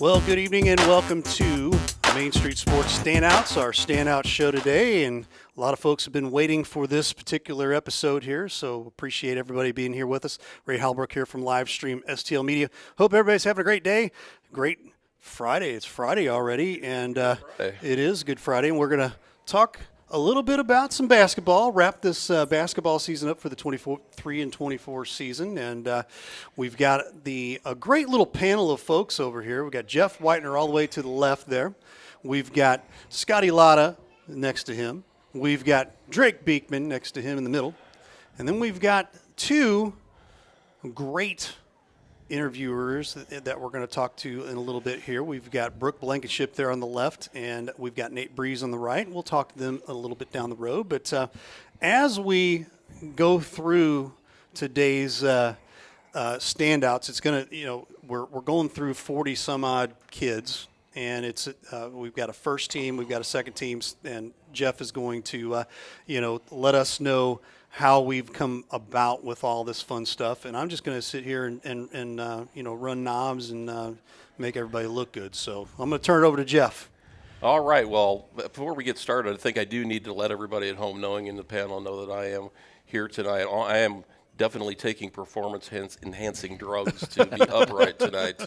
Well, good evening and welcome to Main Street Sports Standouts, our standout show today. And a lot of folks have been waiting for this particular episode here, so appreciate everybody being here with us. Ray Halbrook here from Livestream STL Media. Hope everybody's having a great day. Great Friday. It's Friday already, and it is Good Friday, and we're going to talk a little bit about some basketball, wrap this basketball season up for the 23 and 24 season. And we've got a great little panel of folks over here. We've got Jeff Whitener all the way to the left there. We've got Scotty Latta next to him. We've got Drake Beekman next to him in the middle. And then we've got two great interviewers that we're going to talk to in a little bit here. We've got Brooke Blankenship there on the left, and we've got Nate Breeze on the right. We'll talk to them a little bit down the road. But as we go through today's standouts, it's going to, we're going through 40 some odd kids, and it's we've got a first team, we've got a second team, and Jeff is going to let us know how we've come about with all this fun stuff. And I'm just going to sit here and run knobs and make everybody look good. So I'm going to turn it over to Jeff. All right. Well, before we get started, I think I do need to let everybody at home knowing in the panel know that I am here tonight. I am definitely taking performance-enhancing drugs to be upright tonight.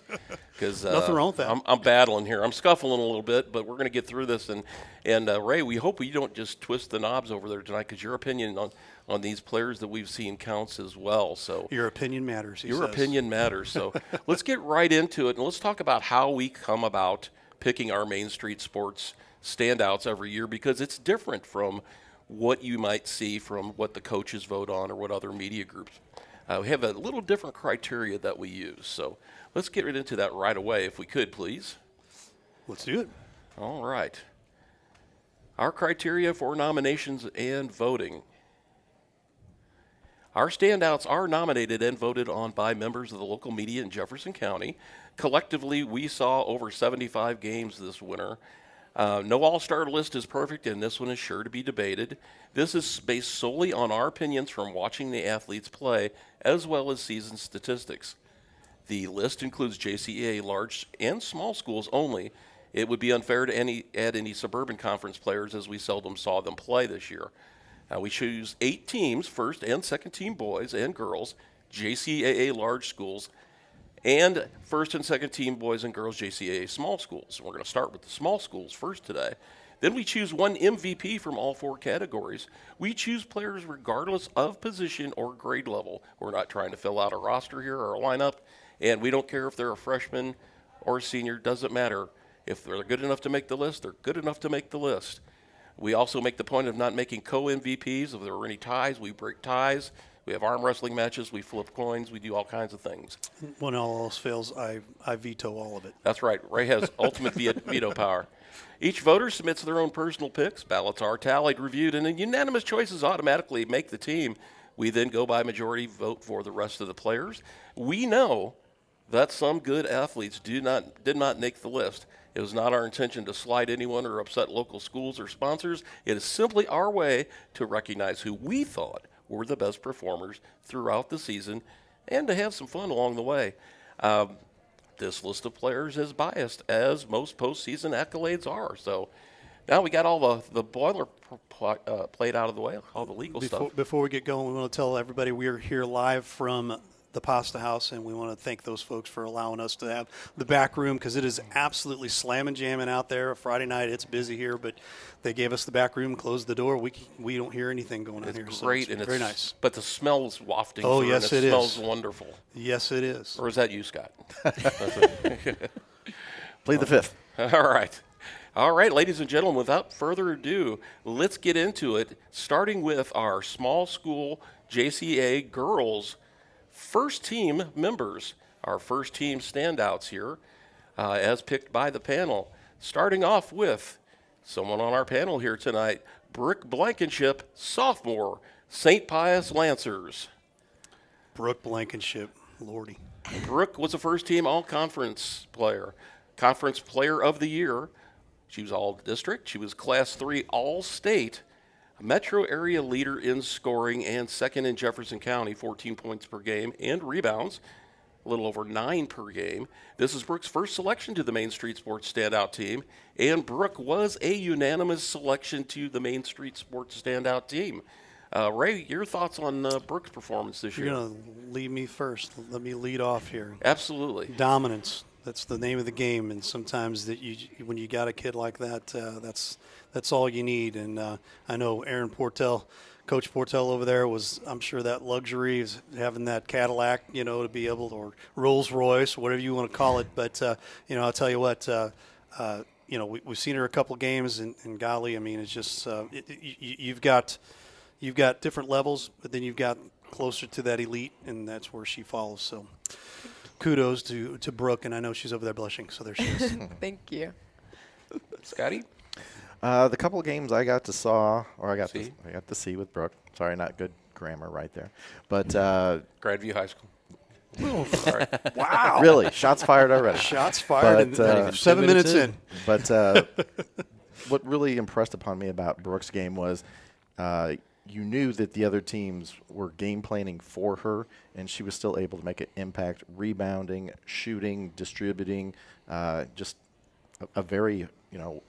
Because nothing wrong with that. I'm battling here. I'm scuffling a little bit, but we're going to get through this. And Ray, we hope you don't just twist the knobs over there tonight, because your opinion on these players that we've seen counts as well. So your opinion matters. Your opinion matters. So let's get right into it, and let's talk about how we come about picking our Main Street Sports standouts every year, because it's different from what you might see from what the coaches vote on or what other media groups. We have a little different criteria that we use. So let's get right into that right away, if we could, please. Let's do it. All right. Our criteria for nominations and voting. Our standouts are nominated and voted on by members of the local media in Jefferson County. Collectively, we saw over 75 games this winter. No all-star list is perfect, and this one is sure to be debated. This is based solely on our opinions from watching the athletes play, as well as season statistics. The list includes JCEA large and small schools only. It would be unfair to add any suburban conference players, as we seldom saw them play this year. We choose 8 teams, first and second team boys and girls, JCAA large schools, and first and second team boys and girls JCAA small schools. We're going to start with the small schools first today. Then we choose one MVP from all 4 categories. We choose players regardless of position or grade level. We're not trying to fill out a roster here or a lineup, and we don't care if they're a freshman or a senior. Doesn't matter. If they're good enough to make the list, they're good enough to make the list. We also make the point of not making co-MVPs. If there are any ties, we break ties. We have arm wrestling matches. We flip coins. We do all kinds of things. When all else fails, I veto all of it. That's right. Ray has ultimate veto power. Each voter submits their own personal picks. Ballots are tallied, reviewed, and unanimous choices automatically make the team. We then go by majority vote for the rest of the players. We know that some good athletes did not make the list. It was not our intention to slight anyone or upset local schools or sponsors. It is simply our way to recognize who we thought were the best performers throughout the season and to have some fun along the way. This list of players is biased, as most postseason accolades are. So now we got all the boilerplate out of the way, all the legal stuff. Before we get going, we want to tell everybody we are here live from the Pasta House, and we want to thank those folks for allowing us to have the back room, because it is absolutely slamming jamming out there. Friday night, it's busy here, but they gave us the back room, closed the door. We don't hear anything going on here. It's great, so and it's very nice. But the smell is wafting. Oh, yes, it is. Smells wonderful. Yes, it is. Or is that you, Scott? Plead the fifth. All right, ladies and gentlemen, without further ado, let's get into it, starting with our small school JCA girls first team members, our first team standouts here, as picked by the panel. Starting off with someone on our panel here tonight, Brooke Blankenship, sophomore, St. Pius Lancers. Brooke Blankenship, Lordy. Brooke was a first team all-conference player, conference player of the year. She was all district. She was class 3 all-state, metro area leader in scoring and second in Jefferson County, 14 points per game and rebounds. a little over 9 per game. This is Brooke's first selection to the Main Street Sports Standout team, and Brooke was a unanimous selection to the Main Street Sports Standout team. Ray, your thoughts on Brooke's performance this year? You're going to lead me first. Let me lead off here. Absolutely. Dominance. That's the name of the game, and sometimes when you got a kid like that, that's all you need. And I know Aaron Portell, Coach Portell over there, I'm sure that luxury is having that Cadillac, to be able to, or Rolls Royce, whatever you want to call it. But I'll tell you what, we've seen her a couple games, and golly, I mean, it's just you've got different levels, but then you've got closer to that elite, and that's where she falls. So kudos to Brooke, and I know she's over there blushing, so there she is. Thank you. Scotty? The couple of games I got to see with Brooke. Sorry, not good grammar right there. But Grandview High School. sorry. Wow. Really, shots fired already. Shots fired, But, and 7 minutes in. But what really impressed upon me about Brooke's game was you knew that the other teams were game planning for her, and she was still able to make an impact, rebounding, shooting, distributing, just a very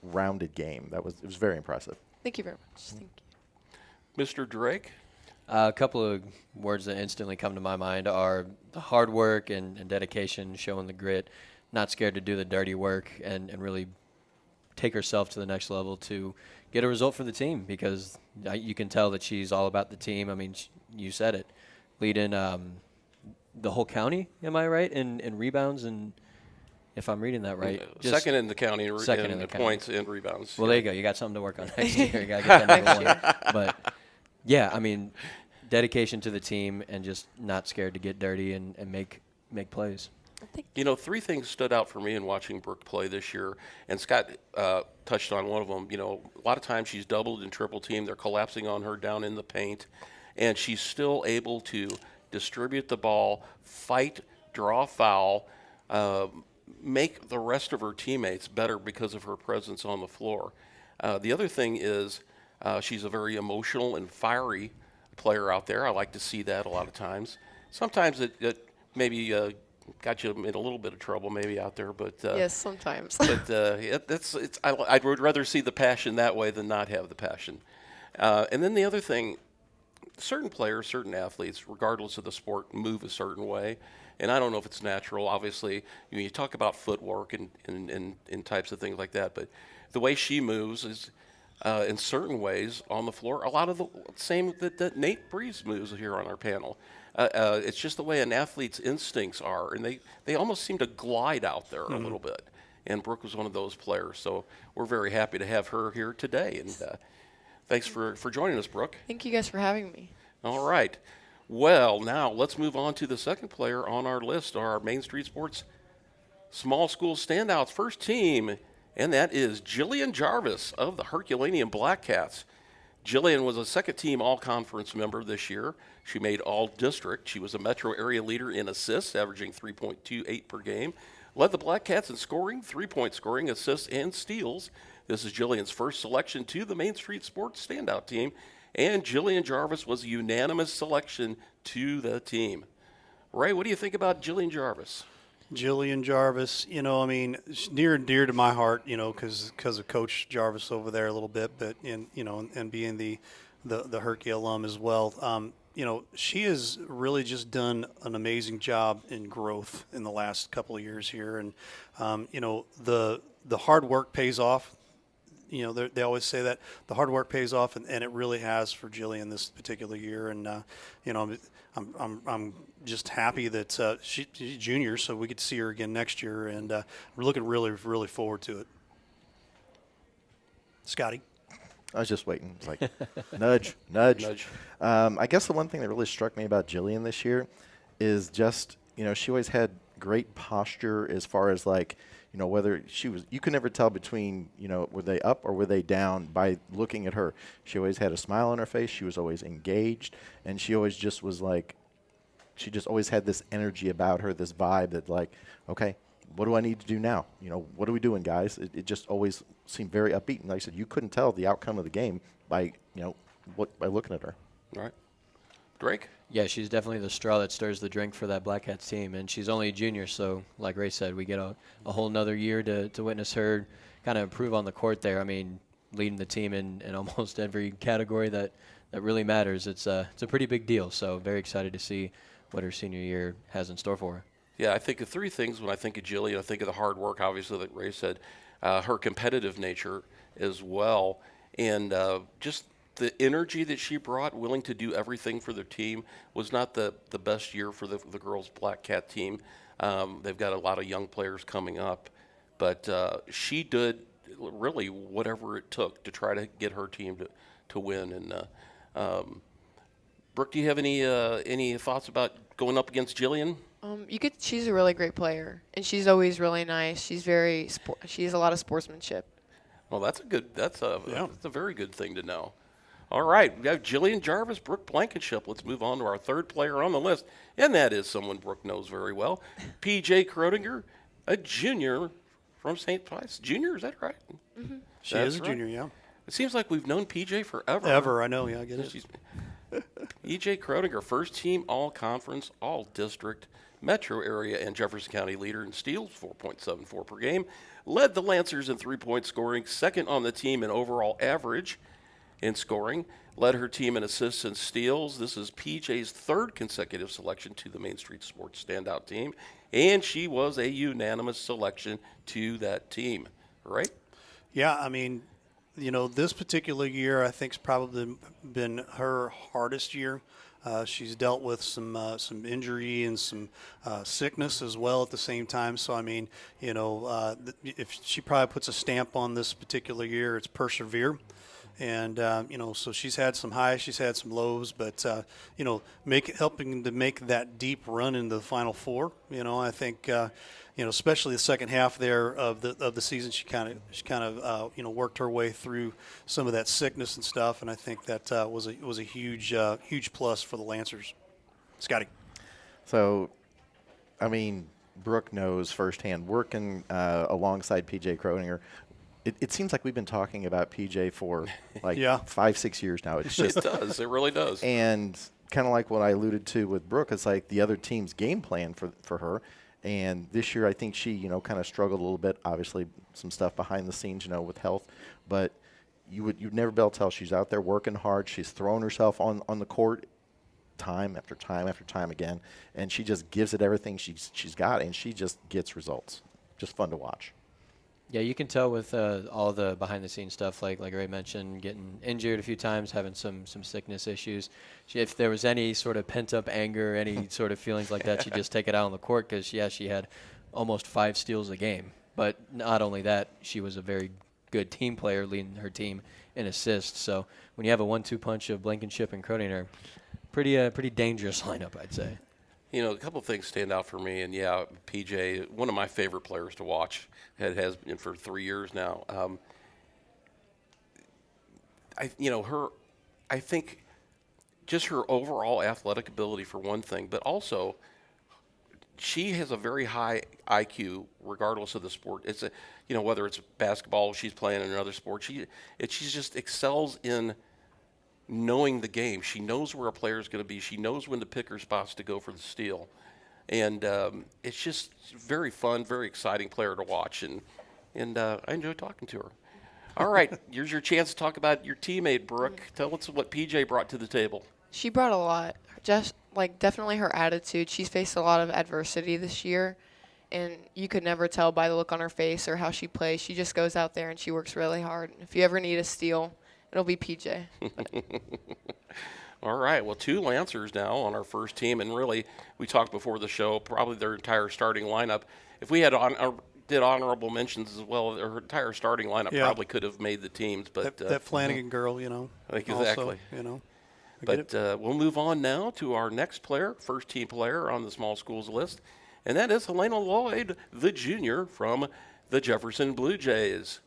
rounded game. It was very impressive. Thank you very much. Thank you. Mr. Drake? A couple of words that instantly come to my mind are the hard work and dedication, showing the grit, not scared to do the dirty work, and really take herself to the next level to get a result for the team, because you can tell that she's all about the team. I mean, you said it. Leading the whole county, am I right, in rebounds, and if I'm reading that right. Second in the county in the points and rebounds. Well, there you go. You got something to work on next year. You got to get that number one. But, yeah, I mean, dedication to the team and just not scared to get dirty and make plays. Three things stood out for me in watching Brooke play this year, and Scott touched on one of them. A lot of times she's doubled and triple teamed. They're collapsing on her down in the paint, and she's still able to distribute the ball, fight, draw foul, make the rest of her teammates better because of her presence on the floor. The other thing is she's a very emotional and fiery player out there. I like to see that a lot of times. Sometimes it maybe got you in a little bit of trouble maybe out there, but yes, sometimes. But I would rather see the passion that way than not have the passion. And then the other thing, certain players, certain athletes, regardless of the sport, move a certain way. And I don't know if it's natural. Obviously, you talk about footwork and types of things like that, but the way she moves is, in certain ways, on the floor, a lot of the same that Nate Breeze moves here on our panel. It's just the way an athlete's instincts are, and they almost seem to glide out there a little bit. And Brooke was one of those players, so we're very happy to have her here today. And thanks for joining us, Brooke. Thank you guys for having me. All right. Well, now let's move on to the second player on our list, our Main Street Sports Small School Standouts first team, and that is Jillian Jarvis of the Herculaneum Black Cats. Jillian was a second-team all-conference member this year. She made all-district. She was a metro area leader in assists, averaging 3.28 per game. Led the Black Cats in scoring, three-point scoring, assists, and steals. This is Jillian's first selection to the Main Street Sports Standout team, and Jillian Jarvis was a unanimous selection to the team. Ray, what do you think about Jillian Jarvis? Jillian Jarvis, she's near and dear to my heart, because of Coach Jarvis over there a little bit, but and being the Herky alum as well. She has really just done an amazing job in growth in the last couple of years here, and the hard work pays off. They always say that the hard work pays off, and it really has for Jillian this particular year. And I'm just happy that she's junior, so we get to see her again next year, and we're looking really, really forward to it. Scotty? I was just waiting. It's like, nudge, nudge. I guess the one thing that really struck me about Jillian this year is just, she always had great posture as far as whether you could never tell between, were they up or were they down by looking at her. She always had a smile on her face. She was always engaged, and she always just was she just always had this energy about her, this vibe that okay, what do I need to do now? What are we doing, guys? It just always seemed very upbeat. And like I said, you couldn't tell the outcome of the game by looking at her. All right. Drake? Yeah, she's definitely the straw that stirs the drink for that Black Cats team, and she's only a junior, so like Ray said, we get a whole nother year to witness her kind of improve on the court there. I mean, leading the team in almost every category that really matters. It's a pretty big deal, so very excited to see what her senior year has in store for her. Yeah, I think of three things when I think of Jillian. I think of the hard work, obviously, like Ray said, her competitive nature as well, and just the energy that she brought, willing to do everything for their team. Was not the best year for the girls' Black Cat team. They've got a lot of young players coming up, but she did really whatever it took to try to get her team to win. And Brooke, do you have any thoughts about going up against Jillian? She's a really great player, and she's always really nice. She has a lot of sportsmanship. Well, that's a very good thing to know. All right, we have Jillian Jarvis, Brooke Blankenship. Let's move on to our third player on the list, and that is someone Brooke knows very well, P.J. Kroedinger, a junior from St. Pius. Junior, is that right? Mm-hmm. She is a junior, yeah. It seems like we've known P.J. forever. Ever, I know, yeah, I get it. P.J. Kroedinger, first team all-conference, all-district, metro area, and Jefferson County leader in steals, 4.74 per game. Led the Lancers in three-point scoring, second on the team in overall average in scoring, led her team in assists and steals. This is PJ's third consecutive selection to the Main Street Sports Standout team, and she was a unanimous selection to that team, right? Yeah, I mean, this particular year I think's probably been her hardest year. She's dealt with some injury and some sickness as well at the same time. So I mean, if she probably puts a stamp on this particular year, it's persevere. And so she's had some highs, she's had some lows, but helping to make that deep run into the Final Four. I think especially the second half there of the season, she kind of worked her way through some of that sickness and stuff, and I think that was a huge plus for the Lancers. Scotty. So, I mean, Brooke knows firsthand working alongside P.J. Kroedinger. It seems like we've been talking about PJ for like 5-6 years now. It's just it does. It really does. And kind of like what I alluded to with Brooke, it's like the other team's game plan for her. And this year, I think she, kind of struggled a little bit. Obviously, some stuff behind the scenes, with health. But you'd never be able to tell. She's out there working hard. She's throwing herself on the court time after time after time again. And she just gives it everything she's got, and she just gets results. Just fun to watch. Yeah, you can tell with all the behind-the-scenes stuff, like Ray mentioned, getting injured a few times, having some sickness issues. If there was any sort of pent-up anger, any sort of feelings like that, she'd just take it out on the court because, she had almost 5 steals a game. But not only that, she was a very good team player, leading her team in assists. So when you have a 1-2 punch of Blankenship and Kroedinger, pretty dangerous lineup, I'd say. A couple of things stand out for me, and PJ, one of my favorite players to watch. It has been for 3 years now. I think just her overall athletic ability for one thing, but also she has a very high IQ regardless of the sport. It's whether it's basketball, she's playing in another sport. She just excels in knowing the game. She knows where a player is going to be. She knows when to pick her spots to go for the steal. And it's just very fun, very exciting player to watch. And I enjoy talking to her. All right, here's your chance to talk about your teammate, Brooke. Tell us what PJ brought to the table. She brought a lot. Just definitely her attitude. She's faced a lot of adversity this year, and you could never tell by the look on her face or how she plays. She just goes out there and she works really hard. If you ever need a steal, it'll be PJ. All right, well, 2 Lancers now on our first team, and really, we talked before the show, probably their entire starting lineup. If we had did honorable mentions as well, her entire starting lineup probably could have made the teams. But that Flanagan girl, I think exactly. Also, but we'll move on now to our next player, first team player on the small schools list, and that is Helena Lloyd, the junior from the Jefferson Blue Jays.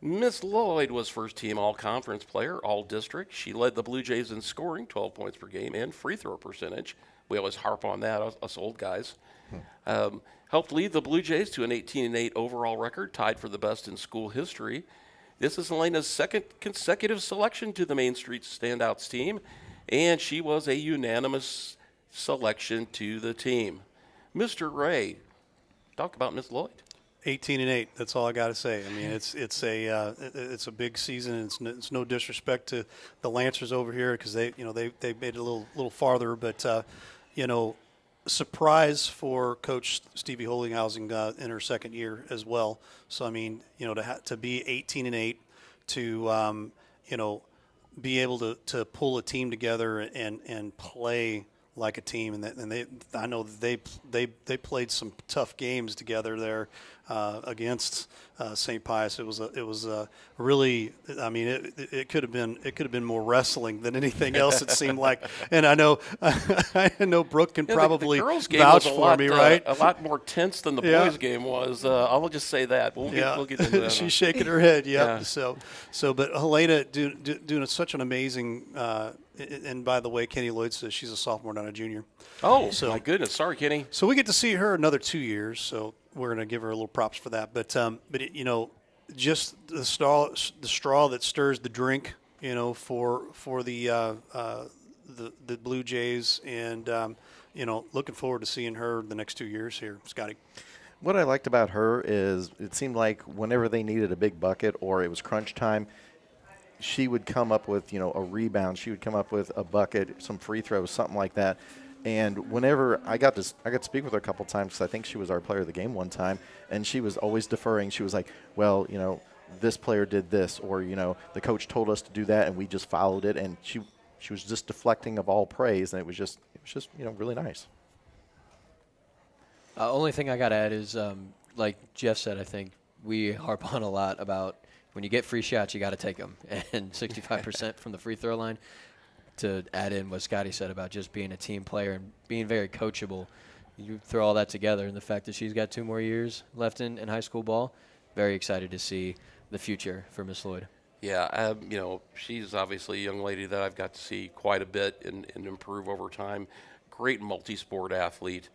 Miss Lloyd was first-team all-conference player, all-district. She led the Blue Jays in scoring, 12 points per game, and free throw percentage. We always harp on that, us old guys. Helped lead the Blue Jays to an 18-8 overall record, tied for the best in school history. This is Helena's second consecutive selection to the Main Street Standouts team, and she was a unanimous selection to the team. Mr. Ray, talk about Miss Lloyd. 18-8. That's all I got to say. I mean, it's a big season. It's no disrespect to the Lancers over here because they made it a little farther, but surprise for Coach Stevie Holinghausen in her second year as well. So I mean, to be 18-8, to be able to pull a team together and play like a team, I know they played some tough games together there against St. Pius. It was really, I mean, it could have been more wrestling than anything else. It seemed like, and I know Brooke can probably the girls' game vouch was for me, right? A lot more tense than the boys' game was. I'll just say that. We'll get into that. She's shaking her head. Yep. Yeah. So, but Helena doing such an amazing. And by the way, Kenny Lloyd says she's a sophomore, not a junior. Oh, my goodness. Sorry, Kenny. So we get to see her another 2 years. So we're going to give her a little props for that. But just the straw that stirs the drink, for the Blue Jays, and looking forward to seeing her the next 2 years here, Scotty. What I liked about her is it seemed like whenever they needed a big bucket or it was crunch time, she would come up with, a rebound. She would come up with a bucket, some free throws, something like that. And whenever I got to speak with her a couple times, because I think she was our player of the game one time, and she was always deferring. She was like, well, this player did this, or, the coach told us to do that, and we just followed it. And she was just deflecting of all praise, and it was just really nice. Only thing I got to add is, like Jeff said, I think we harp on a lot about when you get free shots, you got to take them. And 65% from the free throw line, to add in what Scotty said about just being a team player and being very coachable. You throw all that together, and the fact that she's got 2 more years left in high school ball, very excited to see the future for Miss Lloyd. Yeah, she's obviously a young lady that I've got to see quite a bit and improve over time. Great multi-sport athlete,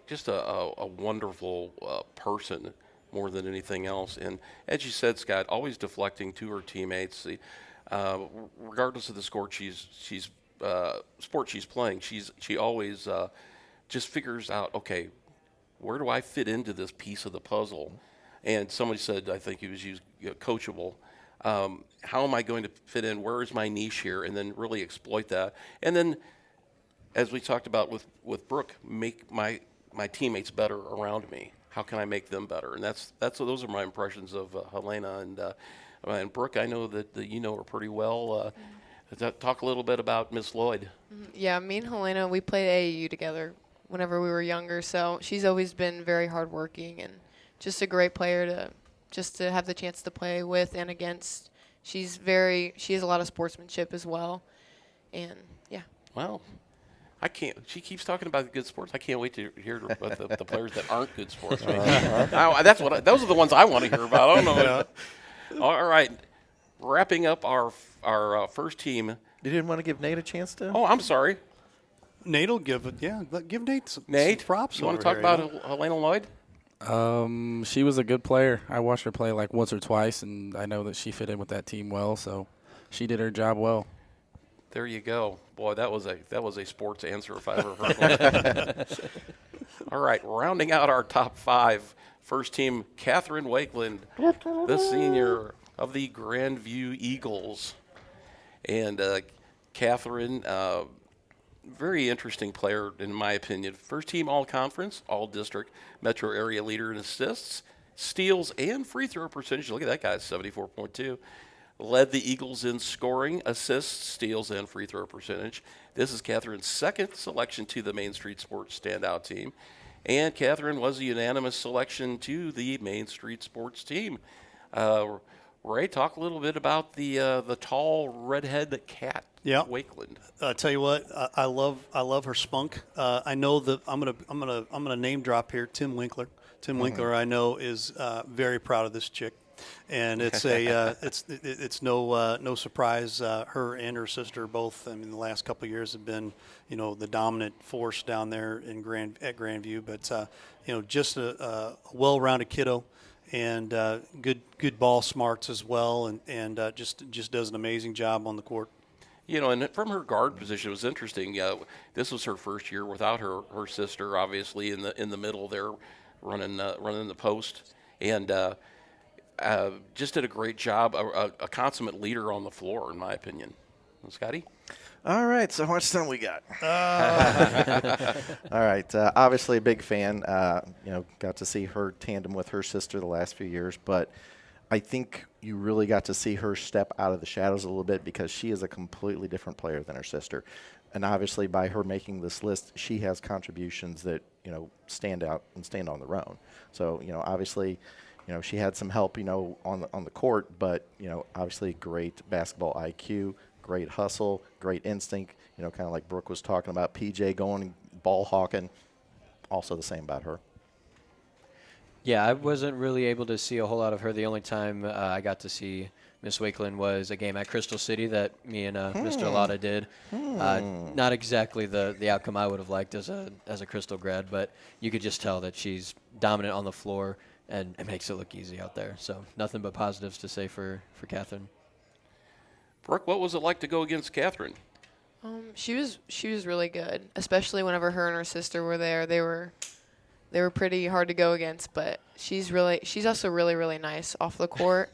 just a wonderful person more than anything else. And as you said, Scott, always deflecting to her teammates. Regardless of the sport she's playing, she always just figures out, okay, where do I fit into this piece of the puzzle? And somebody said, I think he was used, coachable. How am I going to fit in? Where is my niche here? And then really exploit that. And then, as we talked about with Brooke, make my teammates better around me. How can I make them better? And those are my impressions of Helena and Brooke. I know that you know her pretty well. Talk a little bit about Miss Lloyd. Yeah, me and Helena, we played AAU together whenever we were younger. So she's always been very hardworking and just a great player to have the chance to play with and against. She has a lot of sportsmanship as well, and yeah. Well, I can't. She keeps talking about the good sports. I can't wait to hear about the players that aren't good sportsmen. Those are the ones I want to hear about. I don't know. Yeah. All right, wrapping up our first team. You didn't want to give Nate a chance to? Oh, I'm sorry. Nate will give Nate some props. You want to talk about Helena Lloyd? She was a good player. I watched her play like once or twice, and I know that she fit in with that team well. So she did her job well. There you go. Boy, that was a sports answer if I ever heard one. All right, rounding out our top 5, first team, Catherine Wakeland, the senior of the Grandview Eagles. And Catherine, very interesting player in my opinion. First team all-conference, all-district metro area leader in assists, steals, and free throw percentage. Look at that guy, 74.2. Led the Eagles in scoring, assists, steals, and free throw percentage. This is Catherine's second selection to the Main Street Sports Standout team. And Catherine was a unanimous selection to the Main Street Sports team. Ray, talk a little bit about the tall redhead cat, Wakeland. Tell you what, I love her spunk. I know that I'm gonna name drop here. Tim Winkler. Tim Winkler, I know, is very proud of this chick. And it's it's no surprise. Her and her sister both, I mean, the last couple of years have been, the dominant force down there at Grandview. But just a well-rounded kiddo, and good ball smarts as well, and just does an amazing job on the court. And from her guard position, it was interesting. This was her first year without her sister, obviously in the middle there, running the post, and just did a great job. A consummate leader on the floor, in my opinion. Scotty. All right, so how much time we got? All right, obviously a big fan. Got to see her tandem with her sister the last few years, but I think you really got to see her step out of the shadows a little bit because she is a completely different player than her sister. And obviously by her making this list, she has contributions that, stand out and stand on their own. So, obviously, she had some help, on the court, but, obviously great basketball IQ, great hustle, great instinct, kind of like Brooke was talking about, PJ going ball hawking, also the same about her. Yeah, I wasn't really able to see a whole lot of her. The only time I got to see Miss Wakeland was a game at Crystal City that me and Mr. Lotta did. Not exactly the outcome I would have liked as a Crystal grad, but you could just tell that she's dominant on the floor and it makes it look easy out there. So nothing but positives to say for Catherine. Brooke, what was it like to go against Catherine? She was really good, especially whenever her and her sister were there. They were pretty hard to go against, but she's also really, really nice off the court.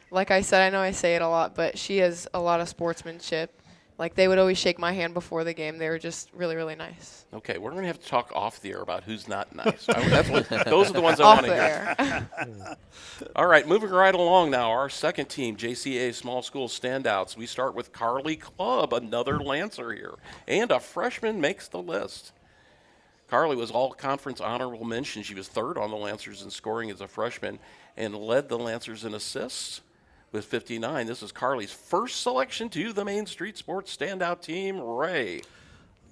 Like I said, I know I say it a lot, but she has a lot of sportsmanship. Like, they would always shake my hand before the game. They were just really, really nice. Okay, we're going to have to talk off the air about who's not nice. Those are the ones I want to hear. All right, moving right along now. Our second team, JCA Small School Standouts. We start with Carly Clubb, another Lancer here. And a freshman makes the list. Carly was all-conference honorable mention. She was third on the Lancers in scoring as a freshman and led the Lancers in assists with 59. This is Carly's first selection to the Main Street Sports Standout team. Ray.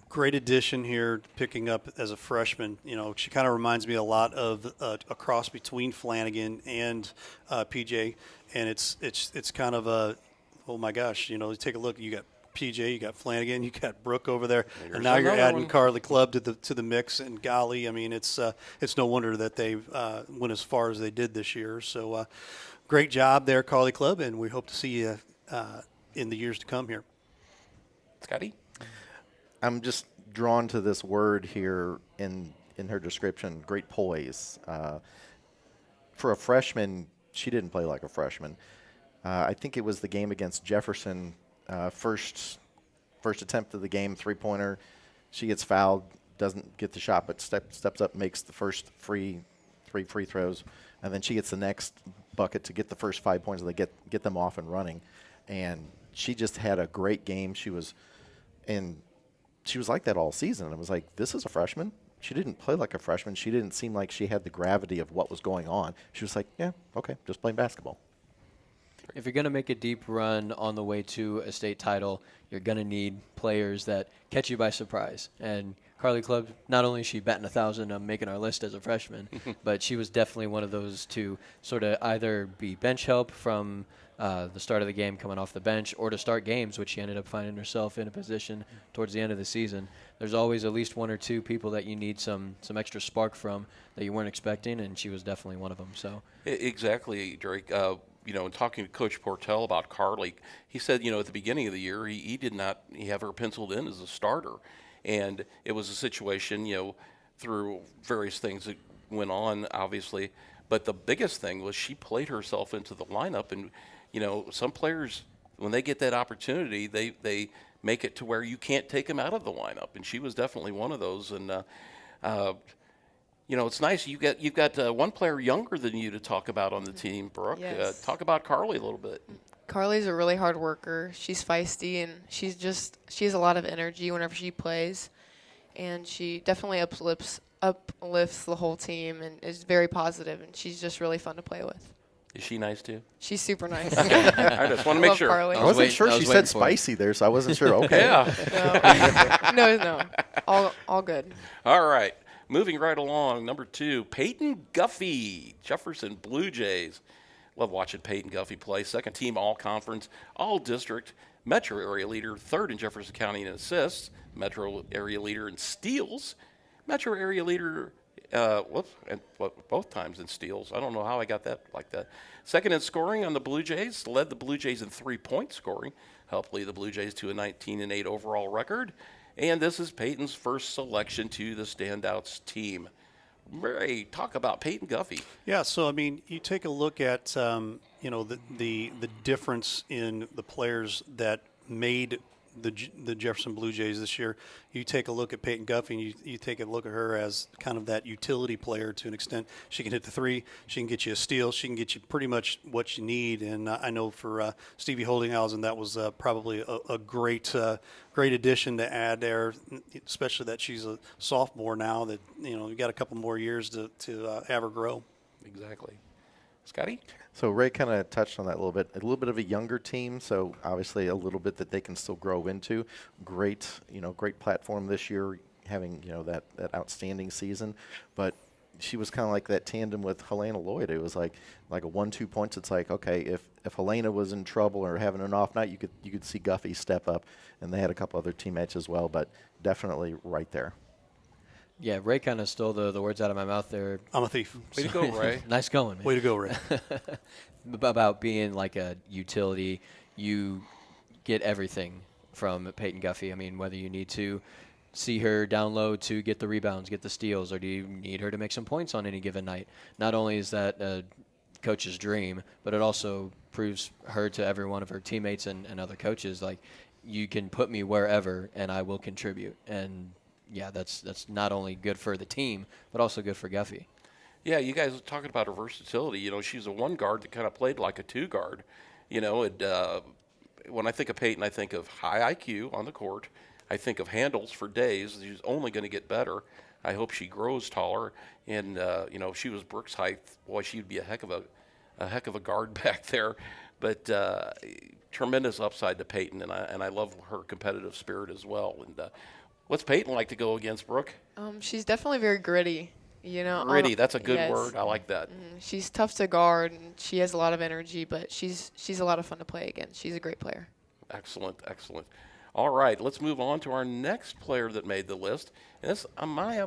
Great addition here, picking up as a freshman. She kind of reminds me a lot of a cross between Flanagan and PJ, and it's kind of a, oh my gosh, you take a look. You got PJ, you got Flanagan, you got Brooke over there, and now you're adding Carly Clubb to the mix. And golly, I mean, it's no wonder that they went as far as they did this year. So. Great job there, Carly Clubb, and we hope to see you in the years to come here. Scotty? I'm just drawn to this word here in her description, great poise. For a freshman, she didn't play like a freshman. I think it was the game against Jefferson, first attempt of the game, three-pointer. She gets fouled, doesn't get the shot, but steps up, makes the first three free throws, and then she gets the next bucket to get the first 5 points, and they get them off and running. And she just had a great game. She was like that all season. It was like, this is a freshman. She didn't play like a freshman. She didn't seem like she had the gravity of what was going on. She was like, yeah, okay, just playing basketball. If you're going to make a deep run on the way to a state title, you're going to need players that catch you by surprise. And Carly Clubb, not only is she batting 1,000 on making our list as a freshman, but she was definitely one of those to sort of either be bench help from the start of the game coming off the bench or to start games, which she ended up finding herself in a position towards the end of the season. There's always at least one or two people that you need some extra spark from that you weren't expecting, and she was definitely one of them. So exactly, Drake. In talking to Coach Portell about Carly, he said, at the beginning of the year, he did not have her penciled in as a starter. And it was a situation, through various things that went on, obviously. But the biggest thing was she played herself into the lineup. And, some players, when they get that opportunity, they make it to where you can't take them out of the lineup. And she was definitely one of those. And, it's nice. You've got one player younger than you to talk about on the team, Brooke. Yes. Talk about Carly a little bit. Carly's a really hard worker. She's feisty, and she has a lot of energy whenever she plays, and she definitely uplifts the whole team and is very positive, and she's just really fun to play with. Is she nice too? She's super nice. I just want to make sure. Carly. I wasn't sure. She said spicy there, so I wasn't sure. Okay. Yeah. No. All good. All right. Moving right along, number 2, Peyton Guffey, Jefferson Blue Jays. Love watching Peyton Guffey play. Second team all-conference, all-district, metro area leader, third in Jefferson County in assists, metro area leader in steals, metro area leader Both times in steals. I don't know how I got that like that. Second in scoring on the Blue Jays, led the Blue Jays in 3-point scoring, helped lead the Blue Jays to a 19-8 overall record. And this is Peyton's first selection to the Standouts team. Ray, talk about Peyton Guffey. Yeah, so I mean, you take a look at the difference in the players that made the Jefferson Blue Jays this year. You take a look at Peyton Guffey, and you take a look at her as kind of that utility player to an extent. She can hit the three. She can get you a steal. She can get you pretty much what you need. And I know for Stevie Holdinghausen, that was probably a great addition to add there, especially that she's a sophomore now. That you got a couple more years to have her grow. Exactly. Scotty? So Ray kind of touched on that a little bit of a younger team, so obviously a little bit that they can still grow into. Great platform this year, having that outstanding season, but she was kind of like that tandem with Helena Lloyd. It was like a 1-2 points. It's like, okay, if Helena was in trouble or having an off night, you could see Guffey step up, and they had a couple other teammates as well, but definitely right there. Yeah, Ray kind of stole the words out of my mouth there. I'm a thief. Way to go, Ray. Nice going, man. Way to go, Ray. About being like a utility, you get everything from Peyton Guffey. I mean, whether you need to see her down low to get the rebounds, get the steals, or do you need her to make some points on any given night? Not only is that a coach's dream, but it also proves her to every one of her teammates and other coaches, like, you can put me wherever and I will contribute. And yeah, that's not only good for the team, but also good for Guffey. Yeah, you guys are talking about her versatility. She's a one guard that kind of played like a two guard. When I think of Peyton, I think of high IQ on the court. I think of handles for days. She's only going to get better. I hope she grows taller. And if she was Brooks' height, boy, she'd be a heck of a guard back there. But tremendous upside to Peyton, and I love her competitive spirit as well. And what's Peyton like to go against, Brooke? She's definitely very gritty. Gritty, that's a good yes. word. I like that. She's tough to guard, and she has a lot of energy, but she's a lot of fun to play against. She's a great player. Excellent. All right, let's move on to our next player that made the list. And that's Amia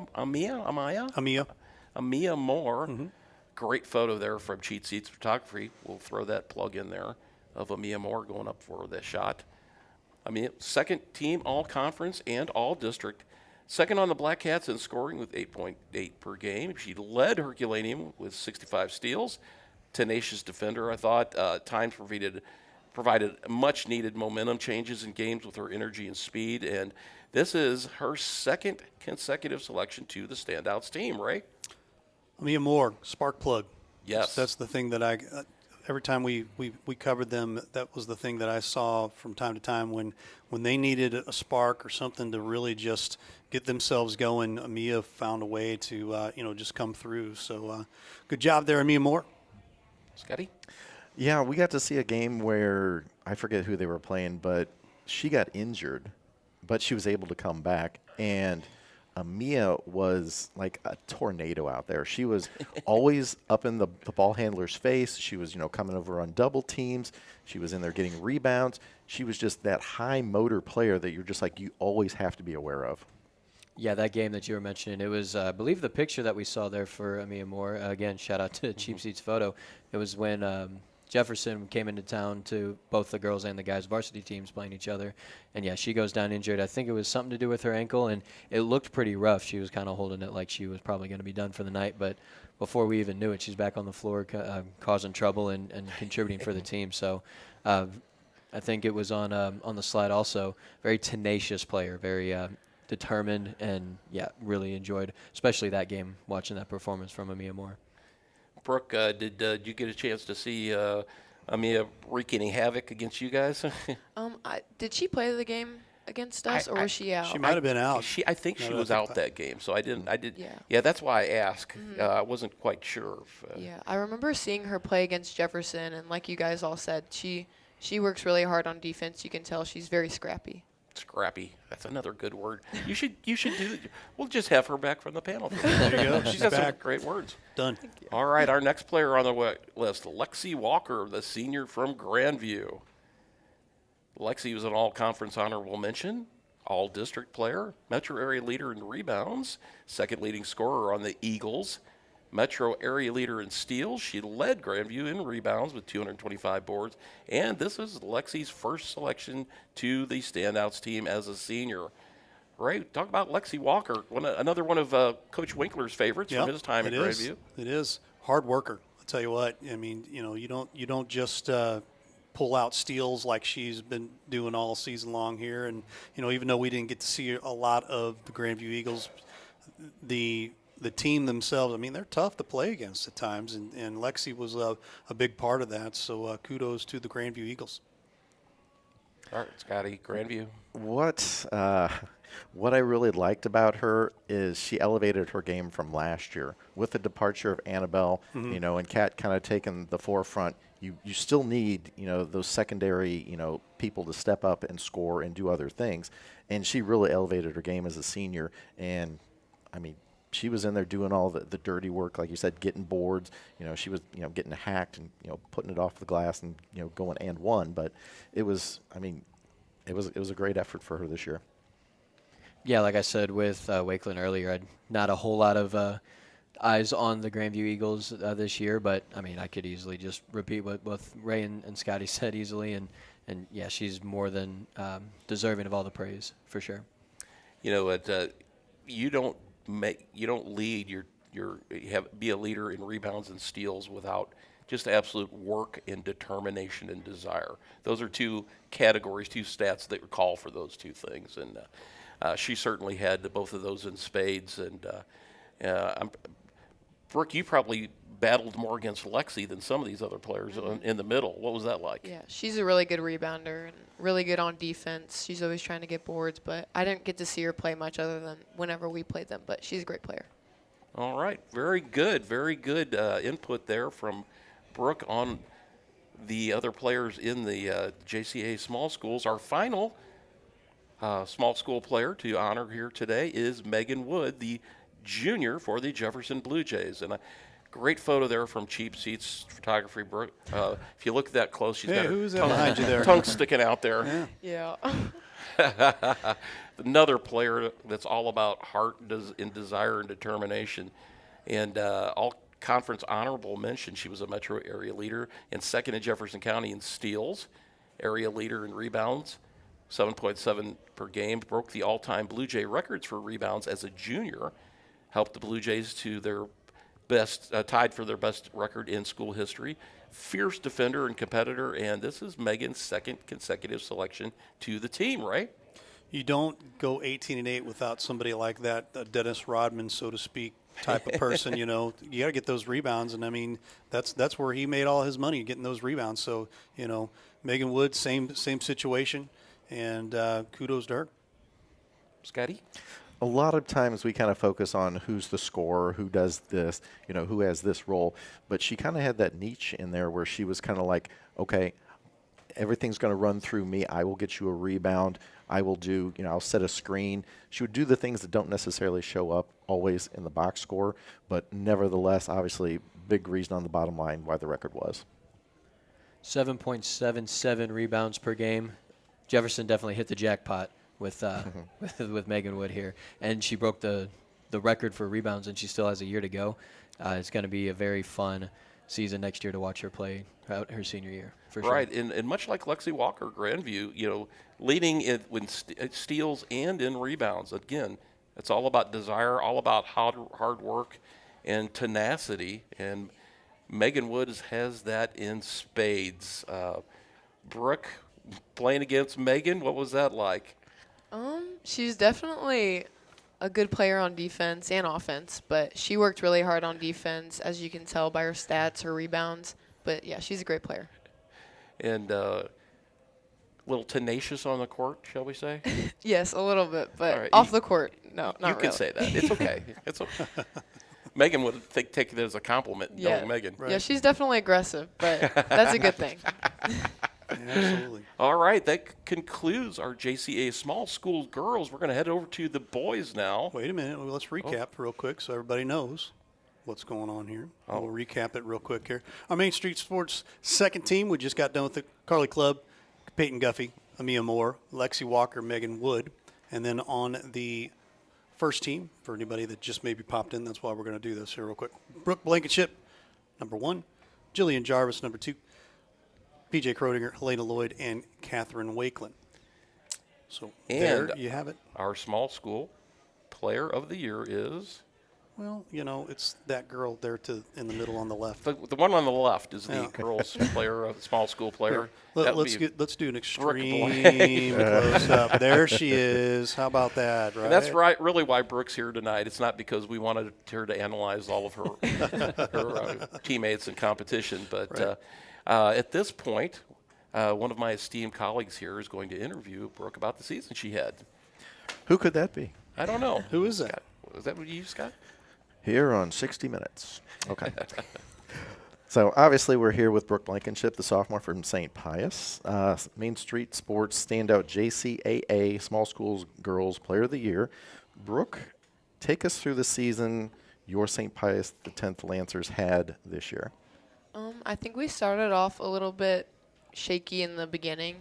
Moore. Mm-hmm. Great photo there from Cheat Seats Photography. We'll throw that plug in there of Amia Moore going up for the shot. Second team all-conference and all-district. Second on the Black Cats in scoring with 8.8 per game. She led Herculaneum with 65 steals. Tenacious defender, I thought. Times provided much-needed momentum changes in games with her energy and speed. And this is her second consecutive selection to the Standouts team, Ray. Amia Moore, spark plug. Yes. That's the thing that every time we covered them, that was the thing that I saw from time to time when they needed a spark or something to really just get themselves going. Amia found a way to just come through. So good job there, Amia Moore. Scotty? Yeah, we got to see a game where I forget who they were playing, but she got injured, but she was able to come back, and Amia was like a tornado out there. She was always up in the ball handler's face. She was, coming over on double teams. She was in there getting rebounds. She was just that high motor player that you're just like, you always have to be aware of. Yeah, that game that you were mentioning, it was, I believe, the picture that we saw there for Amia Moore. Again, shout out to Cheap Seats Photo. It was when Jefferson came into town to both the girls and the guys' varsity teams playing each other. And, yeah, she goes down injured. I think it was something to do with her ankle, and it looked pretty rough. She was kind of holding it like she was probably going to be done for the night. But before we even knew it, she's back on the floor causing trouble and contributing for the team. So I think it was on the slide also. Very tenacious player, very determined, and, yeah, really enjoyed, especially that game, watching that performance from Amia Moore. Brooke, did you get a chance to see Amia wreak any havoc against you guys? Did she play the game against us, or was she out? She might have been out. I think she was out that game, so I did. Yeah. Yeah, that's why I asked. I wasn't quite sure. Yeah, I remember seeing her play against Jefferson, and like you guys all said, she works really hard on defense. You can tell she's very scrappy. Scrappy. That's another good word. You should do. We'll just have her back from the panel. There you go. She's got some great words. Done. All right, our next player on the list, Lexi Walker, the senior from Grandview. Lexi was an all-conference honorable mention, all-district player, metro area leader in rebounds, second leading scorer on the Eagles, metro area leader in steals. She led Grandview in rebounds with 225 boards, and this is Lexi's first selection to the Standouts team as a senior. Right, talk about Lexi Walker, another one of Coach Winkler's favorites from his time at Grandview. It is hard worker. I'll tell you what. I mean, you don't just pull out steals like she's been doing all season long here. And even though we didn't get to see a lot of the Grandview Eagles, the team themselves, I mean, they're tough to play against at times, and Lexi was a big part of that. So kudos to the Grandview Eagles. All right, Scotty, Grandview. What I really liked about her is she elevated her game from last year with the departure of Annabelle, and Kat kind of taking the forefront. You still need, those secondary, people to step up and score and do other things. And she really elevated her game as a senior. And, I mean, she was in there doing all the dirty work, like you said, getting boards. She was, getting hacked and, putting it off the glass and, going and one. But it was a great effort for her this year. Yeah, like I said with Wakeland earlier, I'd not a whole lot of eyes on the Grandview Eagles this year, but I mean, I could easily just repeat what both Ray and Scotty said easily, and yeah, she's more than deserving of all the praise for sure. You don't lead be a leader in rebounds and steals without just absolute work and determination and desire. Those are two categories, two stats that call for those two things, and she certainly had both of those in spades. And Brooke, you probably battled more against Lexi than some of these other players in the middle. What was that like? Yeah, she's a really good rebounder and really good on defense. She's always trying to get boards, but I didn't get to see her play much other than whenever we played them, but she's a great player. All right, very good input there from Brooke on the other players in the JCA small schools. Our final small school player to honor here today is Megan Wood, the junior for the Jefferson Blue Jays. And a great photo there from Cheap Seats Photography. Brooke, if you look that close, she's got who's that behind you there? Tongue sticking out there. Yeah. Another player that's all about heart and desire and determination. And all conference honorable mention. She was a metro area leader and second in Jefferson County in steals, area leader in rebounds, 7.7 per game, broke the all-time Blue Jay records for rebounds as a junior, helped the Blue Jays to their best, tied for their best record in school history. Fierce defender and competitor, and this is Megan's second consecutive selection to the team, right? You don't go 18-8 without somebody like that, a Dennis Rodman, so to speak, type of person. You got to get those rebounds, and I mean that's where he made all his money, getting those rebounds. So Megan Wood, same situation, and kudos to her. Scotty? A lot of times we kind of focus on who's the scorer, who does this, who has this role. But she kind of had that niche in there where she was kind of like, okay, everything's going to run through me. I will get you a rebound. I will do, I'll set a screen. She would do the things that don't necessarily show up always in the box score, but nevertheless, obviously, big reason on the bottom line why the record was. 7.77 rebounds per game. Jefferson definitely hit the jackpot with with Megan Wood here, and she broke the record for rebounds, and she still has a year to go. It's going to be a very fun season next year to watch her play out her senior year, for sure. Right, and much like Lexi Walker, Grandview, leading in steals and in rebounds. Again, it's all about desire, all about hard work and tenacity, and Megan Wood has that in spades. Brooke, playing against Megan, what was that like? She's definitely a good player on defense and offense, but she worked really hard on defense, as you can tell by her stats, her rebounds. But, yeah, she's a great player. And a little tenacious on the court, shall we say? Yes, a little bit, but right, off the court, no, not really. You can say that. It's okay. It's okay. Megan would take it as a compliment, yeah. knowing Megan. Right. Yeah, she's definitely aggressive, but that's a good thing. Yeah, absolutely. All right, that concludes our JCA small school girls. We're going to head over to the boys now. Wait a minute. Well, let's recap real quick so everybody knows what's going on here. We'll recap it real quick here. Our Main Street Sports second team, we just got done with the Carly Club, Peyton Guffey, Amia Moore, Lexi Walker, Megan Wood. And then on the first team, for anybody that just maybe popped in, that's why we're going to do this here real quick. Brooke Blankenship, number 1. Jillian Jarvis, number 2. PJ Krodinger, Helena Lloyd, and Catherine Wakeland. So And there you have it. our small school player of the year is Well, it's that girl there in the middle on the left. the one on the left is the Yeah. girls player, small school player. Here, That would let's be let's do an Brooke extreme close up. There she is. How about that? Right. And that's really why Brooke's here tonight. It's not because we wanted her to analyze all of her teammates in competition, but Right. At this point, one of my esteemed colleagues here is going to interview Brooke about the season she had. Who could that be? I don't know. Who is that? Scott, is that what you, Scott? Here on 60 Minutes. Okay. So obviously we're here with Brooke Blankenship, the sophomore from St. Pius. Main Street Sports Standout JCAA Small Schools Girls Player of the Year. Brooke, take us through the season your St. Pius the 10th Lancers had this year. I think we started off a little bit shaky in the beginning.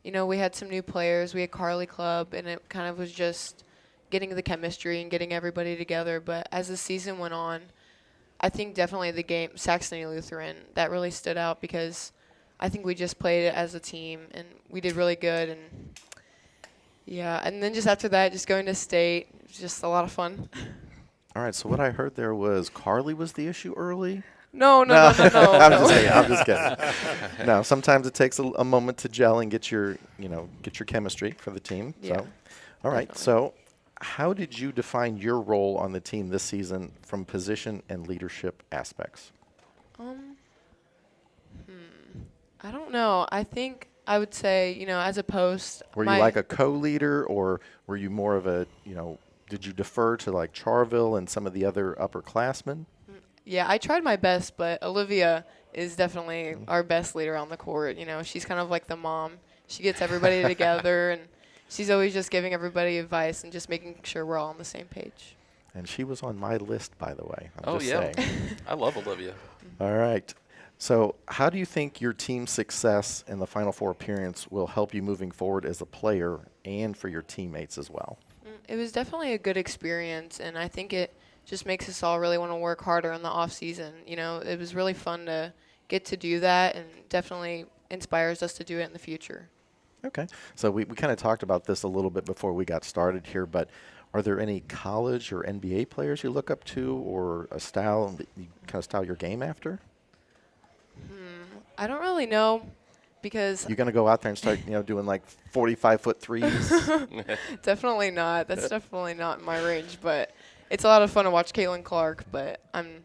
We had some new players. We had Carly Club, and it kind of was just getting the chemistry and getting everybody together. But as the season went on, I think definitely the game, Saxony Lutheran, that really stood out because I think we just played it as a team, and we did really good. And, yeah, and then just after that, just going to state, it was just a lot of fun. All right, so what I heard there was Carly was the issue early. No. I'm just kidding. No, sometimes it takes a moment to gel and get your chemistry for the team. Yeah, So, all right. definitely. So, how did you define your role on the team this season from position and leadership aspects? I don't know. I think I would say, as a post. Were you like a co-leader, or were you more of a, did you defer to like Charville and some of the other upperclassmen? Yeah, I tried my best, but Olivia is definitely our best leader on the court. She's kind of like the mom. She gets everybody together, and she's always just giving everybody advice and just making sure we're all on the same page. And she was on my list, by the way. I'm just yeah. saying. I love Olivia. All right. So how do you think your team's success in the Final Four appearance will help you moving forward as a player and for your teammates as well? It was definitely a good experience, and I think it just makes us all really want to work harder in the off season. It was really fun to get to do that, and definitely inspires us to do it in the future. Okay. So we kind of talked about this a little bit before we got started here, but are there any college or NBA players you look up to, or a style that you kind of style your game after? I don't really know because You're going to go out there and start, doing like 45-foot threes? definitely not. That's definitely not in my range, but it's a lot of fun to watch Caitlin Clark, but I'm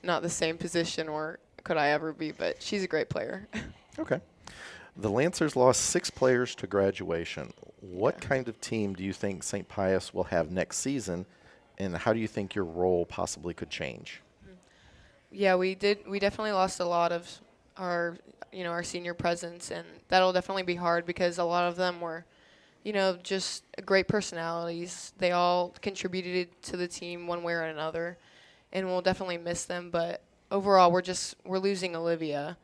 not the same position or could I ever be, but she's a great player. Okay. The Lancers lost 6 players to graduation. What kind of team do you think St. Pius will have next season, and how do you think your role possibly could change? Yeah, we definitely lost a lot of our senior presence, and that'll definitely be hard because a lot of them were, just great personalities. They all contributed to the team one way or another, and we'll definitely miss them. But overall, we're losing Olivia,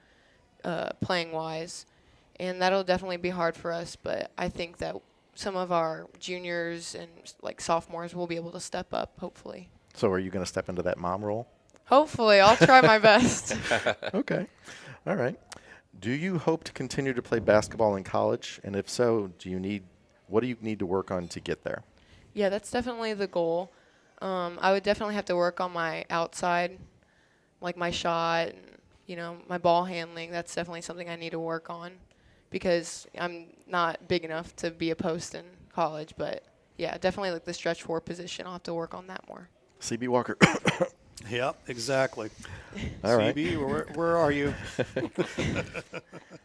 playing wise, and that'll definitely be hard for us. But I think that some of our juniors and like sophomores will be able to step up, hopefully. So are you going to step into that mom role? Hopefully, I'll try my best. Okay. All right. Do you hope to continue to play basketball in college? And if so, what do you need to work on to get there? Yeah, that's definitely the goal. I would definitely have to work on my outside, like my shot and, my ball handling. That's definitely something I need to work on because I'm not big enough to be a post in college. But, yeah, definitely like the stretch 4 position. I'll have to work on that more. CB Walker. Yep, exactly. All right. CB, where are you?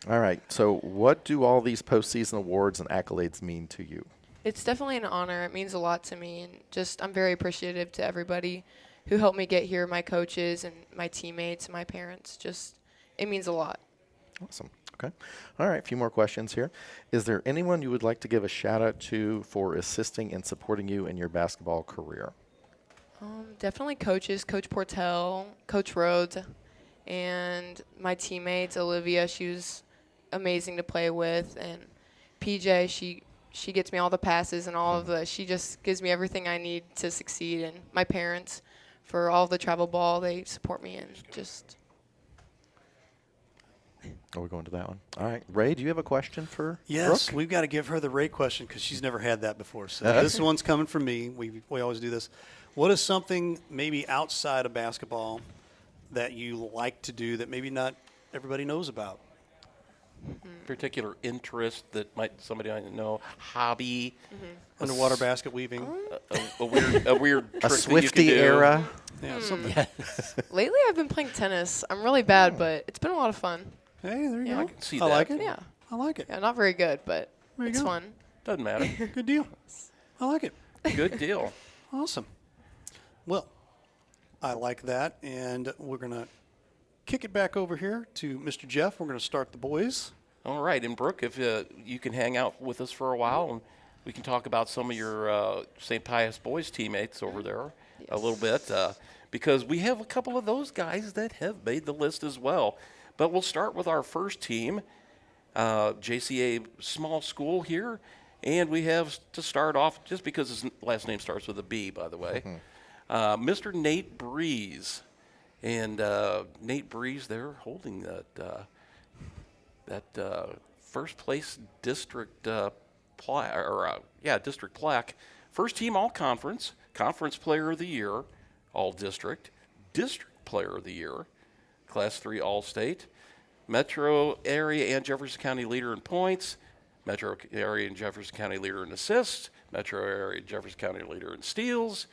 All right. So what do all these postseason awards and accolades mean to you? It's definitely an honor. It means a lot to me. And I'm very appreciative to everybody who helped me get here, my coaches and my teammates and my parents. It means a lot. Awesome. Okay. All right. A few more questions here. Is there anyone you would like to give a shout out to for assisting and supporting you in your basketball career? Definitely coaches, Coach Portell, Coach Rhodes, and my teammates, Olivia. She was amazing to play with, and PJ. she gets me all the passes and all of the. She just gives me everything I need to succeed. And my parents, for all the travel ball, they support me and just. Oh, we're going to that one. All right. Ray, do you have a question for Yes, Brooke? we've got to give her the Ray question because she's never had that before. So this one's coming from me. We always do this. What is something maybe outside of basketball that you like to do that maybe not everybody knows about? Particular interest that somebody might know, hobby, Underwater basket weaving. a weird trick A that you Swifty can do. era. Yeah, something. Lately, I've been playing tennis. I'm really bad, but it's been a lot of fun. Hey, there you Yeah. go. I can see I like that. it. Yeah. I like it. Yeah, not very good, but There you it's go. fun. Doesn't matter. Good deal. I like it. Good deal. Awesome. Well, I like that, and we're going to kick it back over here to Mr. Jeff. We're going to start the boys. All right, and Brooke, if you can hang out with us for a while, and we can talk about some of your St. Pius boys teammates over there a little bit, because we have a couple of those guys that have made the list as well. But we'll start with our first team, JCA small school here, and we have to start off, just because his last name starts with a B, by the way, Mr. Nate Breeze. And Nate Breeze, they're holding that first place district district plaque. First team all conference player of the year, all district player of the year, Class 3 all state, metro area and Jefferson County leader in points, metro area and Jefferson County leader in assists, metro area and Jefferson County leader in steals.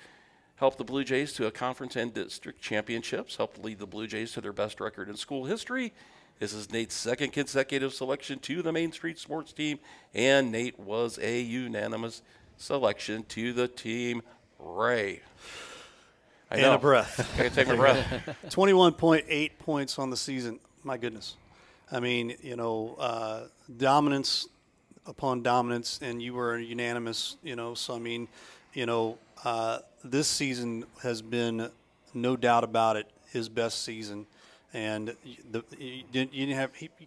Helped the Blue Jays to a conference and district championships. Helped lead the Blue Jays to their best record in school history. This is Nate's second consecutive selection to the Main Street Sports team, and Nate was a unanimous selection to the team. Ray. I And know. a breath. I can take my breath. 21.8 points on the season. My goodness. I mean, dominance upon dominance, and you were unanimous, so I mean, this season has been, no doubt about it, his best season. And you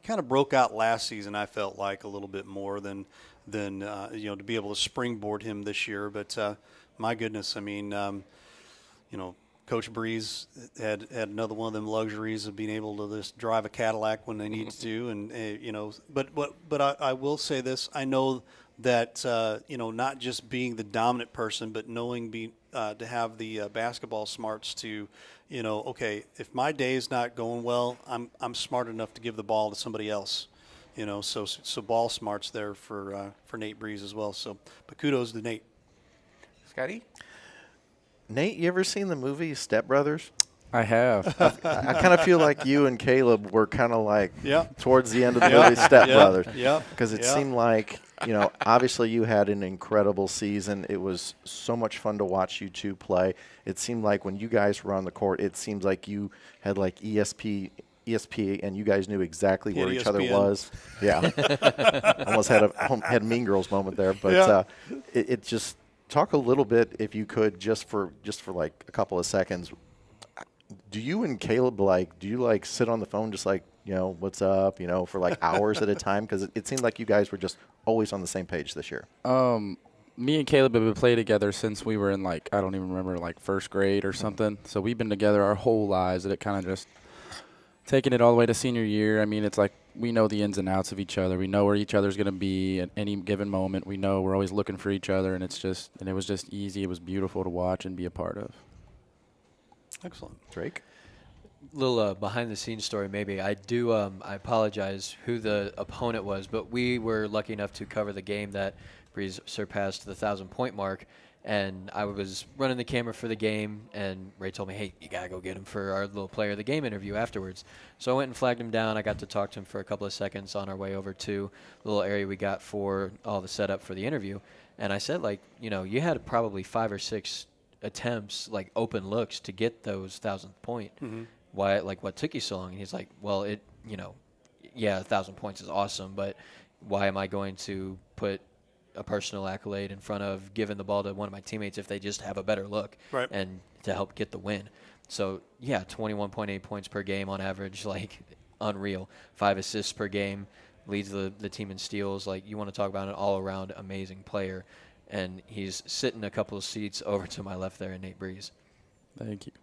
kind of broke out last season, I felt like, a little bit more than to be able to springboard him this year. But my goodness, I mean, Coach Breeze had another one of them luxuries of being able to just drive a Cadillac when they needed to, and but I will say this: I know that not just being the dominant person, but knowing to have the basketball smarts to, okay, if my day is not going well, I'm smart enough to give the ball to somebody else, so ball smarts there for Nate Breeze as well. So, but kudos to Nate. Scotty? Nate, you ever seen the movie Step Brothers? I have. I kind of feel like you and Caleb were kind of like Yeah. towards the end of the movie Step Brothers. Yeah. Because it Yeah. seemed like, obviously you had an incredible season. It was so much fun to watch you two play. It seemed like when you guys were on the court, it seems like you had like ESP, and you guys knew exactly where each other ESPN. was. Yeah. Almost had a Mean Girls moment there. But it just talk a little bit, if you could, just for like a couple of seconds. Do you and Caleb sit on the phone just like, what's up, for like hours at a time? Because it seemed like you guys were just always on the same page this year. Me and Caleb have been playing together since we were in I don't even remember, first grade or something. So we've been together our whole lives, and it kind of just taking it all the way to senior year. I mean, it's like we know the ins and outs of each other. We know where each other's going to be at any given moment. We know we're always looking for each other, and it was just easy. It was beautiful to watch and be a part of. Excellent. Drake? Little behind-the-scenes story, maybe. I apologize who the opponent was, but we were lucky enough to cover the game that Breeze surpassed the 1,000-point mark, and I was running the camera for the game, and Ray told me, hey, you got to go get him for our little player of the game interview afterwards. So I went and flagged him down. I got to talk to him for a couple of seconds on our way over to the little area we got for all the setup for the interview, and I said, you had probably 5 or 6 attempts, open looks to get those 1,000th point. Mm-hmm. Why, what took you so long? And he's like, well, 1,000 points is awesome, but why am I going to put a personal accolade in front of giving the ball to one of my teammates if they just have a better look and to help get the win? So, 21.8 points per game on average, unreal. 5 assists per game. leads the team in steals. Like, you want to talk about an all-around amazing player, and he's sitting a couple of seats over to my left there in Nate Breeze. Thank you.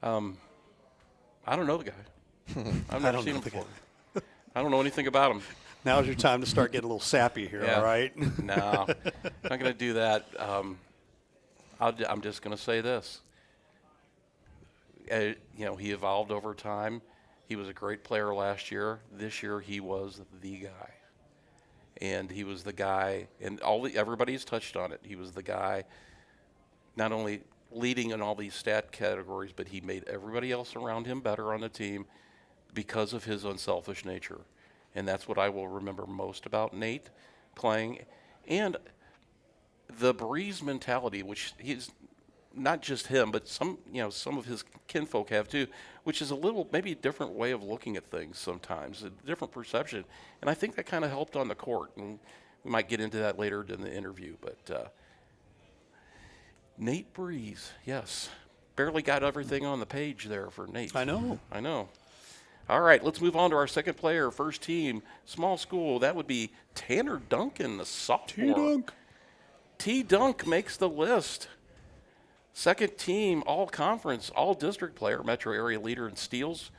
I don't know the guy. I've never seen him before. Guy. I don't know anything about him. Now's your time to start getting a little sappy here, Yeah. all right? No, not going to do that. I'm just going to say this. He evolved over time. He was a great player last year. This year, he was the guy. And he was the guy, and everybody's touched on it. He was the guy not only leading in all these stat categories, but he made everybody else around him better on the team because of his unselfish nature. And that's what I will remember most about Nate playing. And the Breeze mentality, which he's not just him, but some of his kinfolk have too, which is a little, maybe a different way of looking at things sometimes, a different perception. And I think that kind of helped on the court. And we might get into that later in the interview. But Nate Breeze, yes. Barely got everything on the page there for Nate. I know. All right, let's move on to our second player, first team, small school. That would be Tanner Duncan, the sophomore. T-Dunk. T-Dunk makes the list. Second team, all-conference, all-district player, metro area leader in steals.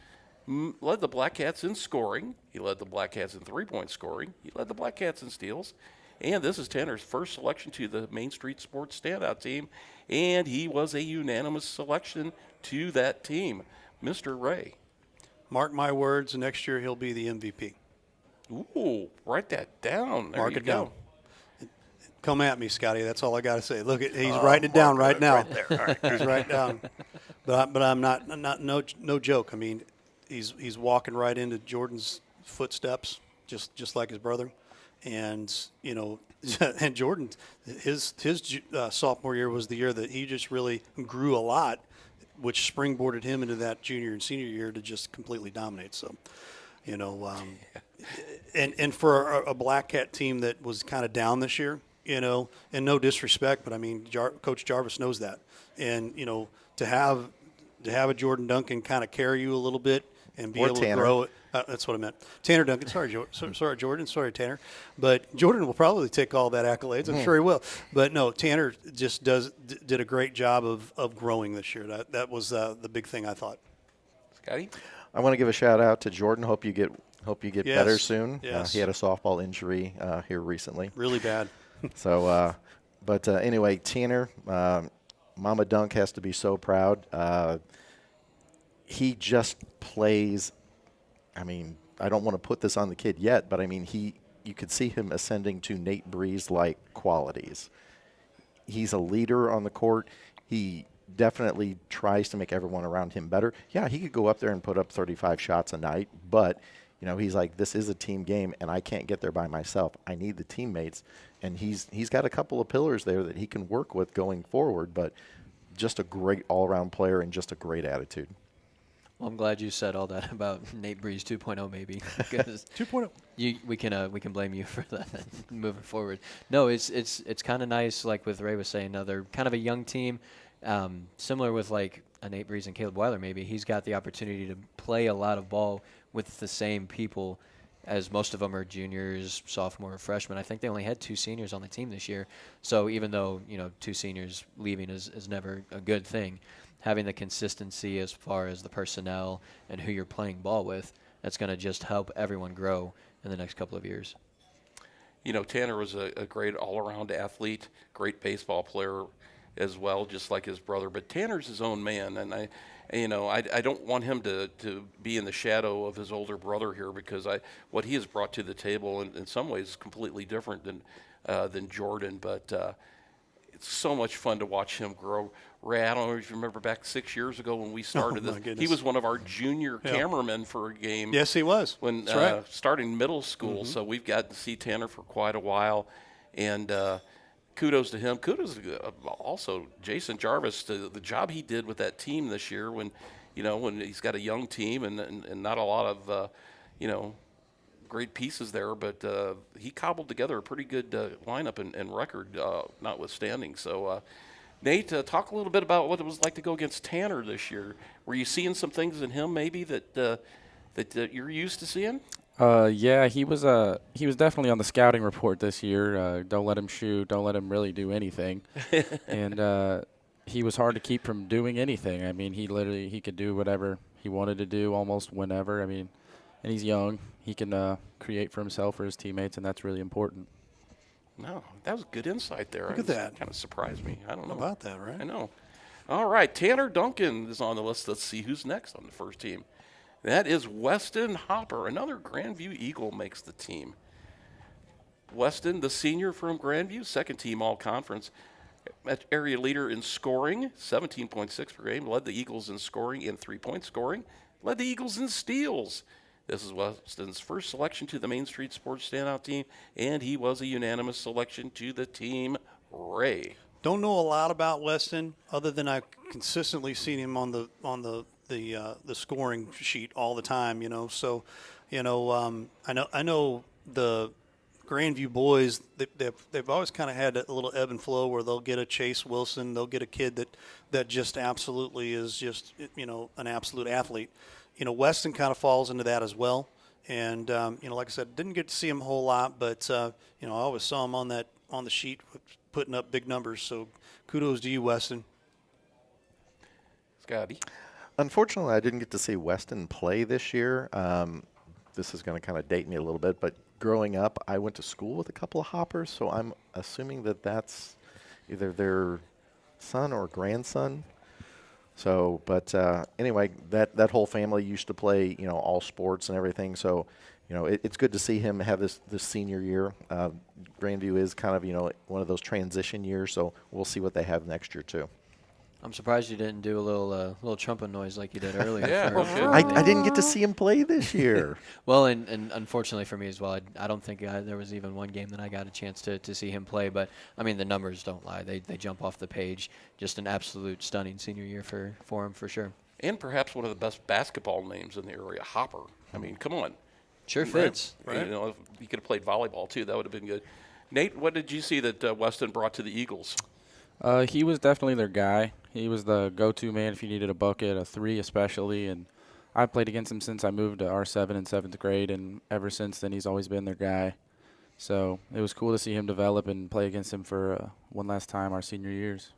Led the Black Cats in scoring. He led the Black Cats in three-point scoring. He led the Black Cats in steals. And this is Tanner's first selection to the Main Street Sports Standout team. And he was a unanimous selection to that team. Mr. Ray. Mark my words, next year he'll be the MVP. Ooh, write that down. There Mark you it go. down. Come at me, Scotty. That's all I got to say. Look, he's writing it down right now. Right there. All right. He's writing down. But I'm not no joke. I mean, he's walking right into Jordan's footsteps, just like his brother. And and Jordan, his sophomore year was the year that he just really grew a lot, which springboarded him into that junior and senior year to just completely dominate. So, and for a Black Cat team that was kind of down this year, and no disrespect, but I mean, Coach Jarvis knows that. And, to have a Jordan Duncan kind of carry you a little bit and be able to grow it. That's what I meant. Tanner Duncan. Sorry, Jordan. Sorry, Tanner. But Jordan will probably take all that accolades. I'm sure he will. But no, Tanner just did a great job of growing this year. That was the big thing, I thought. Scotty? I want to give a shout out to Jordan. Hope you get Yes. better soon. Yes. He had a softball injury here recently. Really bad. So, anyway, Tanner, Mama Dunk has to be so proud. He just plays. I mean, I don't want to put this on the kid yet, but I mean, you could see him ascending to Nate Breeze-like qualities. He's a leader on the court. He definitely tries to make everyone around him better. Yeah, he could go up there and put up 35 shots a night, but he's like, this is a team game, and I can't get there by myself. I need the teammates, and he's got a couple of pillars there that he can work with going forward, but just a great all-around player and just a great attitude. Well, I'm glad you said all that about Nate Breeze 2.0 maybe, because 2.0. we can blame you for that moving forward. No, it's kind of nice, like with Ray was saying. They're kind of a young team, similar with like a Nate Breeze and Caleb Weiler. Maybe he's got the opportunity to play a lot of ball with the same people, as most of them are juniors, sophomore, or freshmen. I think they only had 2 seniors on the team this year. So even though 2 seniors leaving is never a good thing, having the consistency as far as the personnel and who you're playing ball with, that's going to just help everyone grow in the next couple of years. Tanner was a great all-around athlete, great baseball player as well, just like his brother. But Tanner's his own man, and I don't want him to be in the shadow of his older brother here, because what he has brought to the table in some ways is completely different than Jordan. But it's so much fun to watch him grow. Ray, I don't know if you remember back 6 years ago when we started this. Goodness. He was one of our junior cameramen for a game. Yes, he was. When That's right. starting middle school. So we've gotten to see Tanner for quite a while, and kudos to him. Kudos to, also Jason Jarvis, to the job he did with that team this year when he's got a young team and not a lot of great pieces there, but he cobbled together a pretty good lineup and record notwithstanding. So Nate, talk a little bit about what it was like to go against Tanner this year. Were you seeing some things in him maybe that you're used to seeing? Yeah, he was definitely on the scouting report this year. Don't let him shoot. Don't let him really do anything. And he was hard to keep from doing anything. I mean, he could do whatever he wanted to do almost whenever. I mean, and he's young. He can create for himself or his teammates, and that's really important. No, that was good insight there. Look at that. Kind of surprised me. I don't know How about that, right? I know. All right, Tanner Duncan is on the list. Let's see who's next on the first team. That is Weston Hopper. Another Grandview Eagle makes the team. Weston, the senior from Grandview, second team all-conference. Area leader in scoring, 17.6 per game. Led the Eagles in scoring and three-point scoring. Led the Eagles in steals. This is Weston's first selection to the Main Street Sports Standout team, and he was a unanimous selection to the team. Ray. Don't know a lot about Weston other than I've consistently seen him on the scoring sheet all the time. So I know the Grandview boys. They've always kind of had a little ebb and flow where they'll get a Chase Wilson, they'll get a kid that just absolutely is just an absolute athlete. Weston kind of falls into that as well. And like I said, didn't get to see him a whole lot, but I always saw him on the sheet putting up big numbers. So kudos to you, Weston. Scotty. Unfortunately, I didn't get to see Weston play this year. This is going to kind of date me a little bit, but growing up, I went to school with a couple of Hoppers, so I'm assuming that that's either their son or grandson. So, but anyway, that whole family used to play, all sports and everything. So, it's good to see him have this senior year. Grandview is kind of, one of those transition years, so we'll see what they have next year too. I'm surprised you didn't do a little trumpet noise like you did earlier. Yeah, I didn't get to see him play this year. Well, and unfortunately for me as well, I don't think there was even one game that I got a chance to see him play. But, I mean, the numbers don't lie. They jump off the page. Just an absolute stunning senior year for him for sure. And perhaps one of the best basketball names in the area, Hopper. I mean, come on. Sure fits. Right. If you could have played volleyball, too, that would have been good. Nate, what did you see that Weston brought to the Eagles? He was definitely their guy. He was the go-to man if you needed a bucket, a three especially. And I played against him since I moved to R7 in 7th grade, and ever since then he's always been their guy. So it was cool to see him develop and play against him for one last time our senior years.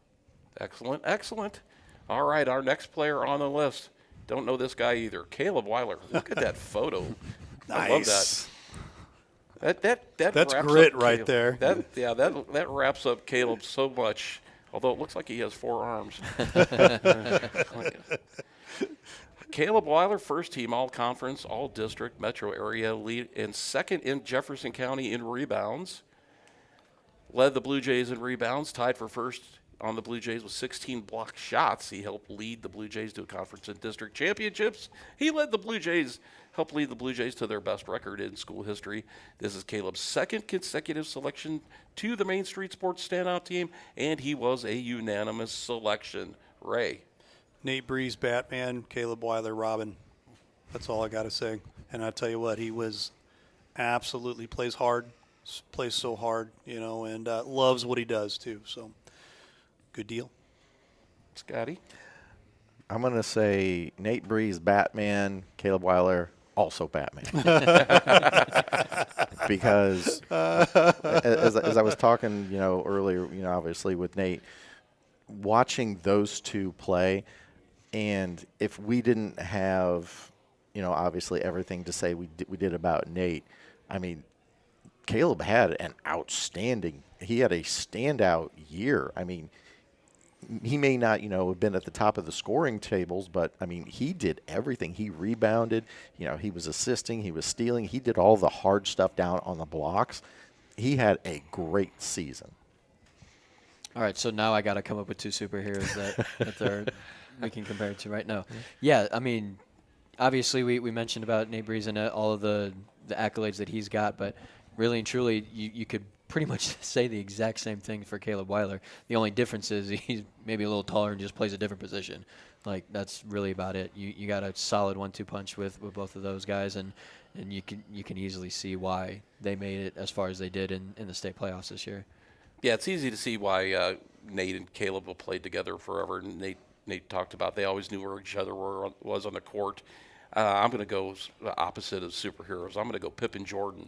Excellent, excellent. All right, our next player on the list. Don't know this guy either. Caleb Weiler. Look at that photo. Nice. I love that. That's wraps grit up right Caleb. there. That wraps up Caleb so much. Although it looks like he has 4 arms. Caleb Weiler, first team all-conference, all-district, metro area lead, and second in Jefferson County in rebounds. Led the Blue Jays in rebounds, tied for first on the Blue Jays with 16 block shots. He helped lead the Blue Jays to a conference and district championships. He helped lead the Blue Jays to their best record in school history. This is Caleb's second consecutive selection to the Main Street Sports Standout team, and he was a unanimous selection. Ray. Nate Breeze, Batman, Caleb Weiler, Robin. That's all I got to say. And I tell you what, he was absolutely plays so hard, and loves what he does too. So good deal. Scotty. I'm going to say Nate Breeze, Batman, Caleb Weiler, also Batman. Because as I was talking, earlier, obviously with Nate, watching those two play, and if we didn't have, obviously everything to say we did about Nate, I mean, Caleb had a standout year. I mean, he may not, have been at the top of the scoring tables, but, I mean, he did everything. He rebounded. He was assisting. He was stealing. He did all the hard stuff down on the blocks. He had a great season. All right, so now I got to come up with 2 superheroes that we can compare it to right now. Yeah, I mean, obviously we mentioned about Nate Breeze and all of the accolades that he's got, but really and truly you could pretty much say the exact same thing for Caleb Weiler. The only difference is he's maybe a little taller and just plays a different position. Like, that's really about it. You got a solid 1-2 punch with both of those guys, and you can easily see why they made it as far as they did in the state playoffs this year. Yeah, it's easy to see why Nate and Caleb have played together forever. Nate talked about they always knew where each other was on the court. I'm going to go the opposite of superheroes. I'm going to go Pippen Jordan.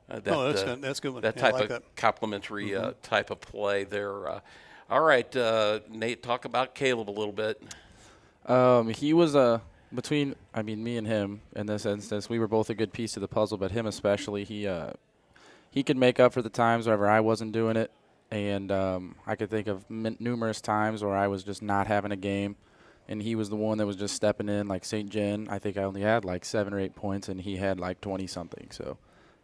That's good. That's a good one. That Yeah, I type like of that. complementary type of play there. All right, Nate, talk about Caleb a little bit. He was between, I mean, me and him in this instance, we were both a good piece of the puzzle, but him especially, he could make up for the times whenever I wasn't doing it, and I could think of numerous times where I was just not having a game, and he was the one that was just stepping in. Like St. Jen, I think I only had like 7 or 8 points, and he had like 20-something. So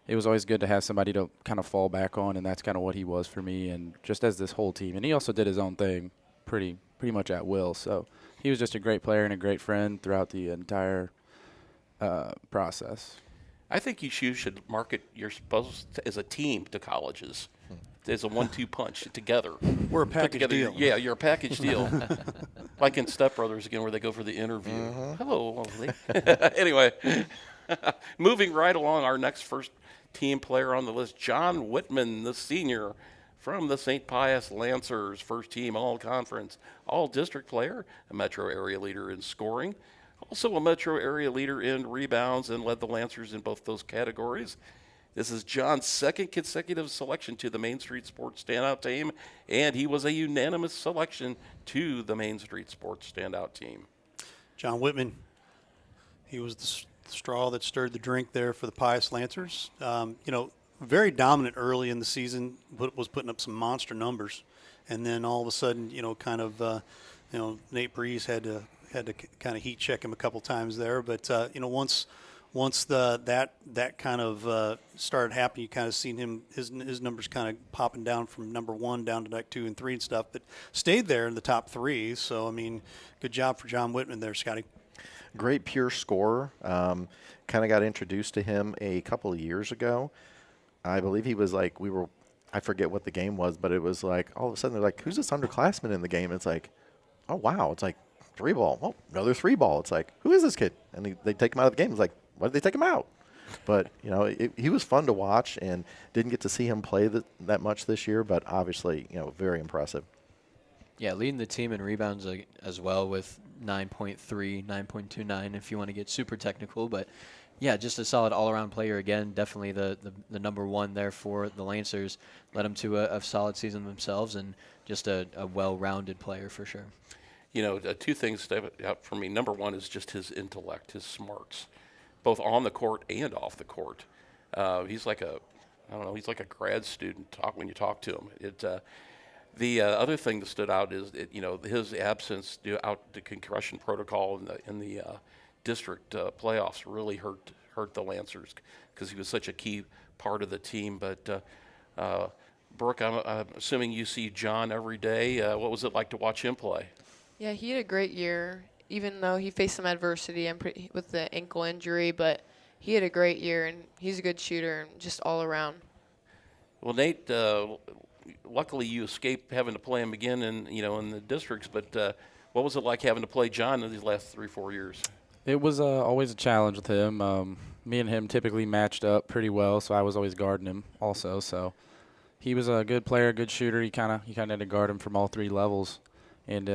it was always good to have somebody to kind of fall back on, and that's kind of what he was for me, and just as this whole team. And he also did his own thing pretty much at will. So he was just a great player and a great friend throughout the entire process. I think you should market your supposed as a team to colleges. There's a 1-2 punch together. We're a Put package together, deal. Yeah, you're a package deal. Like in Step Brothers again, where they go for the interview. Hello, lovely. Anyway, moving right along, our next first team player on the list, John Whitman, the senior from the St. Pius Lancers, first team all-conference, all-district player, a metro area leader in scoring, also a metro area leader in rebounds, and led the Lancers in both those categories. This is John's second consecutive selection to the Main Street Sports Standout team, and he was a unanimous selection to the Main Street Sports Standout team. John Whitman, he was the straw that stirred the drink there for the Pius Lancers. Very dominant early in the season, was putting up some monster numbers, and then all of a sudden, Nate Breeze had to kind of heat check him a couple times there. But once that kind of started happening, you kind of seen his numbers kind of popping down from number 1 down to like 2 and 3 and stuff, but stayed there in the top 3. So I mean, good job for John Whitman there, Scotty. Great pure scorer. Kind of got introduced to him a couple of years ago. I believe he was like, I forget what the game was, but it was like all of a sudden they're like, who's this underclassman in the game? And it's like, oh, wow. It's like 3-ball. Oh, another 3-ball. It's like, who is this kid? And they take him out of the game. It's like, why did they take him out? But, he was fun to watch and didn't get to see him play that much this year, but obviously, very impressive. Yeah, leading the team in rebounds as well with 9.3, 9.29 if you want to get super technical. But, yeah, just a solid all-around player again. Definitely the number 1 there for the Lancers. Led them to a solid season themselves and just a well-rounded player for sure. 2 things stand out for me. Number 1 is just his intellect, his smarts, both on the court and off the court. He's like he's like a grad student when you talk to him. The other thing that stood out is his absence out the concussion protocol in the district playoffs really hurt the Lancers because he was such a key part of the team. But Brooke, I'm assuming you see John every day. What was it like to watch him play? Yeah, he had a great year, even though he faced some adversity with the ankle injury, but he had a great year, and he's a good shooter and just all around. Well, Nate, luckily you escaped having to play him again in the districts, but what was it like having to play John in these last 3-4 years? It was always a challenge with him. Me and him typically matched up pretty well, so I was always guarding him also. So he was a good player, good shooter. He kind of had to guard him from all 3 levels. And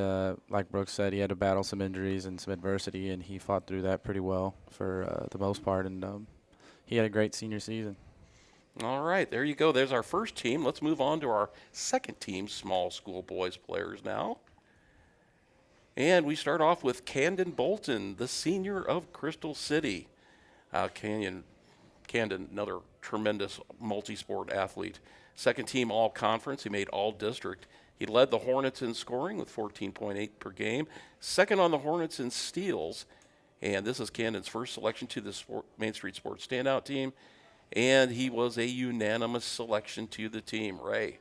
like Brooks said, he had to battle some injuries and some adversity, and he fought through that pretty well for the most part. And he had a great senior season. All right, there you go. There's our first team. Let's move on to our second team, small school boys players now. And we start off with Camden Bolton, the senior of Crystal City. Camden, another tremendous multi-sport athlete. Second team all-conference. He made all-district. He led the Hornets in scoring with 14.8 per game. Second on the Hornets in steals. And this is Camden's first selection to the Main Street Sports Standout team. And he was a unanimous selection to the team. Ray.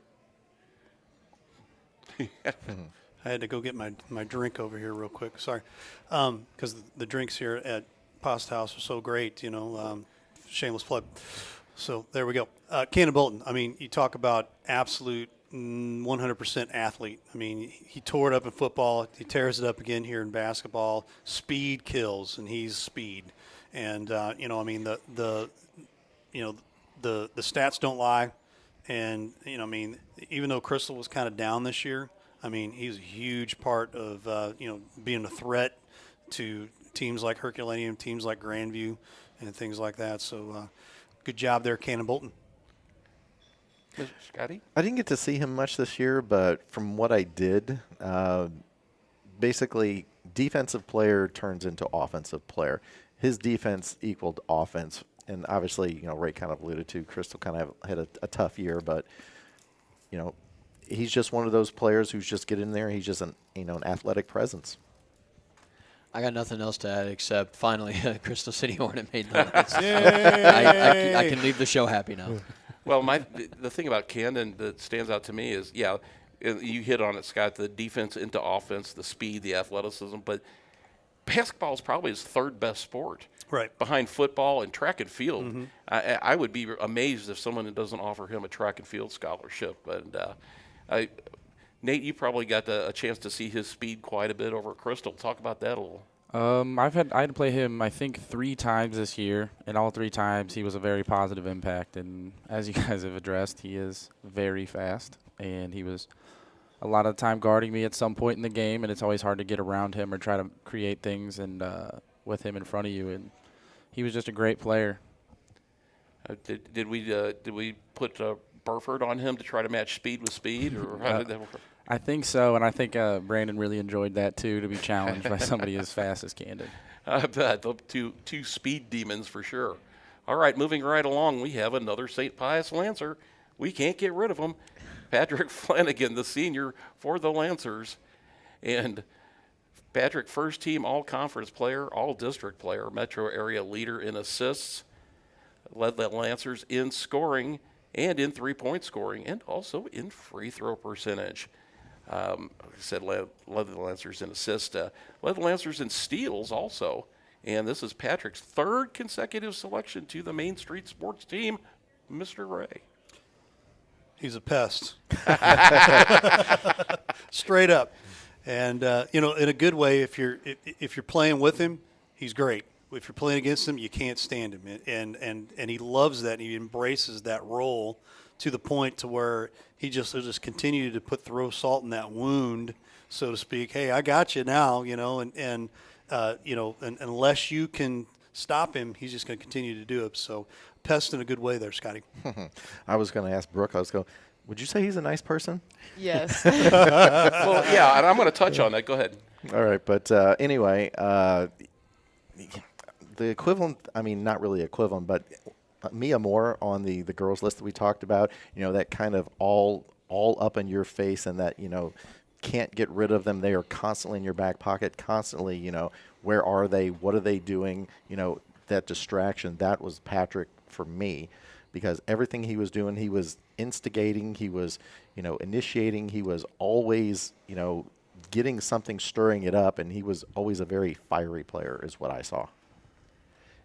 I had to go get my drink over here real quick. Sorry. Because the drinks here at Pasta House are so great, shameless plug. So there we go. Camden Bolton, I mean, you talk about absolute 100% athlete. I mean, he tore it up in football. He tears it up again here in basketball. Speed kills, and he's speed. And, I mean, the stats don't lie. And, I mean, even though Crystal was kind of down this year, I mean, he's a huge part of, being a threat to teams like Herculaneum, teams like Grandview, and things like that. So good job there, Cannon Bolton. Mr. Scotty? I didn't get to see him much this year, but from what I did, basically defensive player turns into offensive player. His defense equaled offense. And obviously, Ray kind of alluded to, Crystal kind of had a tough year, but, he's just one of those players who's just get in there. He's just an athletic presence. I got nothing else to add except finally Crystal City Hornet made the list. I can leave the show happy now. Well, the thing about Camden that stands out to me is, you hit on it, Scott, the defense into offense, the speed, the athleticism, but basketball is probably his third best sport. Right. Behind football and track and field. Mm-hmm. I would be amazed if someone doesn't offer him a track and field scholarship. And Nate, you probably got a chance to see his speed quite a bit over at Crystal. Talk about that a little. I had to play him, I think, 3 times this year, and all 3 times he was a very positive impact. And as you guys have addressed, he is very fast, and he was a lot of the time guarding me at some point in the game, and it's always hard to get around him or try to create things and with him in front of you. And he was just a great player. Did we put Burford on him to try to match speed with speed, or how did that work? I think so, and I think Brandon really enjoyed that too, to be challenged by somebody as fast as Camden. I bet. The two speed demons for sure. All right, moving right along, we have another St. Pius Lancer. We can't get rid of him. Patrick Flanagan, the senior for the Lancers. And Patrick, first-team all-conference player, all-district player, metro area leader in assists, led the Lancers in scoring and in three-point scoring, and also in free throw percentage. Like I said, led the Lancers in assists, led the Lancers in steals also. And this is Patrick's 3rd consecutive selection to the Main Street Sports team, Mr. Ray. He's a pest. Straight up. And in a good way, if you're playing with him, he's great. If you're playing against him, you can't stand him. And he loves that, and he embraces that role to the point to where he'll just continue to throw salt in that wound, so to speak. Hey, I got you now, and unless you can stop him, he's just going to continue to do it. So, pest in a good way there, Scotty. I was going to ask Brooke, would you say he's a nice person? Yes. Well, yeah, and I'm going to touch on that. Go ahead. All right, but anyway, the equivalent, not really equivalent, but Mia Moore on the girls list that we talked about, that kind of all up in your face, and that, can't get rid of them. They are constantly in your back pocket, constantly, where are they? What are they doing? That distraction, that was Patrick for me, because everything he was doing, he was instigating, he was, initiating, he was always, getting something, stirring it up, and he was always a very fiery player is what I saw.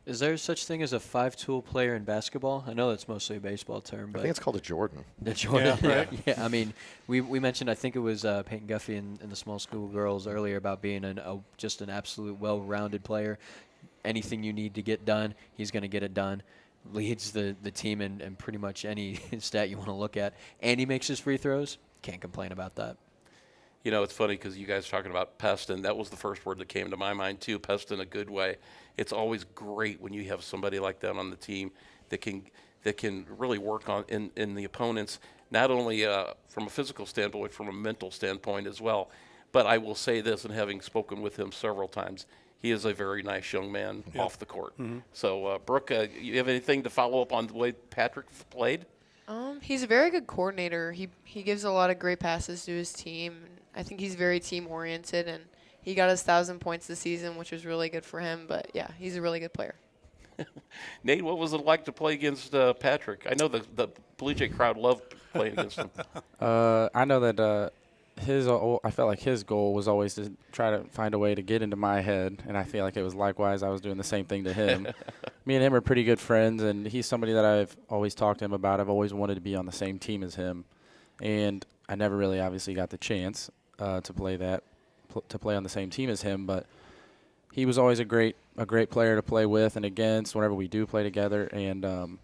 Is there such thing as a 5-tool player in basketball? I know that's mostly a baseball term, but I think it's called a Jordan. The Jordan, yeah, right. Yeah, we mentioned, I think it was Peyton Guffey in the small school girls earlier about being just an absolute well-rounded player. Anything you need to get done, he's going to get it done. Leads the team in pretty much any stat you want to look at, and he makes his free throws. Can't complain about that. It's funny because you guys are talking about pest, and that was the first word that came to my mind too, pest in a good way. It's always great when you have somebody like that on the team that can really work on in the opponents, not only from a physical standpoint, from a mental standpoint as well. But I will say this, and having spoken with him several times, he is a very nice young man off the court. Mm-hmm. So, Brooke, you have anything to follow up on the way Patrick played? He's a very good coordinator. He gives a lot of great passes to his team. I think he's very team-oriented, and he got his 1,000 points this season, which was really good for him. But, yeah, he's a really good player. Nate, what was it like to play against Patrick? I know the Blue Jay crowd loved playing against him. I know that I felt like his goal was always to try to find a way to get into my head, and I feel like it was likewise. I was doing the same thing to him. Me and him are pretty good friends, and he's somebody that I've always talked to him about. I've always wanted to be on the same team as him, and I never really obviously got the chance to play on the same team as him, but he was always a great player to play with and against whenever we do play together, and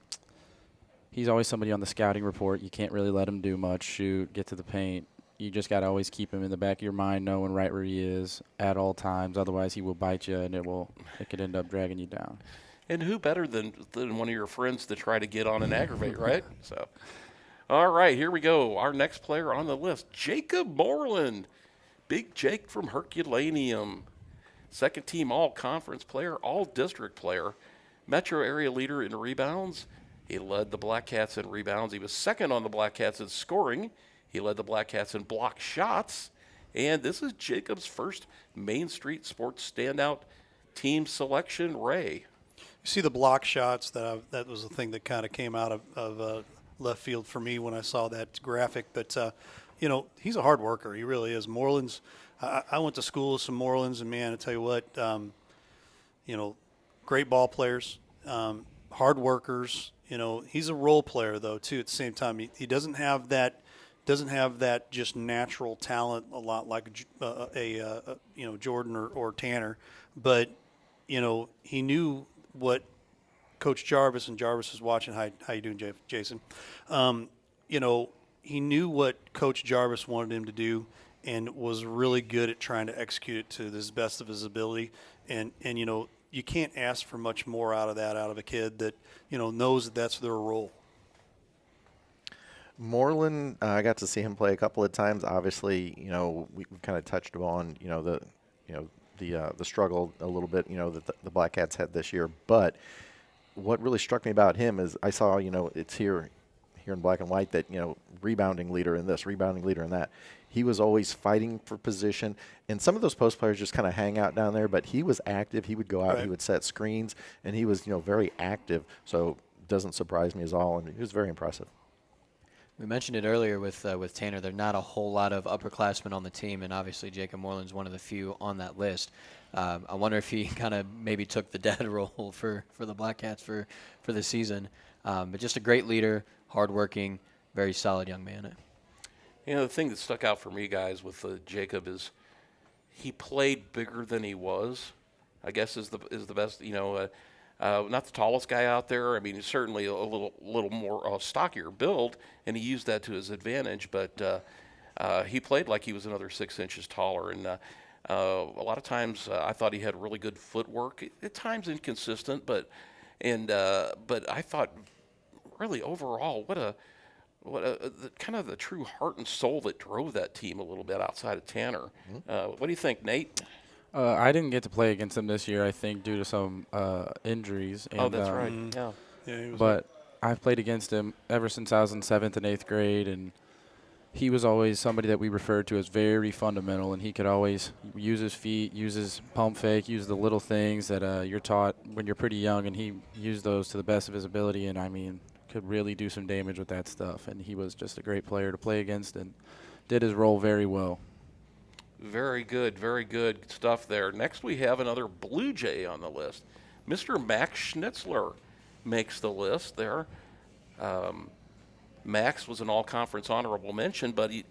he's always somebody on the scouting report. You can't really let him do much, shoot, get to the paint. you just got to always keep him in the back of your mind, knowing right where he is at all times. Otherwise, he will bite you, and it could end up dragging you down. And who better than one of your friends to try to get on and aggravate, right? So, all right, here we go. Our next player on the list, Jacob Moreland. Big Jake from Herculaneum. Second team all-conference player, all-district player, metro area leader in rebounds. He led the Black Cats in rebounds. He was second on the Black Cats in scoring. He led the Black Cats in block shots. And this is Jacob's first Main Street Sports Standout team selection, Ray. You see the block shots, that was the thing that kind of came out of left field for me when I saw that graphic. But, he's a hard worker. He really is. Moreland's, I went to school with some Morelands, and, man, I tell you what, great ball players, hard workers. He's a role player, though, too, at the same time. He doesn't have that just natural talent a lot like Jordan or Tanner. But, he knew what Coach Jarvis, and Jarvis is watching. How you doing, Jason? He knew what Coach Jarvis wanted him to do and was really good at trying to execute it to the best of his ability. And you can't ask for much more out of a kid that, knows that that's their role. Moreland, I got to see him play a couple of times. Obviously, we kind of touched on, the struggle a little bit, that the Black Cats had this year. But what really struck me about him is I saw, it's here in black and white that, rebounding leader in this, rebounding leader in that. He was always fighting for position. And some of those post players just kind of hang out down there, but he was active. He would go out, right. He would set screens, and he was, very active. So it doesn't surprise me at all, and he was very impressive. We mentioned it earlier with Tanner. There are not a whole lot of upperclassmen on the team, and obviously Jacob Moreland's one of the few on that list. I wonder if he kind of maybe took the dad role for the Black Cats for the season. But just a great leader, hardworking, very solid young man. The thing that stuck out for me, guys, with Jacob is he played bigger than he was. I guess is the best. Not the tallest guy out there. I mean, he's certainly a little more stockier build, and he used that to his advantage. But he played like he was another 6 inches taller, and a lot of times I thought he had really good footwork. At times inconsistent, but I thought really overall what a kind of the true heart and soul that drove that team a little bit outside of Tanner. What do you think, Nate? I didn't get to play against him this year, I think, due to some injuries. And, that's right. Yeah. But I've played against him ever since I was in 7th and 8th grade, and he was always somebody that we referred to as very fundamental, and he could always use his feet, use his pump fake, use the little things that you're taught when you're pretty young, and he used those to the best of his ability, and, could really do some damage with that stuff. And he was just a great player to play against and did his role very well. Very good stuff there. Next, we have another Blue Jay on the list. Mr. Max Schnitzler makes the list there. Max was an all-conference honorable mention, but he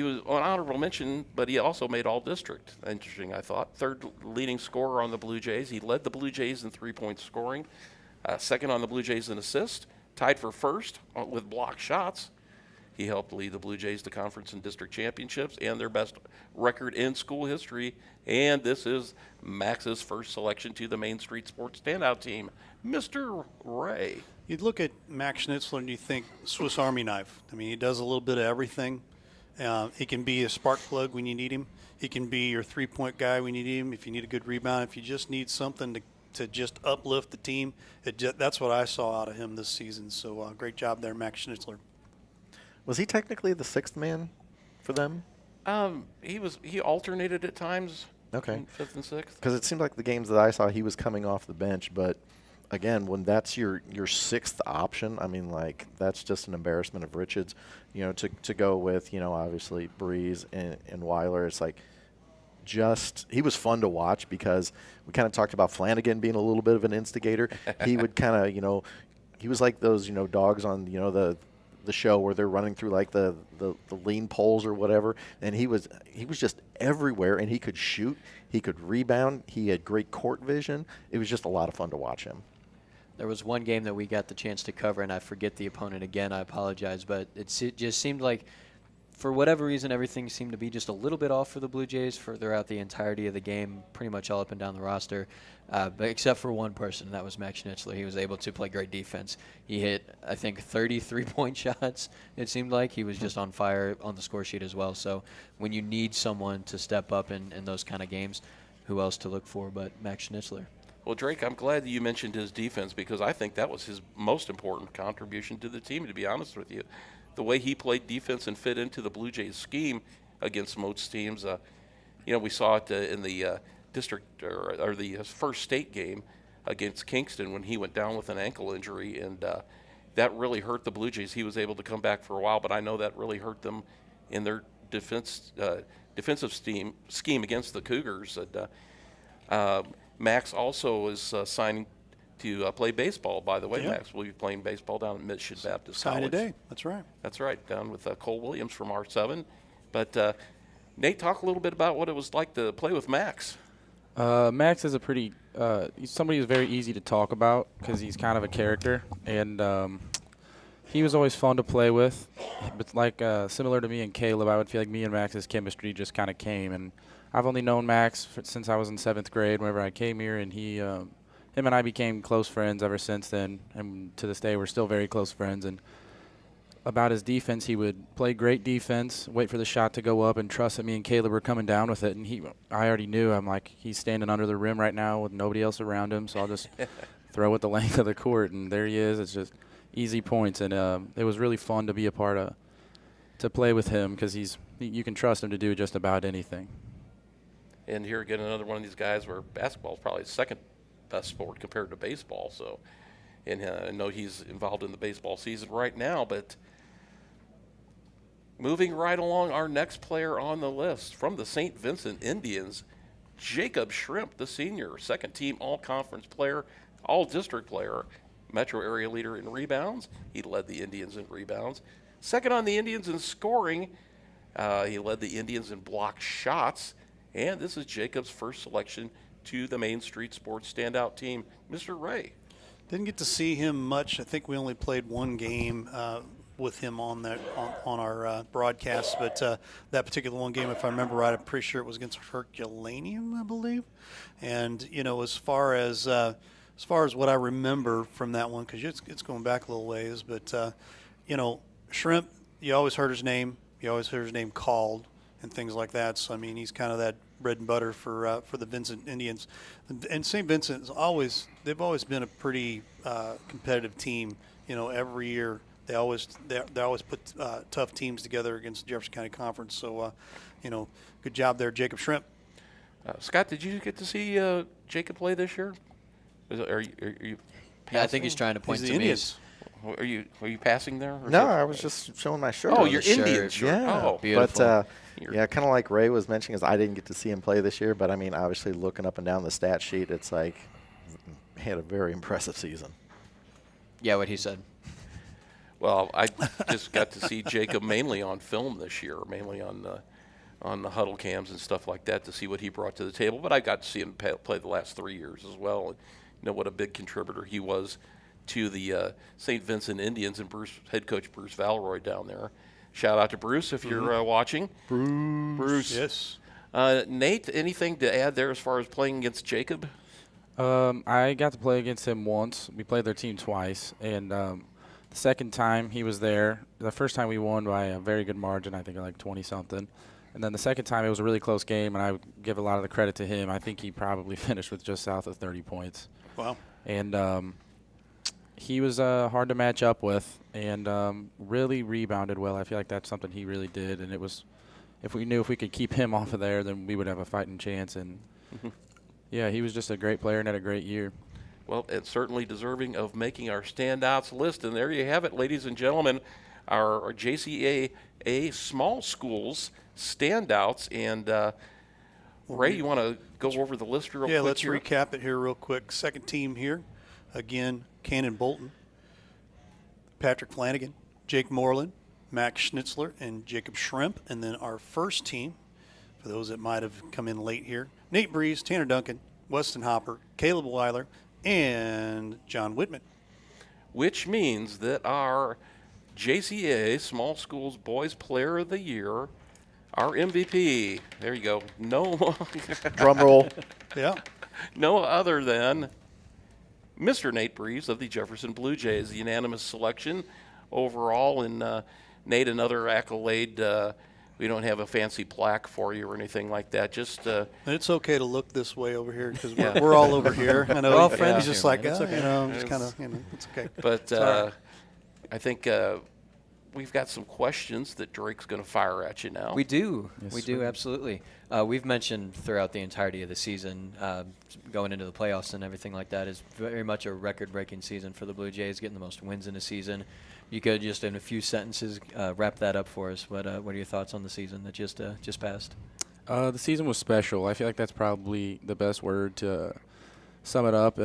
was an honorable mention, but he also made all-district. Interesting, I thought. Third leading scorer on the Blue Jays. He led the Blue Jays in three-point scoring. Second on the Blue Jays in assists. Tied for first with block shots. He helped lead the Blue Jays to conference and district championships and their best record in school history. And this is Max's first selection to the Main Street Sports Standout team, Mr. Ray. You'd look at Max Schnitzler and you think Swiss Army knife. He does a little bit of everything. He can be a spark plug when you need him. He can be your three-point guy when you need him. If you need a good rebound, if you just need something to just uplift the team, that's what I saw out of him this season. So great job there, Max Schnitzler. Was he technically the sixth man for them? He alternated at times. Okay. Fifth and sixth. Because it seemed like the games that I saw, he was coming off the bench. But again, when that's your sixth option, that's just an embarrassment of riches. To go with, obviously Breeze and Weiler. It's like he was fun to watch because we kind of talked about Flanagan being a little bit of an instigator. He would kind of, he was like those, dogs on, the show where they're running through like the lean poles or whatever, and he was just everywhere, and he could shoot, he could rebound, he had great court vision. It was just a lot of fun to watch him. There was one game that we got the chance to cover, and I forget the opponent again. I apologize, but it just seemed like for whatever reason, everything seemed to be just a little bit off for the Blue Jays throughout the entirety of the game, pretty much all up and down the roster, but except for one person, and that was Max Schnitzler. He was able to play great defense. He hit, I think, 30 3-point shots, it seemed like. He was just on fire on the score sheet as well. So when you need someone to step up in those kind of games, who else to look for but Max Schnitzler? Well, Drake, I'm glad that you mentioned his defense because I think that was his most important contribution to the team, to be honest with you. The way he played defense and fit into the Blue Jays scheme against most teams. We saw it in the district or the first state game against Kingston when he went down with an ankle injury, and that really hurt the Blue Jays. He was able to come back for a while, but I know that really hurt them in their defensive scheme against the Cougars. Max also is signing to play baseball, by the way. Yeah. Max will be playing baseball down at Mission Baptist Sign College. today. That's right. That's right, down with Cole Williams from R7. But Nate, talk a little bit about what it was like to play with Max. Max is he's somebody who's very easy to talk about because he's kind of a character, and he was always fun to play with. But similar to me and Caleb, I would feel like me and Max's chemistry just kind of came. And I've only known Max since I was in 7th grade whenever I came here, and him and I became close friends ever since then, and to this day we're still very close friends. And about his defense, he would play great defense, wait for the shot to go up, and trust that me and Caleb were coming down with it. And I already knew, I'm like, he's standing under the rim right now with nobody else around him, so I'll just throw it the length of the court, and there he is. It's just easy points, and it was really fun to be a part of, to play with him because you can trust him to do just about anything. And here again, another one of these guys where basketball is probably his second best sport compared to baseball. So, and I know he's involved in the baseball season right now. But moving right along, our next player on the list from the St. Vincent Indians, Jacob Shrimp, the senior, second-team all-conference player, all-district player, metro area leader in rebounds. He led the Indians in rebounds. Second on the Indians in scoring. He led the Indians in block shots. And this is Jacob's first selection to the Main Street Sports Standout team. Mr. Ray. Didn't get to see him much. I think we only played one game with him on our broadcast, but that particular one game, if I remember right, I'm pretty sure it was against Herculaneum, I believe. And as far as what I remember from that one, because it's going back a little ways, but Shrimp, you always heard his name. You always heard his name called and things like that. So I mean, he's kind of that bread and butter for the Vincent Indians. And St. Vincent's they've always been a pretty competitive team. Every year they always put tough teams together against the Jefferson County Conference. So good job there, Jacob Shrimp. Scott, did you get to see Jacob play this year? Are you Yeah, I think he's trying to point He's to the me. Indians. Were you passing there? Or No, I was just showing my shirt. Oh, on your the shirt. Indian shirt. Yeah. Oh, beautiful. But yeah, kind of like Ray was mentioning, is I didn't get to see him play this year. But I mean, obviously, looking up and down the stat sheet, it's like he had a very impressive season. Yeah, what he said. Well, I just got to see Jacob mainly on film this year, mainly on the huddle cams and stuff like that to see what he brought to the table. But I got to see him play the last 3 years as well. And you know what a big contributor he was to the St. Vincent Indians and head coach Bruce Valroy down there. Shout out to Bruce if you're watching. Bruce. Yes. Nate, anything to add there as far as playing against Jacob? I got to play against him once. We played their team twice, and the second time he was there. The first time we won by a very good margin, I think like 20-something. And then the second time it was a really close game, and I would give a lot of the credit to him. I think he probably finished with just south of 30 points. Wow. And he was hard to match up with, and really rebounded well. I feel like that's something he really did, and it was, if we could keep him off of there, then we would have a fighting chance. And yeah, he was just a great player and had a great year. Well, it's certainly deserving of making our standouts list. And there you have it, ladies and gentlemen, our JCAA small schools standouts. And Ray, you want to go over the list real quick? Yeah, let's here? recap it here real quick. Second team here, again, Cannon Bolton, Patrick Flanagan, Jake Moreland, Max Schnitzler, and Jacob Shrimp. And then our first team, for those that might have come in late here, Nate Breeze, Tanner Duncan, Weston Hopper, Caleb Weiler, and John Whitman. Which means that our JCA Small Schools Boys Player of the Year, our MVP. There you go. No, Drum roll. Yeah. no other than Mr. Nate Breeze of the Jefferson Blue Jays, the unanimous selection overall. And Nate, another accolade. We don't have a fancy plaque for you or anything like that. Just It's okay to look this way over here because we're all over here. I know We're all he's friends just here, like, man. It's okay. you know, it's kind of, it's okay. But all right. I think we've got some questions that Drake's going to fire at you now. We do. Yes, We do, sir. absolutely. We've mentioned throughout the entirety of the season, going into the playoffs and everything like that, is very much a record-breaking season for the Blue Jays, getting the most wins in a season. You could just, in a few sentences, wrap that up for us. What are your thoughts on the season that just passed? The season was special. I feel like that's probably the best word to sum it up.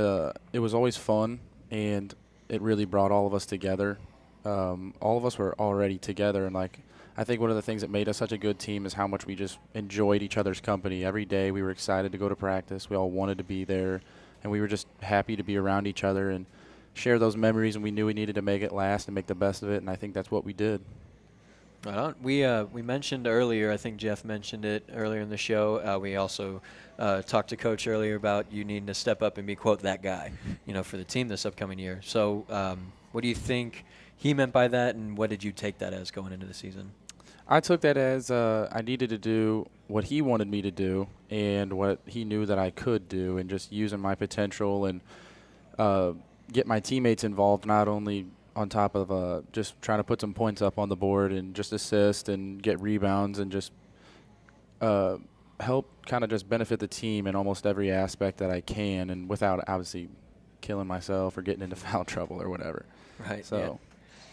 It was always fun, and it really brought all of us together. All of us were already together, and I think one of the things that made us such a good team is how much we just enjoyed each other's company. Every day we were excited to go to practice. We all wanted to be there, and we were just happy to be around each other and share those memories, and we knew we needed to make it last and make the best of it, and I think that's what we did. Right on. We mentioned earlier, I think Jeff mentioned it earlier in the show. We also talked to Coach earlier about you needing to step up and be, quote, that guy, for the team this upcoming year. So what do you think he meant by that, and what did you take that as going into the season? I took that as I needed to do what he wanted me to do and what he knew that I could do, and just using my potential and get my teammates involved, not only on top of just trying to put some points up on the board and just assist and get rebounds and just help kind of just benefit the team in almost every aspect that I can, and without obviously killing myself or getting into foul trouble or whatever. Right. So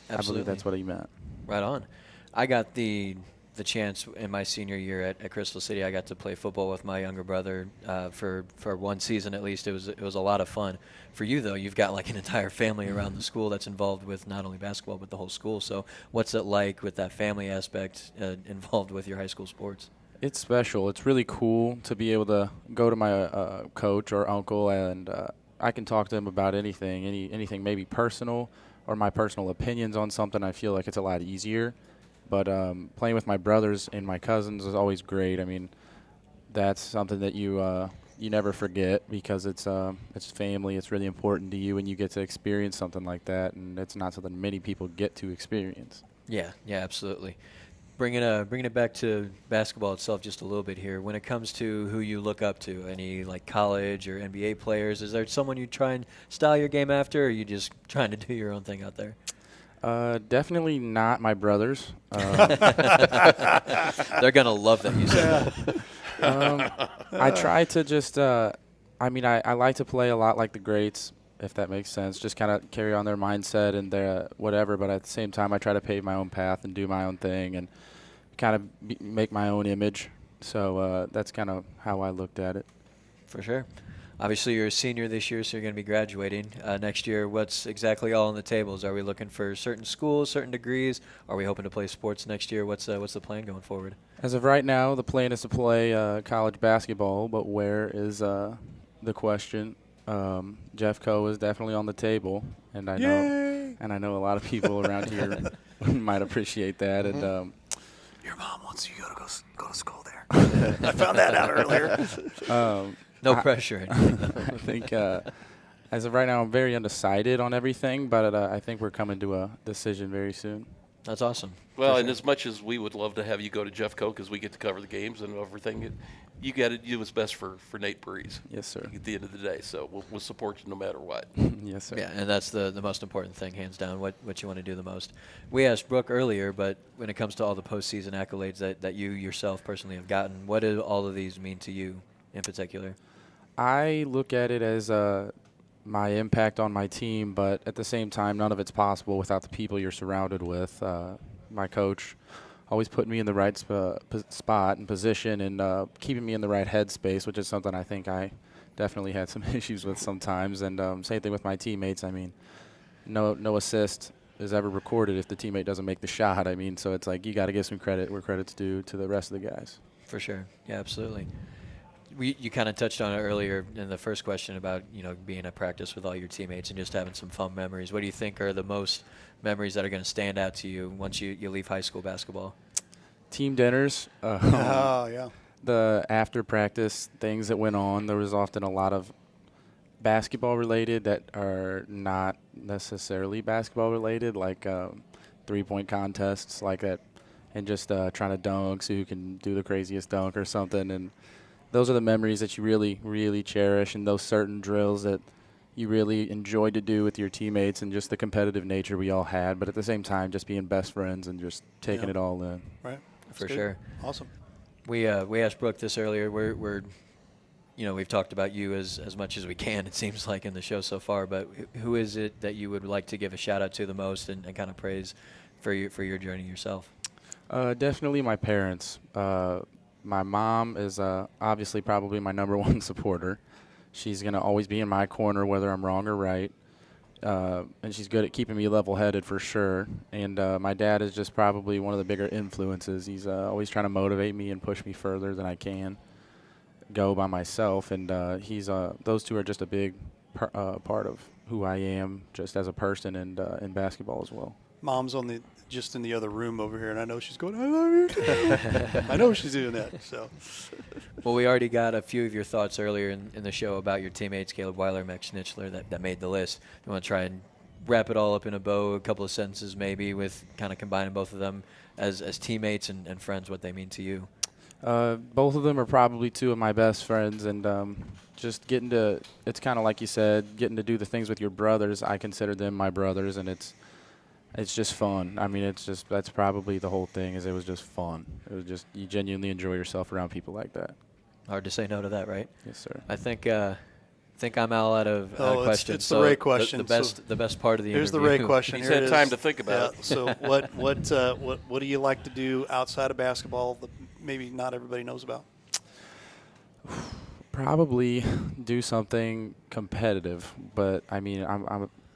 yeah, I believe that's what he meant. Right on. I got the chance in my senior year at Crystal City. I got to play football with my younger brother for one season at least. It was a lot of fun. For you though, you've got like an entire family around the school that's involved with not only basketball but the whole school. So what's it like with that family aspect involved with your high school sports? It's special. It's really cool to be able to go to my coach or uncle, and I can talk to him about anything maybe personal or my personal opinions on something. I feel like it's a lot easier. But playing with my brothers and my cousins is always great. I mean, that's something that you never forget because it's family. It's really important to you, and you get to experience something like that, and it's not something many people get to experience. Yeah, absolutely. Bringing it back to basketball itself just a little bit here. When it comes to who you look up to, any like college or NBA players, is there someone you try and style your game after, or are you just trying to do your own thing out there? Definitely not my brothers. They're gonna love that you said that. I try to just, I like to play a lot like the greats, if that makes sense. Just kind of carry on their mindset and their whatever, but at the same time, I try to pave my own path and do my own thing and kind of make my own image. So that's kind of how I looked at it. For sure. Obviously, you're a senior this year, so you're going to be graduating next year. What's exactly all on the tables? Are we looking for certain schools, certain degrees? Are we hoping to play sports next year? What's the plan going forward? As of right now, the plan is to play college basketball, but where is the question? Jeff Coe is definitely on the table, and I know a lot of people around here might appreciate that. And Your mom wants you to go to school there. I found that out earlier. No pressure. I think as of right now, I'm very undecided on everything, but I think we're coming to a decision very soon. That's awesome. Well, and as much as we would love to have you go to Jeffco because we get to cover the games and everything, you got to do what's best for Nate Breeze. Yes, sir. At the end of the day, so we'll support you no matter what. Yes, sir. Yeah, and that's the most important thing, hands down, what you want to do the most. We asked Brooke earlier, but when it comes to all the postseason accolades that you yourself personally have gotten, what do all of these mean to you in particular? I look at it as my impact on my team, but at the same time, none of it's possible without the people you're surrounded with. My coach always put me in the right spot and position and keeping me in the right headspace, which is something I think I definitely had some issues with sometimes. And same thing with my teammates. I mean, no assist is ever recorded if the teammate doesn't make the shot. I mean, so it's like you got to give some credit where credit's due to the rest of the guys. For sure. Yeah, absolutely. You kind of touched on it earlier in the first question about, being at practice with all your teammates and just having some fun memories. What do you think are the most memories that are going to stand out to you once you leave high school basketball? Team dinners. Oh, yeah. The after practice things that went on. There was often a lot of basketball related that are not necessarily basketball related, like 3-point contests like that, and just trying to dunk, so who can do the craziest dunk or something. And those are the memories that you really, really cherish, and those certain drills that you really enjoyed to do with your teammates, and just the competitive nature we all had. But at the same time, just being best friends and just taking it all in. Right. For sure. Awesome. We asked Brooke this earlier. We're we've talked about you as much as we can, it seems like, in the show so far. But who is it that you would like to give a shout out to the most and kind of praise for your journey yourself? Definitely my parents. My mom is obviously probably my number one supporter. She's going to always be in my corner whether I'm wrong or right. And she's good at keeping me level-headed for sure. And my dad is just probably one of the bigger influences. He's always trying to motivate me and push me further than I can go by myself. And those two are just a big part of who I am just as a person and in basketball as well. Mom's just in the other room over here, and I know she's going, I love you too. I know she's doing that. So, well, we already got a few of your thoughts earlier in the show about your teammates, Caleb Weiler, Max Schnitzler, that made the list. You want to try and wrap it all up in a bow, a couple of sentences maybe, with kind of combining both of them as teammates and friends, what they mean to you? Both of them are probably two of my best friends, and just it's kind of like you said, getting to do the things with your brothers. I consider them my brothers, and it's just fun. I mean, that's probably the whole thing, is it was just fun. It was just, you genuinely enjoy yourself around people like that. Hard to say no to that, right? Yes, sir. I think I'm all out of questions. It's the Ray question. The best part of the here's interview. the Ray question. He's Here had it time is. to think about it. So what do you like to do outside of basketball that maybe not everybody knows about? Probably do something competitive, but I mean,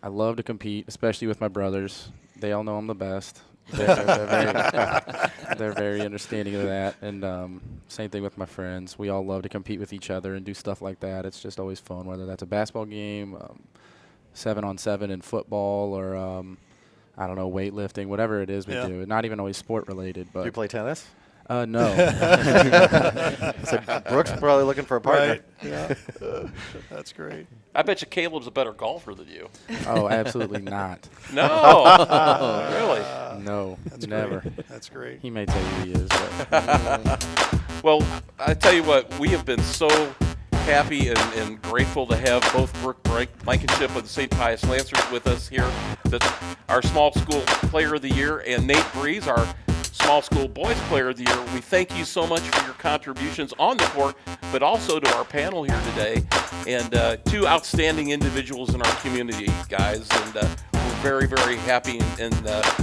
I love to compete, especially with my brothers. They all know I'm the best. They're very understanding of that, and same thing with my friends. We all love to compete with each other and do stuff like that. It's just always fun, whether that's a basketball game, 7-on-7 in football, or I don't know, weightlifting, whatever it is we do. Not even always sport related. But Do you play tennis? No. So Brooks probably looking for a partner. Right. Yeah. That's great. I bet you Caleb's a better golfer than you. Oh, absolutely not. No. Really? No, That's never. Great. That's great. He may tell you he is. But Well, I tell you what, we have been so happy and grateful to have both Brooke Blankenship of the St. Pius Lancers with us here. That's our small school player of the year, and Nate Breeze, our small school boys player of the year. We thank you so much for your contributions on the court, but also to our panel here today, and two outstanding individuals in our community, guys, and we're very, very happy and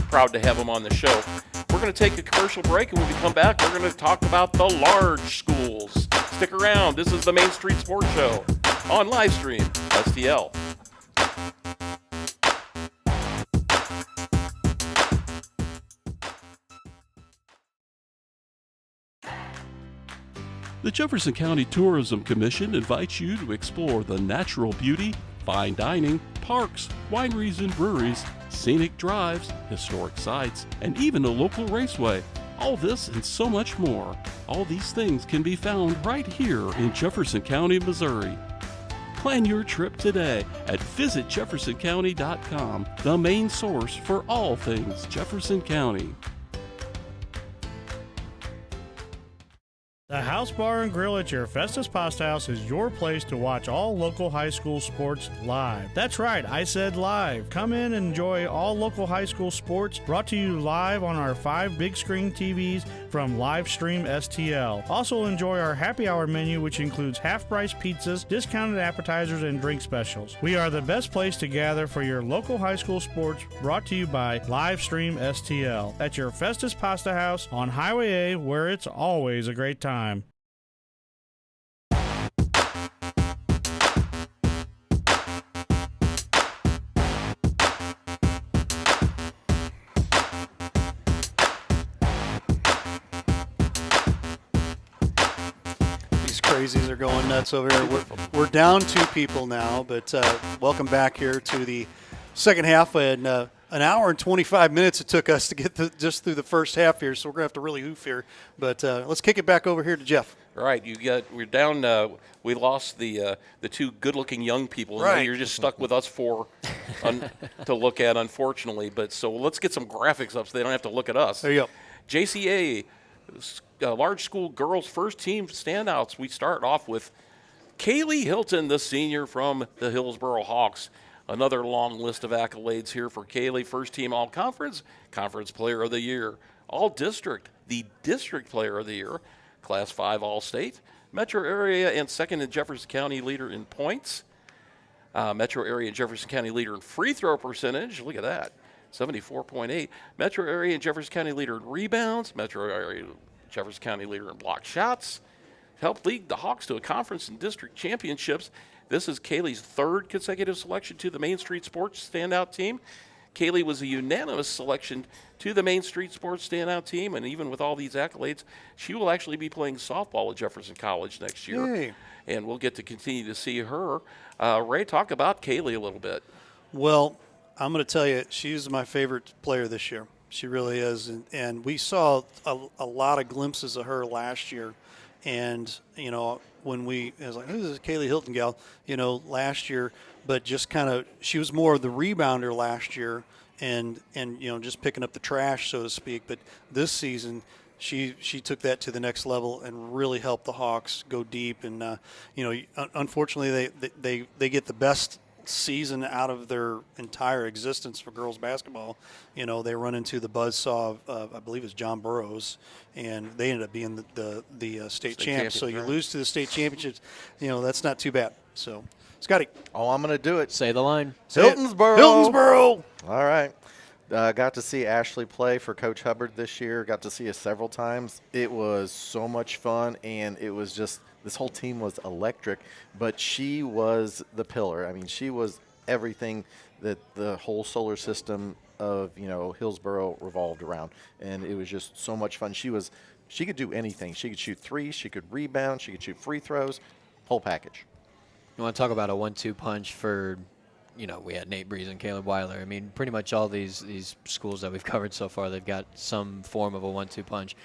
proud to have them on the show. We're going to take a commercial break, and when we come back, we're going to talk about the large schools. Stick around. This is the Main Street Sports Show on Livestream, STL. The Jefferson County Tourism Commission invites you to explore the natural beauty, fine dining, parks, wineries and breweries, scenic drives, historic sites, and even a local raceway. All this and so much more. All these things can be found right here in Jefferson County, Missouri. Plan your trip today at visitjeffersoncounty.com, the main source for all things Jefferson County. The House Bar and Grill at your Festus Pasta House is your place to watch all local high school sports live. That's right, I said live. Come in and enjoy all local high school sports brought to you live on our 5 big screen TVs from Livestream STL. Also enjoy our happy hour menu, which includes half-price pizzas, discounted appetizers, and drink specials. We are the best place to gather for your local high school sports, brought to you by Livestream STL at your Festus Pasta House on Highway A, where it's always a great time. crazies are going nuts over here. We're down 2 people now, but welcome back here to the second half. And an hour and 25 minutes it took us to get just through the first half here, so we're going to have to really hoof here. But let's kick it back over here to Jeff. All right, we're down. We lost the 2 good-looking young people. Right. You're just stuck with us 4 to look at, unfortunately. But so let's get some graphics up so they don't have to look at us. There you go. JCA, large school girls first team standouts. We start off with Kaylee Hilton, the senior from the Hillsboro Hawks. Another long list of accolades here for Kaylee. First team all-conference, conference player of the year, all-district, the district player of the year, Class 5 All-State, metro area and second in Jefferson County leader in points, metro area and Jefferson County leader in free throw percentage. Look at that, 74.8. Metro area and Jefferson County leader in rebounds, metro area Jefferson County leader in block shots. Helped lead the Hawks to a conference and district championships. This is Kaylee's 3rd consecutive selection to the Main Street Sports Standout Team. Kaylee was a unanimous selection to the Main Street Sports Standout Team, and even with all these accolades, she will actually be playing softball at Jefferson College next year. Yay. And we'll get to continue to see her. Ray, talk about Kaylee a little bit. Well, I'm going to tell you, she's my favorite player this year. She really is. And we saw a lot of glimpses of her last year. And, you know, when I was like, who's this Kaylee Hilton gal, you know, last year. But just kind of, she was more of the rebounder last year and you know, just picking up the trash, so to speak. But this season, she took that to the next level and really helped the Hawks go deep. And, you know, unfortunately, they get the best season out of their entire existence for girls basketball. You know, they run into the buzzsaw of I believe it's John Burroughs, and they ended up being the state champs. So you lose to the state championships, you know, that's not too bad. So, Scotty. Oh, I'm going to do it. Say the line. Hiltonsboro. Hiltonsboro. All right. Got to see Ashley play for Coach Hubbard this year. Got to see us several times. It was so much fun, and it was just this whole team was electric. But she was the pillar. I mean, she was everything that the whole solar system of, you know, Hillsboro revolved around, and it was just so much fun. She could do anything. She could shoot threes. She could rebound. She could shoot free throws. Whole package. You want to talk about a 1-2 punch for, you know, we had Nate Breeze and Caleb Weiler. I mean, pretty much all these schools that we've covered so far, they've got some form of a 1-2 punch.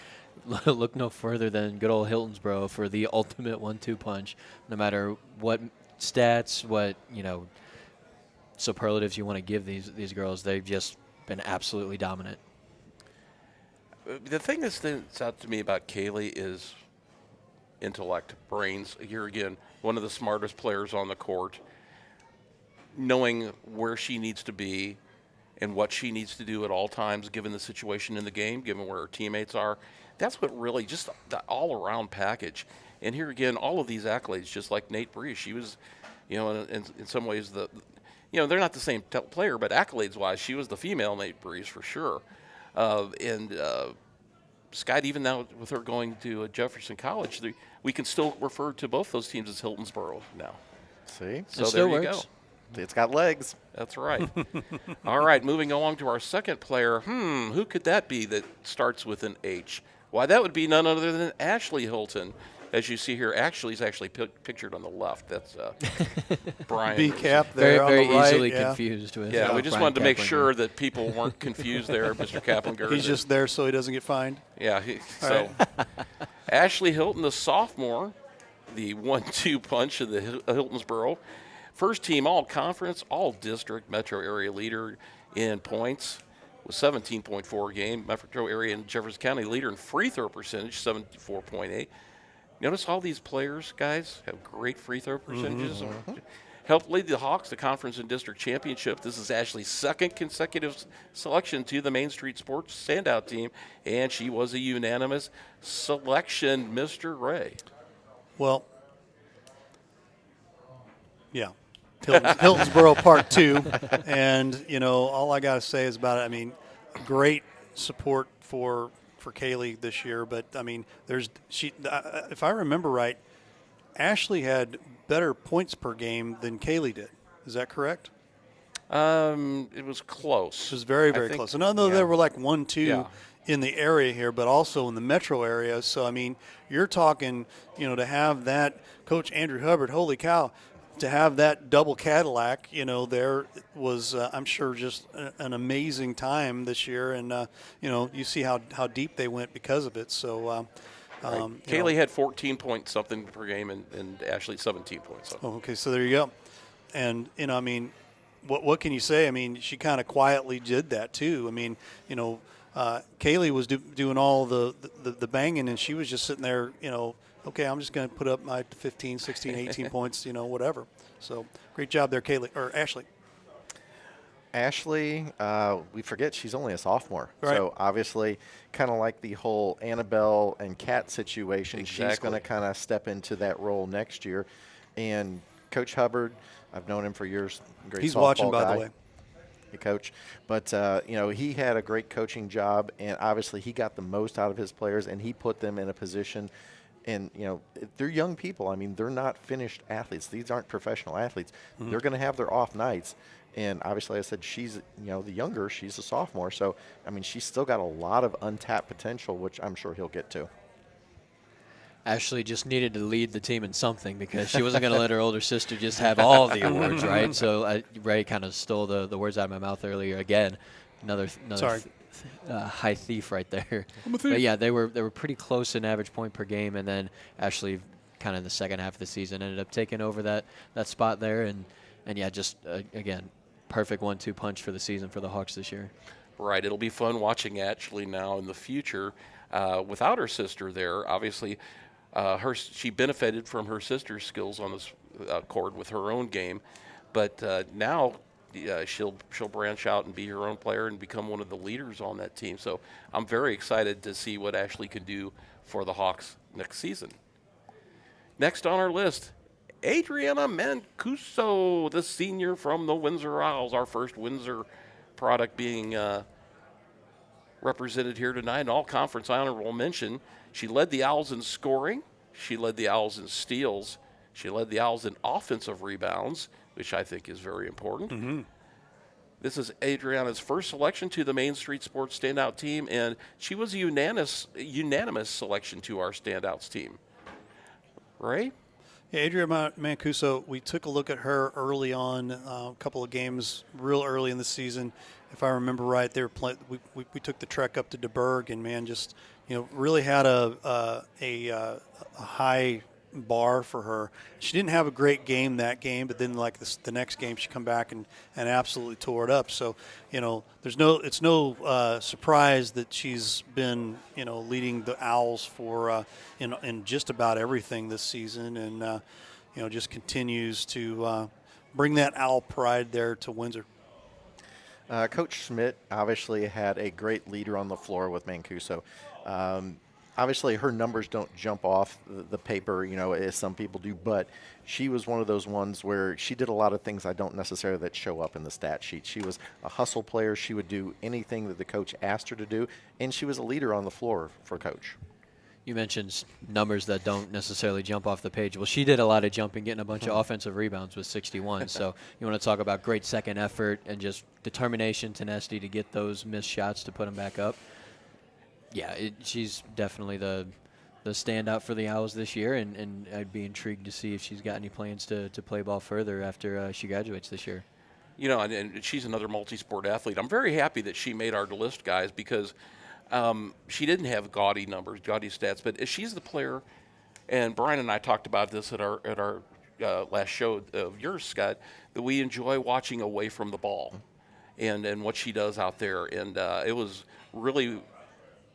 Look no further than good old Hiltonsboro for the ultimate 1-2 punch. No matter what stats, what, you know, superlatives you want to give these girls, they've just been absolutely dominant. The thing that stands out to me about Kaylee is intellect, brains. Here again, one of the smartest players on the court, knowing where she needs to be and what she needs to do at all times, given the situation in the game, given where her teammates are. That's what really, just the all-around package. And here again, all of these accolades, just like Nate Breeze, she was, you know, in some ways, you know, they're not the same player, but accolades-wise, she was the female Nate Breeze for sure. Scott, even now with her going to Jefferson College, we can still refer to both those teams as Hiltonsboro now. See? So It there still you works. go. It's got legs. That's right. All right, moving along to our second player. Who could that be that starts with an H? Why, that would be none other than Ashley Hilton. As you see here, Ashley's actually pictured on the left. That's Brian. B cap Very, there on very the right. easily yeah. confused with. Yeah, we just Brian wanted to make Kaplinger. sure that people weren't confused there, Mr. Kaplinger. He's just there so he doesn't get fined. Yeah, Ashley Hilton, the sophomore, the 1-2 punch of the Hiltonsboro. First team all-conference, all-district metro area leader in points with 17.4 a game. Metro area and Jefferson County leader in free throw percentage, 74.8. Notice all these players, guys, have great free throw percentages. Helped lead the Hawks to conference and district championship. This is Ashley's 2nd consecutive selection to the Main Street Sports Standout Team, and she was a unanimous selection, Mr. Ray. Well, yeah. Hiltonsboro Part 2. And, you know, all I got to say is about it, I mean, great support for Kaylee this year. But, I mean, if I remember right, Ashley had better points per game than Kaylee did. Is that correct? It was close. It was very, very close. And although there were like 1-2, in the area here, but also in the metro area. So, I mean, you're talking, to have that Coach Andrew Hubbard, holy cow, to have that double Cadillac, there was, I'm sure, just an amazing time this year. And, you see how deep they went because of it. So, Kaylee had 14 points something per game, and Ashley 17 points something. Oh, okay, so there you go. And, I mean, what can you say? I mean, she kind of quietly did that too. I mean, Kaylee was doing all the banging, and she was just sitting there, okay, I'm just going to put up my 15, 16, 18 points, whatever. So great job there, Kaylee, or Ashley. Ashley, we forget she's only a sophomore. Right. So obviously, kind of like the whole Annabelle and Kat situation, Exactly. she's going to kind of step into that role next year. And Coach Hubbard, I've known him for years. Great He's softball watching, by guy. the way. Coach, but he had a great coaching job, and obviously he got the most out of his players, and he put them in a position. And they're young people. I mean, they're not finished athletes. These aren't professional athletes. Mm-hmm. They're going to have their off nights. And obviously, I said she's the younger. She's a sophomore, so I mean she's still got a lot of untapped potential, which I'm sure he'll get to. Ashley just needed to lead the team in something because she wasn't going to let her older sister just have all the awards, right? So Ray kind of stole the words out of my mouth earlier again. Another Sorry. high thief right there. I'm a thief. But yeah, they were pretty close in average point per game, and then Ashley kind of in the second half of the season ended up taking over that spot there, and yeah, just again, perfect 1-2 punch for the season for the Hawks this year. Right. It'll be fun watching Ashley now in the future without her sister there. Obviously, she benefited from her sister's skills on this court with her own game, but now she'll branch out and be her own player and become one of the leaders on that team. So I'm very excited to see what Ashley can do for the Hawks next season. Next on our list, Adriana Mancuso, the senior from the Windsor Owls, our first Windsor product being represented here tonight. An all-conference honorable mention. She led the Owls in scoring. She led the Owls in steals. She led the Owls in offensive rebounds, which I think is very important. Mm-hmm. This is Adriana's first selection to the Main Street Sports Standout team, and she was a unanimous selection to our Standouts team. Ray? Yeah, Adriana Mancuso, we took a look at her early on, a couple of games real early in the season. If I remember right, they were we took the trek up to DeBerg, and man, just really had a high bar for her. She didn't have a great game that game, but then the next game she come back and absolutely tore it up. So it's no surprise that she's been leading the Owls for in just about everything this season, and just continues to bring that Owl pride there to Windsor. Coach Schmidt obviously had a great leader on the floor with Mancuso. Obviously, her numbers don't jump off the paper, as some people do, but she was one of those ones where she did a lot of things I don't necessarily that show up in the stat sheet. She was a hustle player. She would do anything that the coach asked her to do, and she was a leader on the floor for Coach. You mentioned numbers that don't necessarily jump off the page. Well, she did a lot of jumping, getting a bunch of offensive rebounds with 61. So you want to talk about great second effort and just determination, tenacity to get those missed shots to put them back up. Yeah, she's definitely the standout for the Owls this year, and I'd be intrigued to see if she's got any plans to play ball further after she graduates this year. And she's another multi-sport athlete. I'm very happy that she made our list, guys, because she didn't have gaudy numbers, gaudy stats, but she's the player, and Brian and I talked about this at our last show of yours, Scott, that we enjoy watching away from the ball and what she does out there. And it was really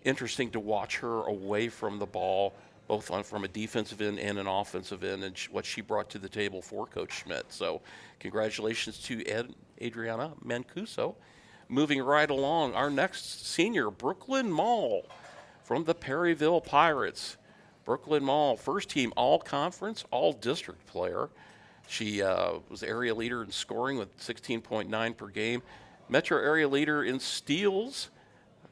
interesting to watch her away from the ball, both from a defensive end and an offensive end, and what she brought to the table for Coach Schmidt. So congratulations to Adriana Mancuso. Moving right along, our next senior, Brooklyn Mall from the Perryville Pirates. Brooklyn Mall, first team all-conference, all-district player. She was area leader in scoring with 16.9 per game. Metro area leader in steals,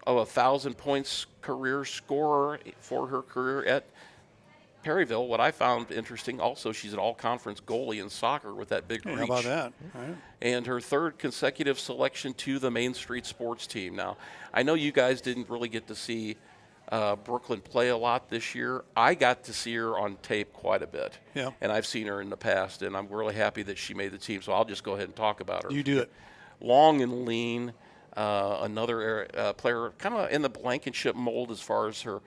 1,000 points career scorer for her career at Perryville, what I found interesting also, she's an all-conference goalie in soccer with that big reach. How about that? All right. And her third consecutive selection to the Main Street sports team. Now, I know you guys didn't really get to see Brooklyn play a lot this year. I got to see her on tape quite a bit. Yeah. And I've seen her in the past, and I'm really happy that she made the team. So I'll just go ahead and talk about her. You do it. Long and lean, another player kind of in the Blankenship mold as far as her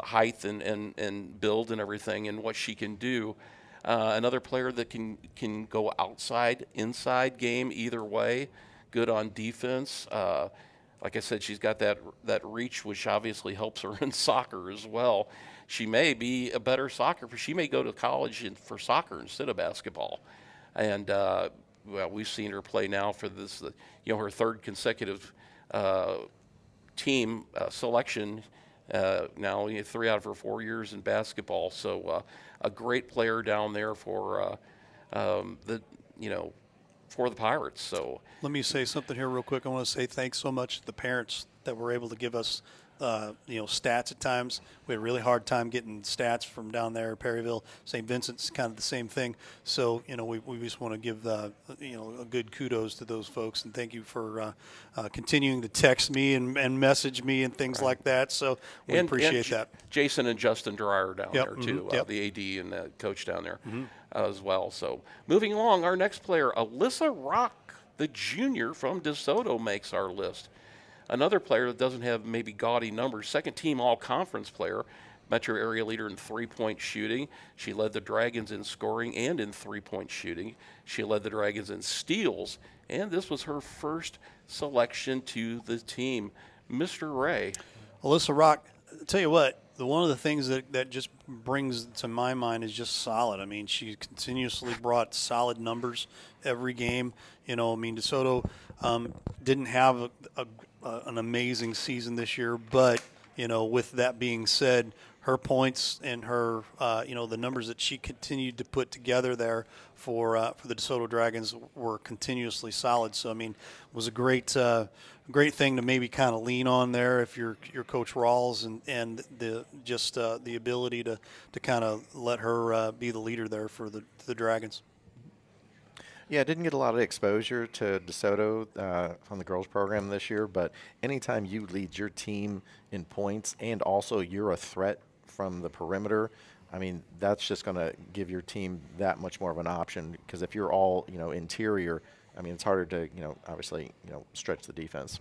height and build and everything and what she can do. Another player that can go outside, inside game either way. Good on defense. Like I said, she's got that reach, which obviously helps her in soccer as well. She may be a better soccer, but she may go to college for soccer instead of basketball. And well, we've seen her play now for this, her third consecutive team selection. Now 3 out of her 4 years in basketball. So a great player down there for for the Pirates. So let me say something here real quick. I want to say thanks so much to the parents that were able to give us stats at times. We had a really hard time getting stats from down there. Perryville, St. Vincent's kind of the same thing. So, we just want to give a good kudos to those folks, and thank you for continuing to text me and message me and things like that. So we appreciate that. Jason and Justin Dreyer down Yep, there too, yep. the AD and the coach down there as well. So moving along, our next player, Alyssa Rock, the junior from DeSoto, makes our list. Another player that doesn't have maybe gaudy numbers, second team all-conference player, metro area leader in three-point shooting. She led the Dragons in scoring and in three-point shooting. She led the Dragons in steals, and this was her first selection to the team. Mr. Ray. Alyssa Rock, I'll tell you what, one of the things that just brings to my mind is just solid. I mean, she continuously brought solid numbers every game. DeSoto didn't have an amazing season this year, but with that being said, her points and her the numbers that she continued to put together there for the DeSoto Dragons were continuously solid. So I mean, it was a great thing to maybe kind of lean on there if you're Coach Rawls and the ability to kind of let her be the leader there for the Dragons. Yeah, I didn't get a lot of exposure to DeSoto on the girls program this year, but anytime you lead your team in points and also you're a threat from the perimeter, I mean, that's just going to give your team that much more of an option, because if you're all, interior, I mean, it's harder to, obviously, stretch the defense.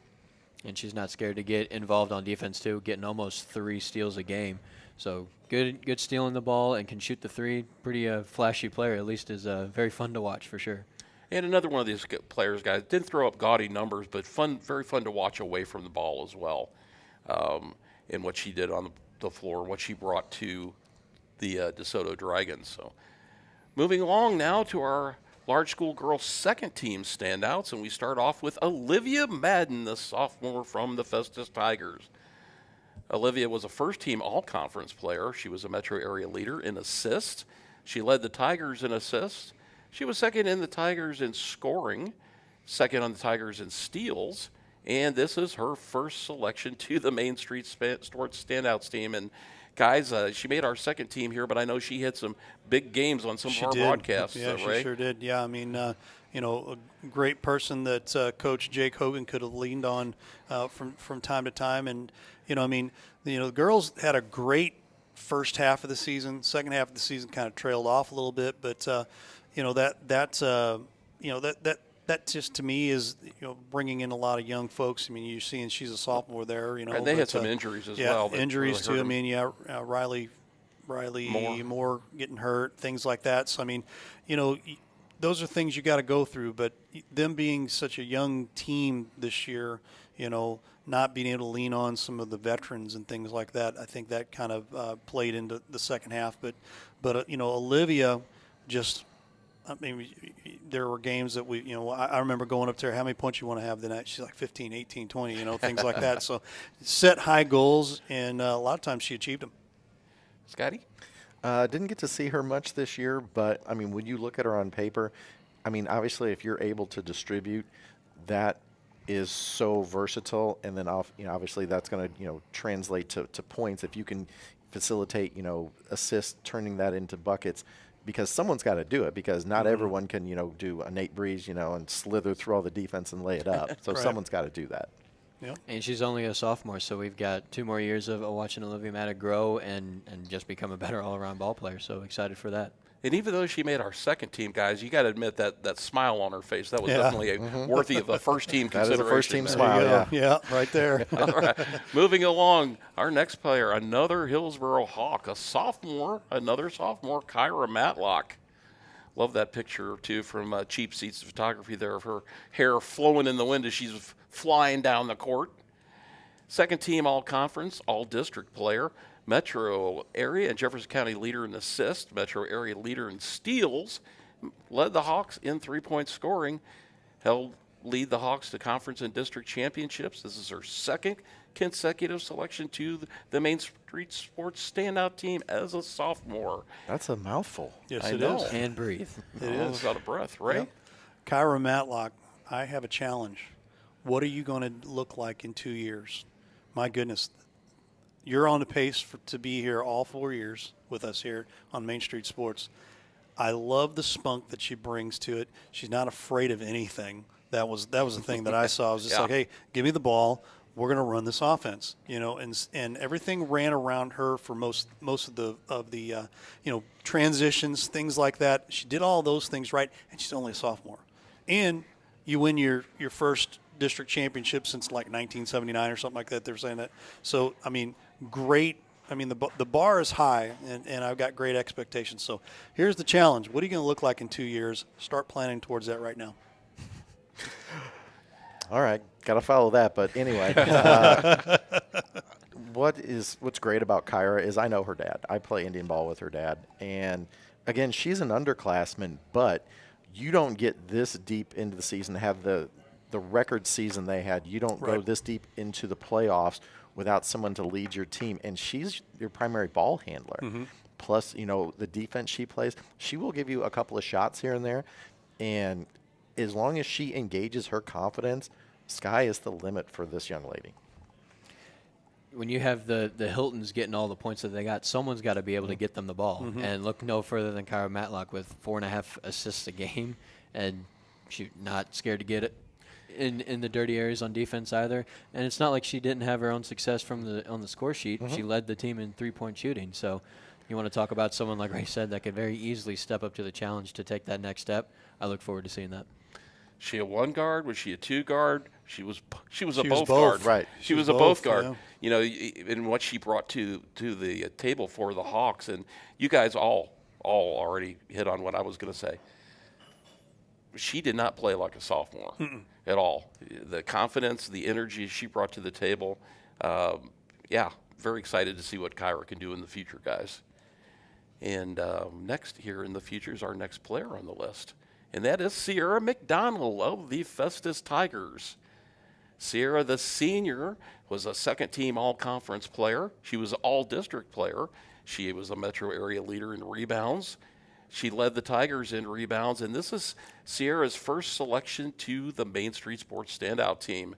And she's not scared to get involved on defense too, getting almost 3 steals a game. So good stealing the ball and can shoot the three. Pretty flashy player, at least is very fun to watch for sure. And another one of these players, guys, didn't throw up gaudy numbers, but very fun to watch away from the ball as well, and what she did on the floor, what she brought to the DeSoto Dragons. So moving along now to our large school girls second team standouts, and we start off with Olivia Madden, the sophomore from the Festus Tigers. Olivia was a first-team all-conference player. She was a metro area leader in assists. She led the Tigers in assists. She was second in the Tigers in scoring, second on the Tigers in steals, and this is her first selection to the Main Street Sports Standouts team. And guys, she made our second team here, but I know she had some big games on some of our broadcasts. Yeah, Ray. she sure did. Yeah, I mean, a great person that Coach Jake Hogan could have leaned on from time to time. And, the girls had a great first half of the season. Second half of the season kind of trailed off a little bit, but that just to me is bringing in a lot of young folks. I mean, you're seeing she's a sophomore there. And they had some injuries as well. Injuries really too. I mean, Riley Moore getting hurt, things like that. So I mean, those are things you got to go through. But them being such a young team this year, not being able to lean on some of the veterans and things like that, I think that kind of played into the second half. But Olivia just. I mean, there were games that I remember going up to her, how many points you want to have tonight? She's like 15, 18, 20, things like that. So set high goals, and a lot of times she achieved them. Scotty? Didn't get to see her much this year, but, I mean, when you look at her on paper, I mean, obviously if you're able to distribute, that is so versatile, and then obviously that's going to translate to points. If you can facilitate, assists, turning that into buckets, because someone's got to do it, because not everyone can, do a Nate Breeze, and slither through all the defense and lay it up. So Right. someone's got to do that. Yeah. And she's only a sophomore, so we've got 2 more years of watching Olivia Matta grow and just become a better all-around ball player. So excited for that. And even though she made our second team, guys, you got to admit that smile on her face, that was definitely worthy of a first team That is consideration. a first team there. smile, yeah. Yeah, right there. All right. Moving along, our next player, another Hillsboro Hawk, another sophomore, Kyra Matlock. Love that picture, too, from Cheap Seats Photography there of her hair flowing in the wind as she's flying down the court. Second team all-conference, all-district player, Metro area and Jefferson County leader in assists, Metro area leader in steals, led the Hawks in three-point scoring, lead the Hawks to conference and district championships. This is her second consecutive selection to the Main Street Sports Standout team as a sophomore. That's a mouthful. Yes, I it know. is. And breathe. It Almost is. out of breath, right? Yep. Kyra Matlock, I have a challenge. What are you going to look like in 2 years? My goodness. You're on the pace to be here all 4 years with us here on Main Street Sports. I love the spunk that she brings to it. She's not afraid of anything. That was the thing that I saw. I was just like, hey, give me the ball. We're going to run this offense, and everything ran around her for most of the transitions, things like that. She did all those things right, and she's only a sophomore. And you win your first district championship since like 1979 or something like that. They're saying that. So I mean, great. I mean, the bar is high, and I've got great expectations. So here's the challenge: what are you going to look like in 2 years? Start planning towards that right now. All right, got to follow that. But anyway, what's great about Kyra is I know her dad. I play Indian ball with her dad, and again, she's an underclassman, but you don't get this deep into the season, have the record season they had. You don't go this deep into the playoffs without someone to lead your team, and she's your primary ball handler. Plus, the defense she plays, she will give you a couple of shots here and there, and as long as she engages her confidence, sky is the limit for this young lady. When you have the Hiltons getting all the points that they got, someone's got to be able to get them the ball. And look no further than Kyra Matlock with 4.5 assists a game, and she's not scared to get it in the dirty areas on defense either. And it's not like she didn't have her own success on the score sheet. She led the team in three-point shooting. So you want to talk about someone, like Ray said, that could very easily step up to the challenge to take that next step. I look forward to seeing that. She a one guard? Was she a two guard? She was a both. both guard. Right. She was a both guard. Yeah. In what she brought to the table for the Hawks, and you guys all already hit on what I was going to say. She did not play like a sophomore at all. The confidence, the energy she brought to the table. Very excited to see what Kyra can do in the future, guys. And next here in the future is our next player on the list. And that is Sierra McDonald of the Festus Tigers. Sierra, the senior, was a second-team all-conference player. She was an all-district player. She was a metro area leader in rebounds. She led the Tigers in rebounds, and this is Sierra's first selection to the Main Street Sports Standout team.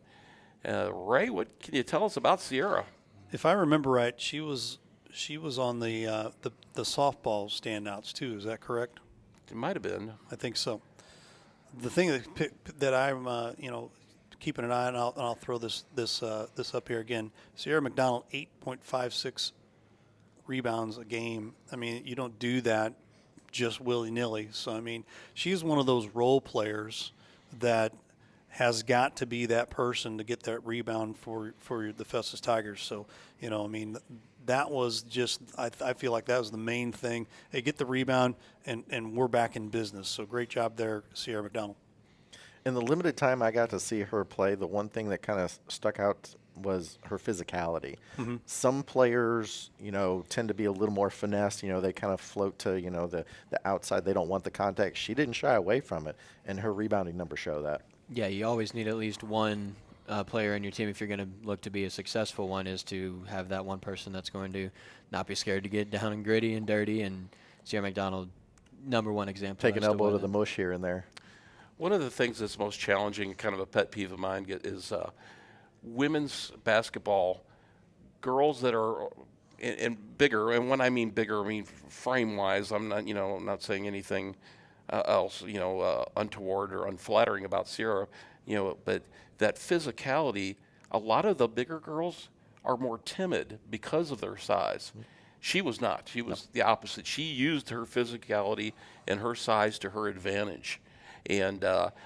Ray, what can you tell us about Sierra? If I remember right, she was on the softball standouts too. Is that correct? It might have been. I think so. The thing that I'm keeping an eye on, and I'll throw this up here again. Sierra McDonald, 8.56 rebounds a game. I mean, you don't do that just willy-nilly. So I mean, she's one of those role players that has got to be that person to get that rebound for the Festus Tigers. So I mean, that was just I feel like that was the main thing. Hey, get the rebound, and we're back in business. So great job there, Sierra McDonald. In the limited time I got to see her play, the one thing that kind of stuck out was her physicality. Some players, tend to be a little more finesse. They kind of float to, the outside. They don't want the contact. She didn't shy away from it, and her rebounding numbers show that. Yeah, you always need at least one player in your team if you're going to look to be a successful one, is to have that one person that's going to not be scared to get down and gritty and dirty. And Sierra McDonald, number one example. Take an elbow to the mush here and there. One of the things that's most challenging, kind of a pet peeve of mine, is women's basketball. Girls that are and bigger. And when I mean bigger, I mean frame-wise. I'm not saying anything else, untoward or unflattering about Sierra, but that physicality. A lot of the bigger girls are more timid because of their size. She was not. She was the opposite. She used her physicality and her size to her advantage. And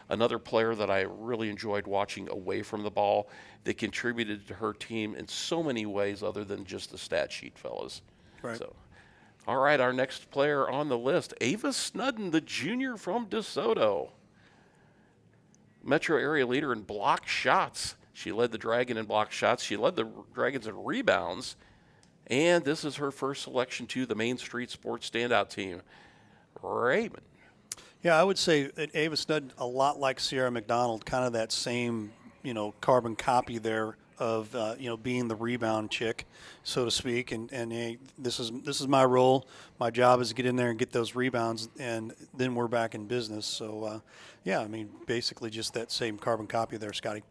another player that I really enjoyed watching away from the ball that contributed to her team in so many ways other than just the stat sheet, fellas. Right. So, all right, our next player on the list, Ava Snudden, the junior from DeSoto. Metro area leader in block shots. She led the Dragon in block shots. She led the Dragons in rebounds. And this is her first selection to the Main Street Sports Standout team. Raymond. Yeah, I would say that Ava Snudden, a lot like Sierra McDonald, kind of that same, carbon copy there of, being the rebound chick, so to speak. And hey, this is my role. My job is to get in there and get those rebounds, and then we're back in business. So, basically just that same carbon copy there, Scotty.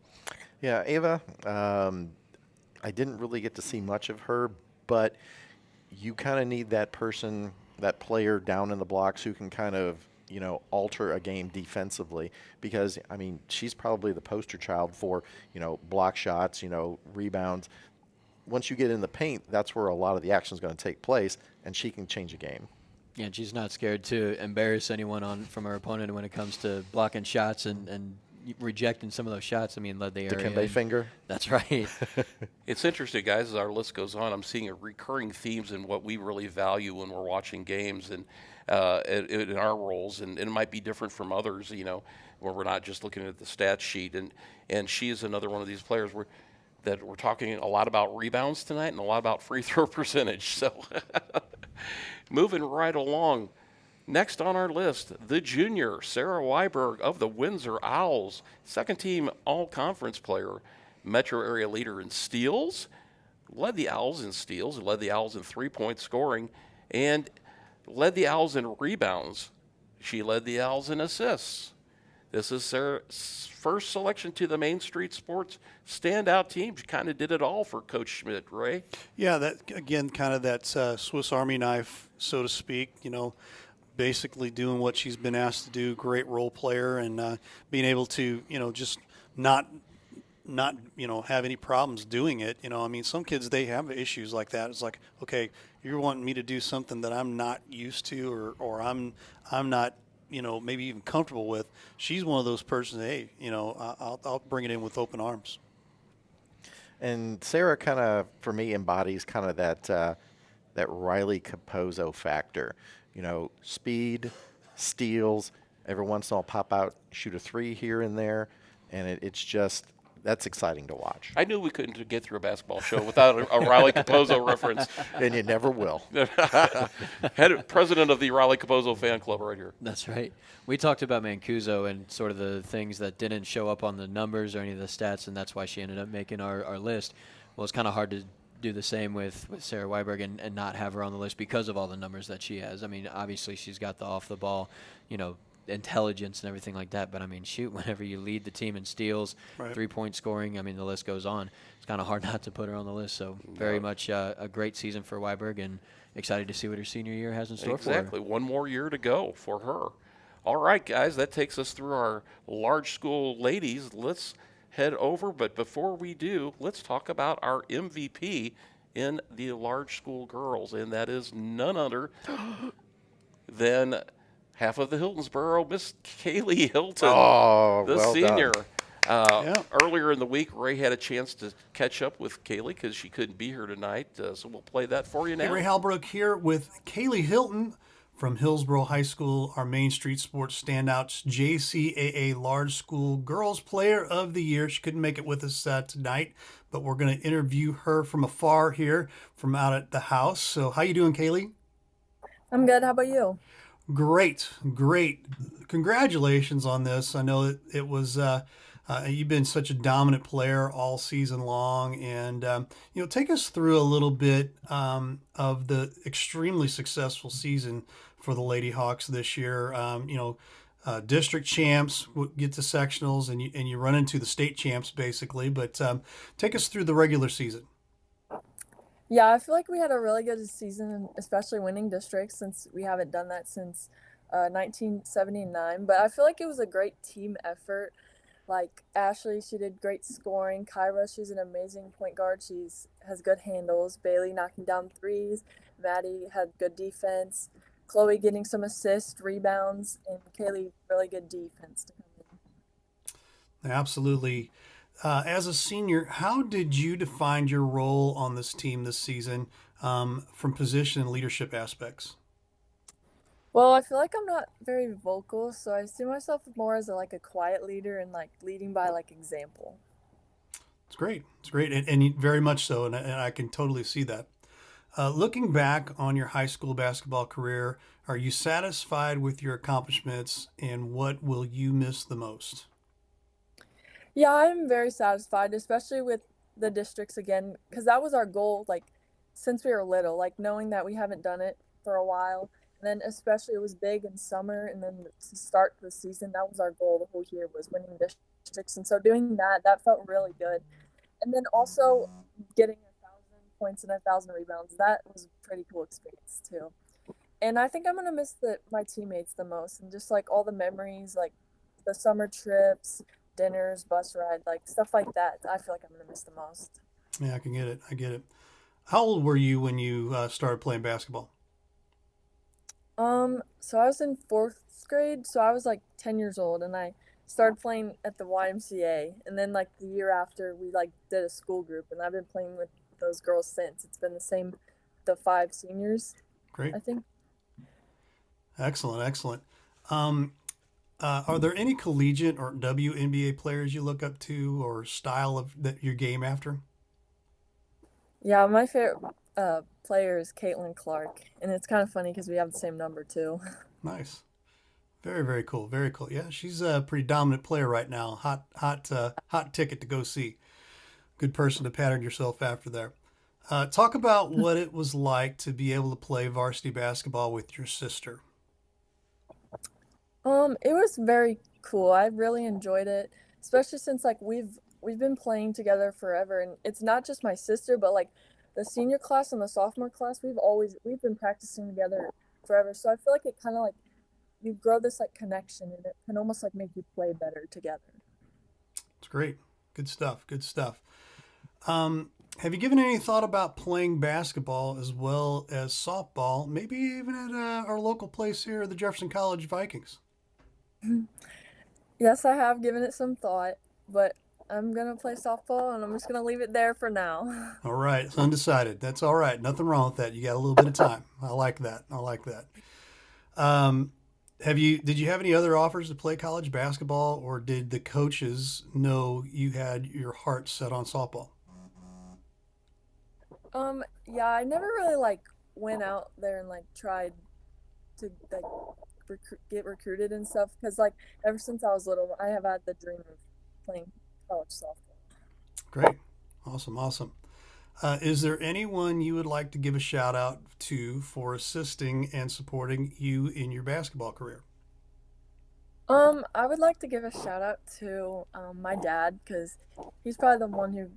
Yeah, Ava, I didn't really get to see much of her, but you kind of need that person, that player down in the blocks who can kind of, alter a game defensively, because, she's probably the poster child for, block shots, rebounds. Once you get in the paint, that's where a lot of the action is going to take place, and she can change a game. Yeah, and she's not scared to embarrass anyone from her opponent when it comes to blocking shots and rejecting some of those shots. Led the area. Dikembe finger. That's right. It's interesting, guys, as our list goes on, I'm seeing recurring themes in what we really value when we're watching games and in our roles. And it might be different from others, where we're not just looking at the stat sheet. And she is another one of these players that we're talking a lot about rebounds tonight and a lot about free throw percentage. So moving right along. Next on our list, the junior, Sarah Weiberg of the Windsor Owls, second team all-conference player, metro area leader in steals, led the Owls in steals, led the Owls in three-point scoring, and led the Owls in rebounds. She led the Owls in assists. This is Sarah's first selection to the Main Street Sports Standout team. She kind of did it all for Coach Schmidt, Ray. Yeah, that again, kind of that Swiss Army knife, so to speak, basically doing what she's been asked to do. Great role player, and being able to, just not have any problems doing it. Some kids, they have issues like that. It's like, okay, you're wanting me to do something that I'm not used to, or I'm not, maybe even comfortable with. She's one of those persons. Hey, I'll bring it in with open arms. And Sarah kind of, for me, embodies kind of that Riley Capozzo factor. Speed, steals, every once in a while pop out, shoot a three here and there, and it's just, that's exciting to watch. I knew we couldn't get through a basketball show without a Riley Capozzo reference. And you never will. President of the Riley Capozzo fan club right here. That's right. We talked about Mancuso and sort of the things that didn't show up on the numbers or any of the stats, and that's why she ended up making our list. Well, it's kind of hard to do the same with Sarah Weiberg and not have her on the list because of all the numbers that she has. Obviously she's got the off the ball, intelligence and everything like that. But shoot, whenever you lead the team in steals, right, 3-point scoring, the list goes on. It's kind of hard not to put her on the list. So very much a great season for Weiberg, and excited to see what her senior year has in store for her. Exactly. One more year to go for her. All right, guys, that takes us through our large school ladies. Let's head over, but before we do, let's talk about our MVP in the large school girls, and that is none other than half of the Hiltonsboro, Miss Kaylee Hilton, the well senior. done. Earlier in the week, Ray had a chance to catch up with Kaylee because she couldn't be here tonight, so we'll play that for you now. Hey, Ray Halbrook here with Kaylee Hilton from Hillsboro High School, our Main Street Sports Standouts JCAA Large School Girls Player of the Year. She couldn't make it with us tonight, but we're going to interview her from afar here from out at the house. So how you doing, Kaylee? I'm good. How about you? Great. Congratulations on this. I know it was you've been such a dominant player all season long, and take us through a little bit of the extremely successful season for the Lady Hawks this year. District champs get to sectionals, and you run into the state champs basically. But take us through the regular season. Yeah, I feel like we had a really good season, especially winning districts since we haven't done that since 1979. But I feel like it was a great team effort. Like Ashley, she did great scoring. Kyra, she's an amazing point guard. She's has good handles. Bailey knocking down threes. Maddie had good defense. Chloe getting some assists, rebounds, and Kaylee really good defense to come in. Absolutely. As a senior, how did you define your role on this team this season from position and leadership aspects? Well, I feel like I'm not very vocal, so I see myself more as like a quiet leader and like leading by like example. It's great. It's great, and very much so, and I can totally see that. Looking back on your high school basketball career, are you satisfied with your accomplishments, and what will you miss the most? Yeah, I'm very satisfied, especially with the districts again, because that was our goal, like since we were little, like knowing that we haven't done it for a while. And then especially it was big in summer, and then to start the season, that was our goal the whole year was winning districts. And so doing that, that felt really good. And then also getting 1,000 points and 1,000 rebounds, that was a pretty cool experience too. And I think I'm gonna miss my teammates the most, and just like all the memories, like the summer trips, dinners, bus ride, like stuff like that. I feel like I'm gonna miss the most. Yeah, I can get it. I get it. How old were you when you started playing basketball? So I was in fourth grade, so I was like 10 years old, and I started playing at the YMCA, and then like the year after, we like did a school group, and I've been playing with those girls since. It's been the same, the five seniors, Great. I think. Excellent. Excellent. Um, are there any collegiate or WNBA players you look up to or style of that your game after? Yeah, my favorite player is Caitlin Clark, and it's kind of funny because we have the same number too. Nice. Very, very cool. Very cool. Yeah, she's a pretty dominant player right now. Hot ticket to go see. Good person to pattern yourself after there. Talk about what it was like to be able to play varsity basketball with your sister. It was very cool. I really enjoyed it, especially since like we've been playing together forever, and it's not just my sister, but like the senior class and the sophomore class, we've been practicing together forever. So I feel like it kind of like you grow this like connection, and it can almost like make you play better together. It's great. Good stuff. Good stuff. Have you given any thought about playing basketball as well as softball, maybe even at our local place here, the Jefferson College Vikings? Yes, I have given it some thought, but I'm gonna play softball, and I'm just gonna leave it there for now. All right, it's undecided. That's all right. Nothing wrong with that. You got a little bit of time. I like that. I like that. Um, did you have any other offers to play college basketball, or did the coaches know you had your heart set on softball? Yeah, I never really like went out there and like tried to like get recruited and stuff because like ever since I was little, I have had the dream of playing college softball. Great. Awesome. Awesome. Is there anyone you would like to give a shout out to for assisting and supporting you in your basketball career? I would like to give a shout out to my dad because he's probably the one who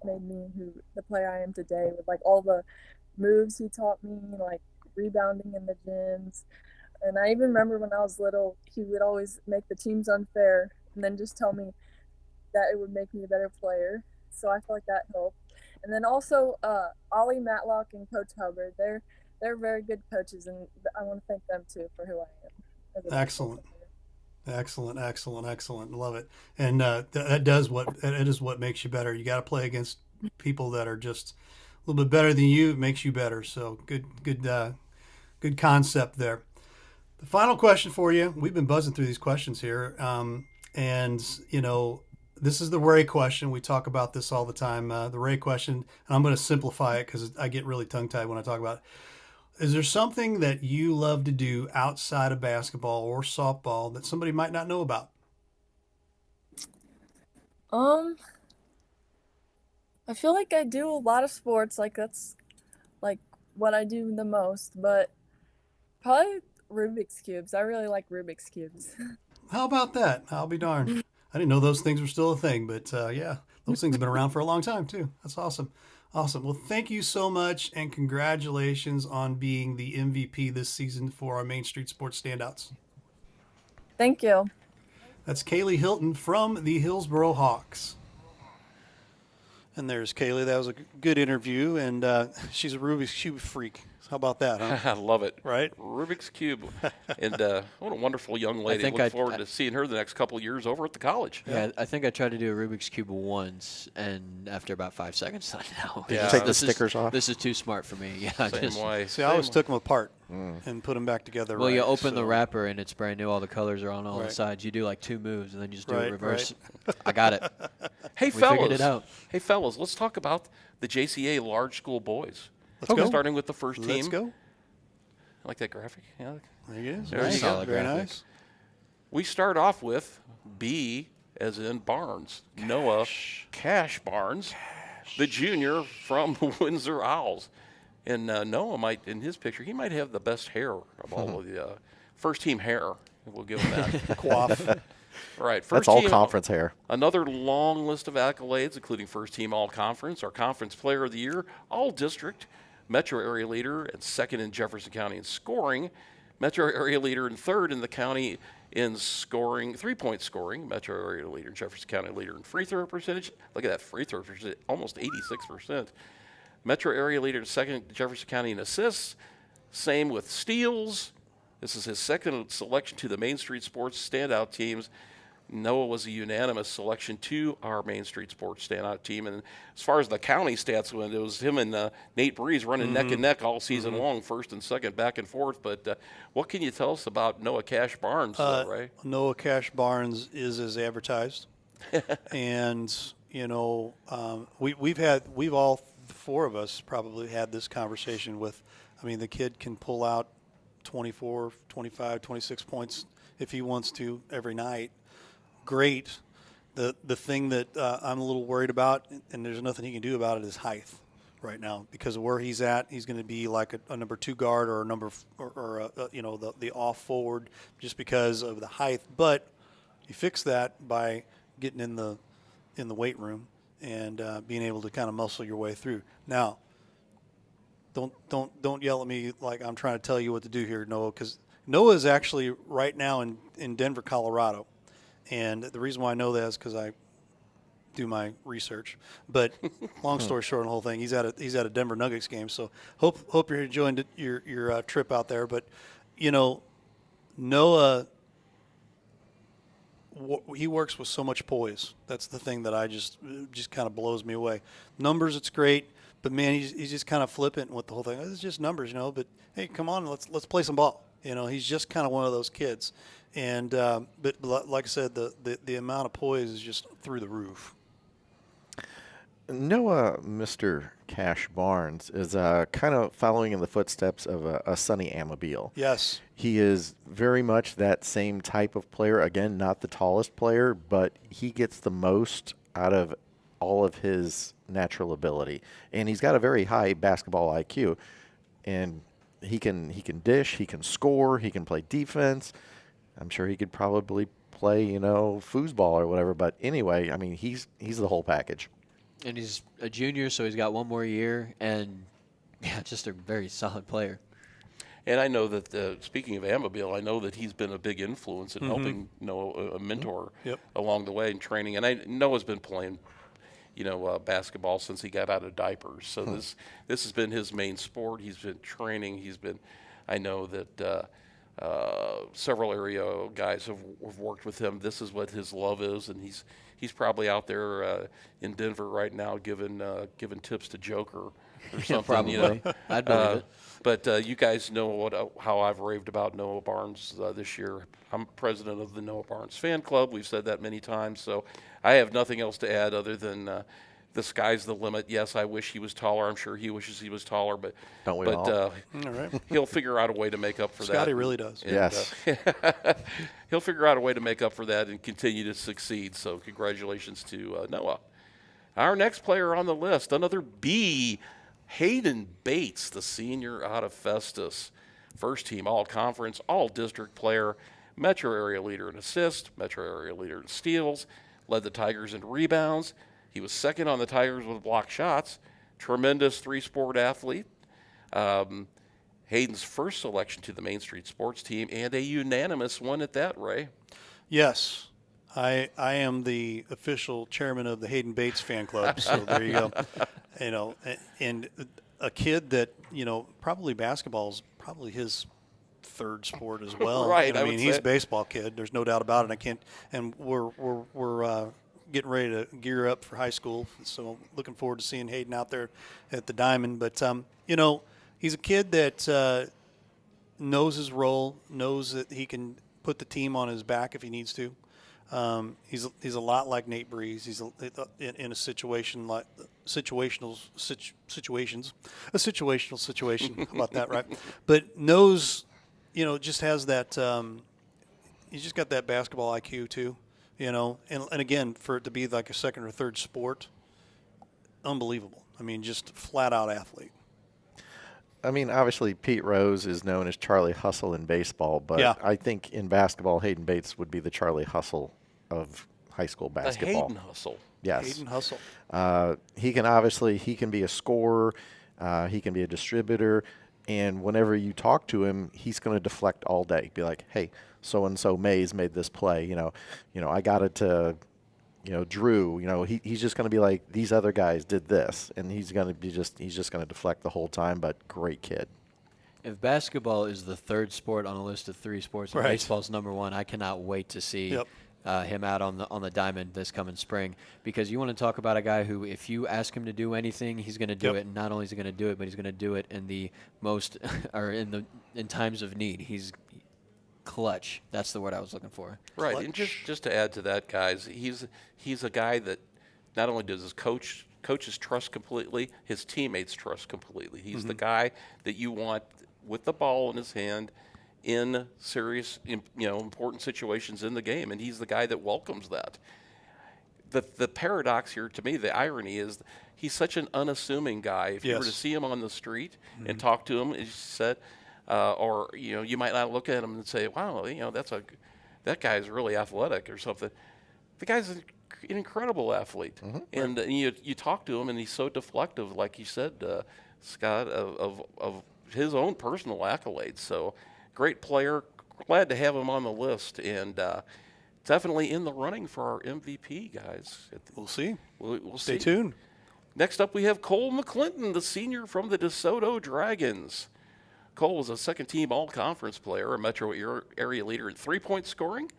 made me who the player I am today with like all the moves he taught me, like rebounding in the gyms. And I even remember when I was little, he would always make the teams unfair and then just tell me that it would make me a better player. So I feel like that helped. And then also Ollie Matlock and Coach Hubbard, they're very good coaches, and I want to thank them too for who I am as a basketball Excellent. player. Excellent, excellent, excellent. Love it. And that is what makes you better. You got to play against people that are just a little bit better than you. It makes you better. So good concept there. The final question for you. We've been buzzing through these questions here, and this is the Ray question. We talk about this all the time. The Ray question, and I'm going to simplify it because I get really tongue tied when I talk about it. Is there something that you love to do outside of basketball or softball that somebody might not know about? Um, I feel like I do a lot of sports, like that's like what I do the most, but probably Rubik's cubes. I really like Rubik's cubes. How about that? I'll be darned. I didn't know those things were still a thing, but yeah, those things have been around for a long time too. That's awesome. Awesome. Well, thank you so much, and congratulations on being the MVP this season for our Main Street Sports Standouts. Thank you. That's Kaylee Hilton from the Hillsboro Hawks. And there's Kaylee. That was a good interview, and she's a Rubik's Cube freak. How about that, huh? I love it. Right? Rubik's Cube. And what a wonderful young lady. think Look forward to seeing her the next couple of years over at the college. Yeah, I think I tried to do a Rubik's Cube once, and after about 5 seconds, I know. Yeah. Take the This is- stickers off? This is too smart for me. Yeah, Same way. See, I always took them apart and put them back together. Well, right, you open the so- wrapper, and it's brand new. All the colors are on all Right. the sides. You do like 2 moves, and then you just do Right, it reverse. right. I got it. Hey, We fellas. figured it out. Hey, fellas, let's talk about the JCA large school boys. Let's go. Starting with the first team. Let's go. I like that graphic. Yeah. There it is. There Nice. you go. Solid Very graphic. nice. We start off with B, as in Barnes. Noah Cash Barnes, the junior from Windsor Owls. And Noah might, in his picture, he might have the best hair of all of the first team hair. We'll give him that. Quaff. Right. First That's all team, conference hair. Another long list of accolades, including first team all conference, our conference player of the year, all district, metro area leader, and second in Jefferson County in scoring, metro area leader and third in the county in scoring, 3-point scoring, metro area leader, Jefferson County leader in free throw percentage. Look at that free throw percentage, almost 86%. Metro area leader in second in Jefferson County in assists. Same with steals. This is his second selection to the Main Street Sports standout teams. Noah was a unanimous selection to our Main Street Sports standout team. And as far as the county stats went, it was him and Nate Breeze running neck and neck all season long, first and second, back and forth. But what can you tell us about Noah Cash Barnes, Ray? Noah Cash Barnes is as advertised. And, you know, we've all 4 of us probably had this conversation with, I mean, the kid can pull out 24, 25, 26 points if he wants to every night. Great. The thing that I'm a little worried about, and there's nothing he can do about it, is height right now, because of where he's at. He's going to be like a number 2 guard or a number the off forward, just because of the height. But you fix that by getting in the weight room and being able to kind of muscle your way through. Now, don't yell at me like I'm trying to tell you what to do here, Noah, because Noah is actually right now in Denver, Colorado. And the reason why I know that is because I do my research. But long story short, on the whole thing, he's at a Denver Nuggets game. So hope you're enjoying your trip out there. But you know, Noah, he works with so much poise. That's the thing that I just kind of blows me away. Numbers, it's great, but man, he's just kind of flippant with the whole thing. It's just numbers, you know. But hey, come on, let's play some ball. You know, he's just kind of one of those kids. And but like I said, the amount of poise is just through the roof. Noah, Mr. Cash Barnes, is kind of following in the footsteps of a Sonny Amabile. Yes. He is very much that same type of player. Again, not the tallest player, but he gets the most out of all of his natural ability. And he's got a very high basketball IQ. And he can dish, he can score, he can play defense. I'm sure he could probably play, you know, foosball or whatever. But anyway, I mean, he's the whole package. And he's a junior, so he's got 1 more year, and yeah, just a very solid player. And I know that, speaking of Amabile, I know that he's been a big influence in helping Noah, a mentor along the way in training. And Noah's been playing, you know, basketball since he got out of diapers. So this has been his main sport. He's been training. I know that several area guys have worked with him. This is what his love is, and he's probably out there in Denver right now giving tips to Joker or something. Probably. You know? I'd believe it. But you guys know how I've raved about Noah Barnes this year. I'm president of the Noah Barnes fan club. We've said that many times, so I have nothing else to add other than the sky's the limit. Yes, I wish he was taller. I'm sure he wishes he was taller, but Don't we all? All right. He'll figure out a way to make up for that. Scotty really does. And, Yes. he'll figure out a way to make up for that and continue to succeed. So congratulations to Noah. Our next player on the list, another B, Hayden Bates, the senior out of Festus. First team all-conference, all-district player, metro area leader in assists, metro area leader in steals, led the Tigers in rebounds. He was second on the Tigers with block shots, tremendous three-sport athlete. Hayden's first selection to the Main Street sports team, and a unanimous one at that, Ray. Yes. I am the official chairman of the Hayden Bates fan club, so there you go. And a kid that, probably basketball is probably his third sport as well. Right. I mean, he's a baseball kid. There's no doubt about it. And we're getting ready to gear up for high school, so looking forward to seeing Hayden out there at the Diamond. But he's a kid that knows his role, knows that he can put the team on his back if he needs to. He's a lot like Nate Breeze. He's in a situation like situational situation. How about that, right? But knows, just has that. He's just got that basketball IQ too, And again, for it to be like a second or third sport, unbelievable. I mean, just flat out athlete. I mean, obviously, Pete Rose is known as Charlie Hustle in baseball, but Yeah. I think in basketball, Hayden Bates would be the Charlie Hustle of high school basketball. The Hayden Hustle. Yes. Hayden Hustle. He can be a scorer, he can be a distributor, and whenever you talk to him, he's going to deflect all day. Be like, hey, so-and-so Mays made this play. I got it to – Drew, he's just going to be like, these other guys did this, and he's just going to deflect the whole time, but great kid. If basketball is the third sport on a list of 3 sports, and Right. baseball's number 1, I cannot wait to see him out on the diamond this coming spring, because you want to talk about a guy who, if you ask him to do anything, he's going to do it. And not only is he going to do it, but he's going to do it in the most or in times of need. He's clutch. That's the word I was looking for. Right, Clutch. and just to add to that, guys, he's a guy that not only does his coaches trust completely, his teammates trust completely. He's the guy that you want with the ball in his hand in serious, important situations in the game, and he's the guy that welcomes that. The paradox here, to me, the irony is he's such an unassuming guy. If you were to see him on the street and talk to him, as you said, or you might not look at him and say, "Wow, that guy's really athletic" or something. The guy's an incredible athlete, and you talk to him, and he's so deflective, like you said, Scott, of his own personal accolades. So, great player. Glad to have him on the list, and definitely in the running for our MVP, guys. We'll see. We'll Stay see. tuned. Next up, we have Cole McClinton, the senior from the DeSoto Dragons. Cole was a second-team all-conference player, a metro area leader in three-point scoring.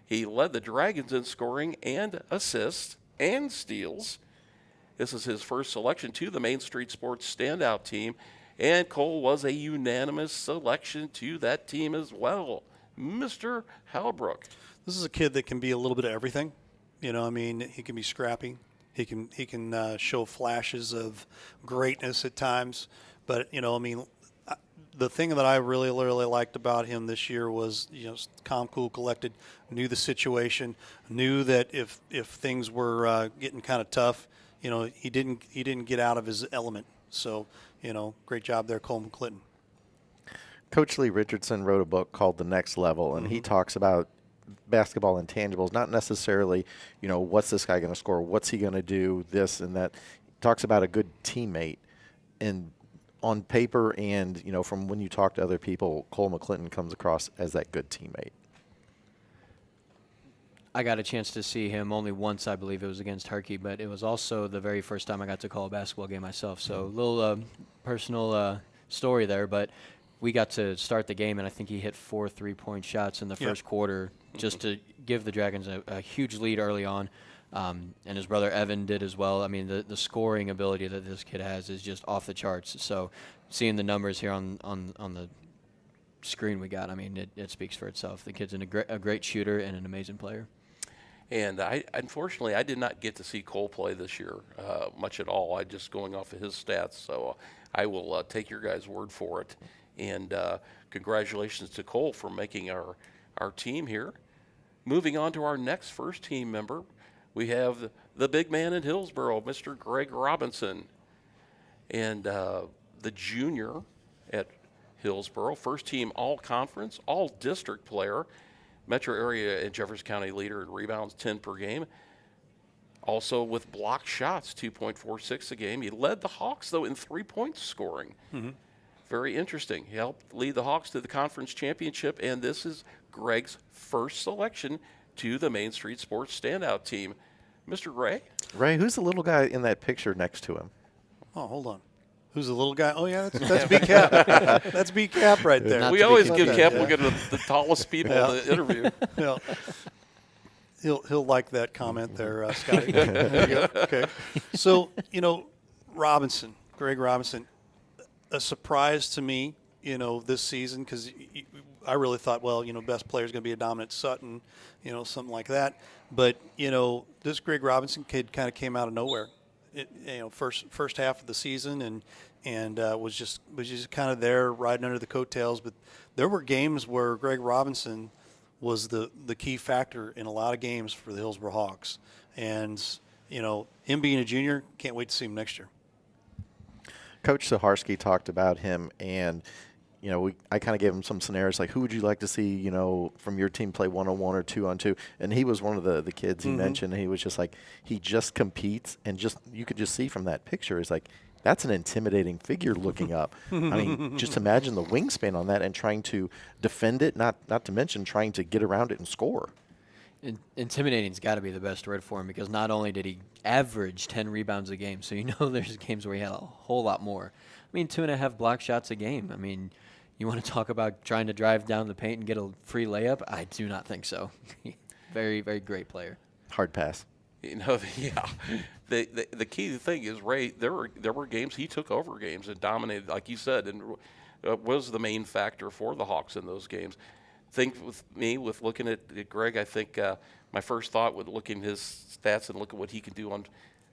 He led the Dragons in scoring and assists and steals. This is his first selection to the Main Street Sports Standout team, and Cole was a unanimous selection to that team as well. Mr. Halbrook. This is a kid that can be a little bit of everything. He can be scrappy. He can show flashes of greatness at times. But, the thing that I really, really liked about him this year was, calm, cool, collected, knew the situation, knew that if things were getting kind of tough, he didn't get out of his element. So, great job there, Cole McClinton. Coach Lee Richardson wrote a book called The Next Level, and he talks about basketball intangibles, not necessarily, what's this guy going to score, what's he going to do, this and that. He talks about a good teammate, and on paper and, from when you talk to other people, Cole McClinton comes across as that good teammate. I got a chance to see him only once, I believe it was against Turkey, but it was also the very first time I got to call a basketball game myself. So a little personal story there, but we got to start the game, and I think he hit 4 3-point shots in the first quarter just to give the Dragons a huge lead early on. And his brother Evan did as well. I mean, the scoring ability that this kid has is just off the charts. So seeing the numbers here on the screen we got, I mean, it speaks for itself. The kid's a great shooter and an amazing player. And unfortunately, I did not get to see Cole play this year much at all. I just going off of his stats. So I will take your guys' word for it. And congratulations to Cole for making our team here. Moving on to our next first team member, we have the big man in Hillsboro, Mr. Greg Robinson. And the junior at Hillsboro, first team all-conference, all-district player, metro area and Jefferson County leader in rebounds, 10 per game. Also with blocked shots, 2.46 a game. He led the Hawks, though, in 3-point scoring. Very interesting. He helped lead the Hawks to the conference championship, and this is Greg's first selection to the Main Street Sports Standout team. Mr. Ray? Ray, who's the little guy in that picture next to him? Oh, hold on. Who's the little guy? Oh, yeah, that's B-Cap. That's B-Cap right there. Not We to be always give confused. Cap, we'll get the tallest people in the interview. Yeah. He'll like that comment there, Scotty. There you go. Okay. So, Robinson, Greg Robinson, a surprise to me, this season because I really thought, well, best player is going to be a Dominant Sutton, something like that. But, this Greg Robinson kid kind of came out of nowhere. First half of the season and was just kind of there riding under the coattails. But there were games where Greg Robinson was the key factor in a lot of games for the Hillsborough Hawks. And, him being a junior, can't wait to see him next year. Coach Saharsky talked about him, and I kind of gave him some scenarios like, who would you like to see, from your team play 1-on-1 or 2-on-2? And he was one of the kids he mentioned. And he was just like, he just competes, and you could just see from that picture is like, that's an intimidating figure looking up. I mean, just imagine the wingspan on that and trying to defend it, not to mention trying to get around it and score. Intimidating's got to be the best word for him because not only did he average 10 rebounds a game, so there's games where he had a whole lot more. I mean, 2.5 block shots a game. I mean, you want to talk about trying to drive down the paint and get a free layup? I do not think so. Very, very great player. Hard pass. Yeah. The key thing is, Ray, there were games he took over games and dominated, like you said, and was the main factor for the Hawks in those games. Think with looking at Greg, I think my first thought would looking at his stats and look at what he can do on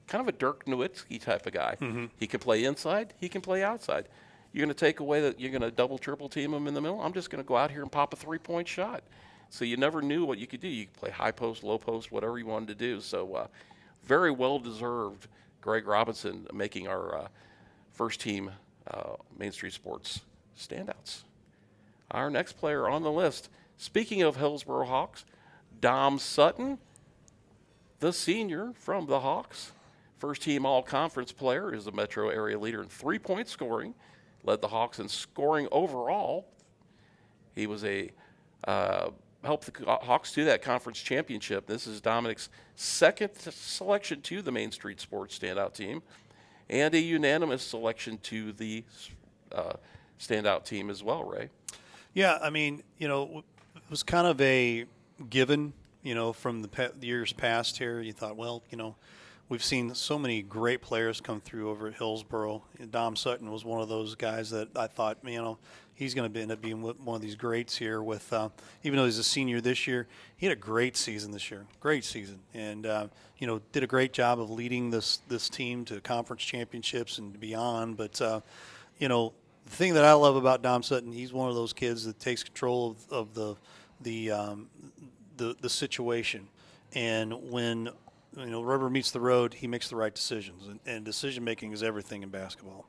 kind of a Dirk Nowitzki type of guy. He can play inside, he can play outside. You're going to take away that, you're going to double, triple team him in the middle. I'm just going to go out here and pop a 3-point shot. So you never knew what you could do. You could play high post, low post, whatever you wanted to do. So very well deserved Greg Robinson making our first team Main Street Sports Standouts. Our next player on the list, speaking of Hillsborough Hawks, Dom Sutton, the senior from the Hawks. First team all-conference player, is the metro area leader in 3-point scoring, led the Hawks in scoring overall. He was helped the Hawks to that conference championship. This is Dominic's second selection to the Main Street Sports Standout team and a unanimous selection to the Standout team as well, Ray. Yeah, I mean, it was kind of a given, from the years past here. You thought, well, we've seen so many great players come through over at Hillsborough. Dom Sutton was one of those guys that I thought, he's going to end up being one of these greats here with, even though he's a senior this year, he had a great season this year. Great season. And, did a great job of leading this team to conference championships and beyond. But, the thing that I love about Dom Sutton, he's one of those kids that takes control of the situation. And when rubber meets the road, he makes the right decisions. And decision-making is everything in basketball.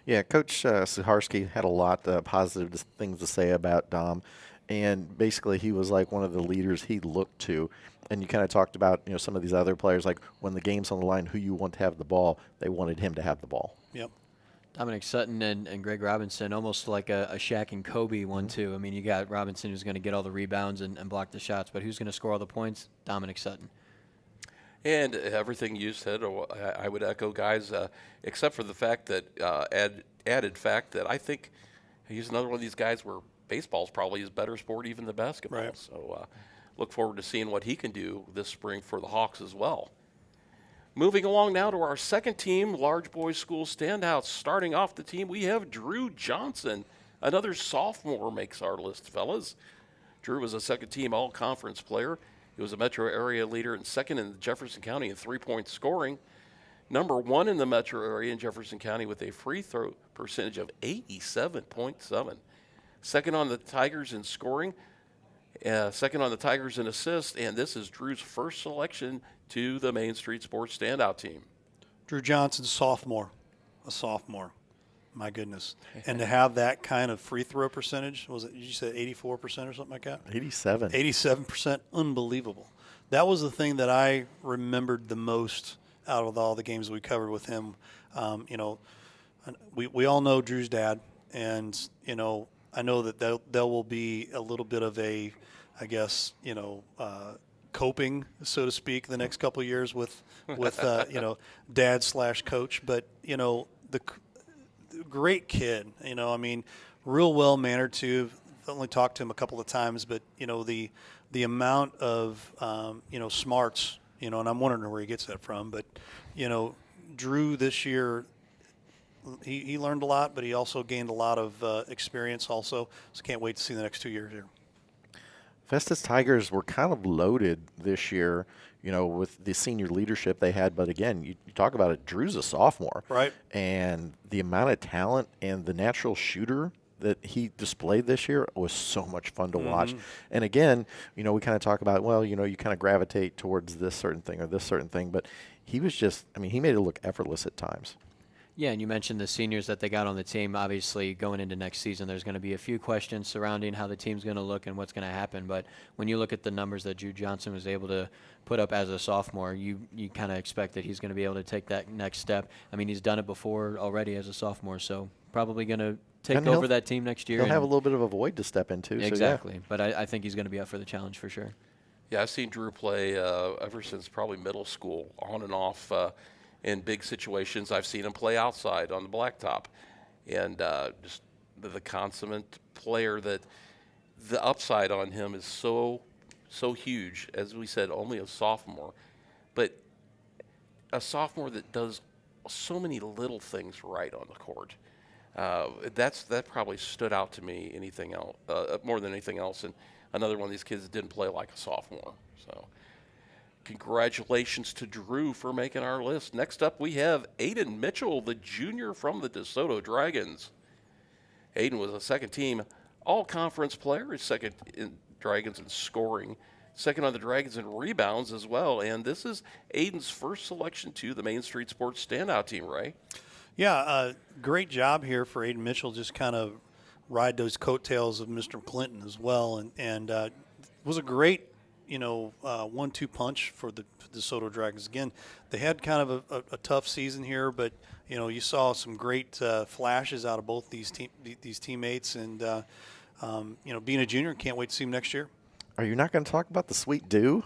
Yeah, Coach Saharsky had a lot of positive things to say about Dom. And basically he was like one of the leaders he looked to. And you kind of talked about some of these other players, like when the game's on the line, who you want to have the ball, they wanted him to have the ball. Yep. Dominic Sutton and Greg Robinson, almost like a Shaq and Kobe 1-2. I mean, you got Robinson who's going to get all the rebounds and block the shots, but who's going to score all the points? Dominic Sutton. And everything you said, I would echo, guys, except for the fact that added fact that I think he's another one of these guys where baseball's probably his better sport even than basketball. Right. So look forward to seeing what he can do this spring for the Hawks as well. Moving along now to our second team, Large Boys School Standouts. Starting off the team, we have Drew Johnson. Another sophomore makes our list, fellas. Drew was a second-team all-conference player. He was a metro area leader and second in Jefferson County in 3-point scoring. Number 1 in the metro area in Jefferson County with a free throw percentage of 87.7. Second on the Tigers in scoring. Second on the Tigers in assists, and this is Drew's first selection to the Main Street Sports Standout team. Drew Johnson, a sophomore. My goodness. And to have that kind of free throw percentage, was it, you said 84% or something like that? 87. 87%, unbelievable. that was the thing that I remembered the most out of all the games we covered with him. You know, we all know Drew's dad, and you know, I know that there will be a little bit of a, I guess, you know, coping, so to speak, the next couple of years with you know, dad / coach. But you know, the great kid. You know, I mean, real well mannered too. I've only talked to him a couple of times, but you know, the amount of you know, smarts. You know, and I'm wondering where he gets that from. But you know, Drew this year, he learned a lot, but he also gained a lot of experience also. So can't wait to see the next 2 years here. Festus Tigers were kind of loaded this year, you know, with the senior leadership they had. But again, you talk about it, Drew's a sophomore. Right. And the amount of talent and the natural shooter that he displayed this year was so much fun to watch. And again, you know, we kind of talk about, well, you know, you kind of gravitate towards this certain thing or this certain thing. But he was just, I mean, he made it look effortless at times. Yeah, and you mentioned the seniors that they got on the team. Obviously, going into next season, there's going to be a few questions surrounding how the team's going to look and what's going to happen. But when you look at the numbers that Drew Johnson was able to put up as a sophomore, you kind of expect that he's going to be able to take that next step. I mean, he's done it before already as a sophomore, so probably going to take over that team next year. He'll have a little bit of a void to step into. Exactly, so yeah. but I think he's going to be up for the challenge for sure. Yeah, I've seen Drew play ever since probably middle school, on and off in big situations. I've seen him play outside on the blacktop, and just the consummate player. That the upside on him is so huge. As we said, only a sophomore, but a sophomore that does so many little things right on the court. That probably stood out to me more than anything else. And another one of these kids that didn't play like a sophomore. So congratulations to Drew for making our list. Next up, we have Aiden Mitchell, the junior from the DeSoto Dragons. Aiden was a second-team all-conference player, his second in Dragons in scoring, second on the Dragons in rebounds as well. And this is Aiden's first selection to the Main Street Sports Standout team, Ray. Yeah, great job here for Aiden Mitchell. Just kind of ride those coattails of Mr. Clinton as well, and was a great, you know, 1-2 punch for the DeSoto Dragons. Again, they had kind of a tough season here, but you know, you saw some great flashes out of both these teammates, and you know, being a junior, can't wait to see him next year. Are you not going to talk about the Sweet Dew?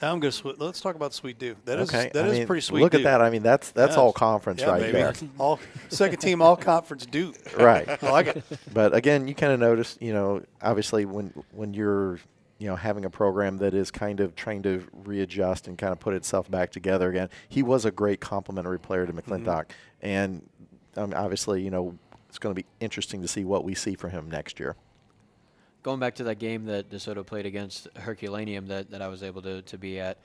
I'm going to let's talk about Sweet Dew. That okay. is pretty sweet. Look Dew. at that. I mean, that's all conference right baby. there. All second team, all conference Dew. Right. I like it. But again, you kind of notice, you know, obviously when you're, you know, having a program that is kind of trying to readjust and kind of put itself back together again, he was a great complimentary player to McClintock. And obviously, you know, it's going to be interesting to see what we see from him next year. Going back to that game that DeSoto played against Herculaneum that I was able to be at,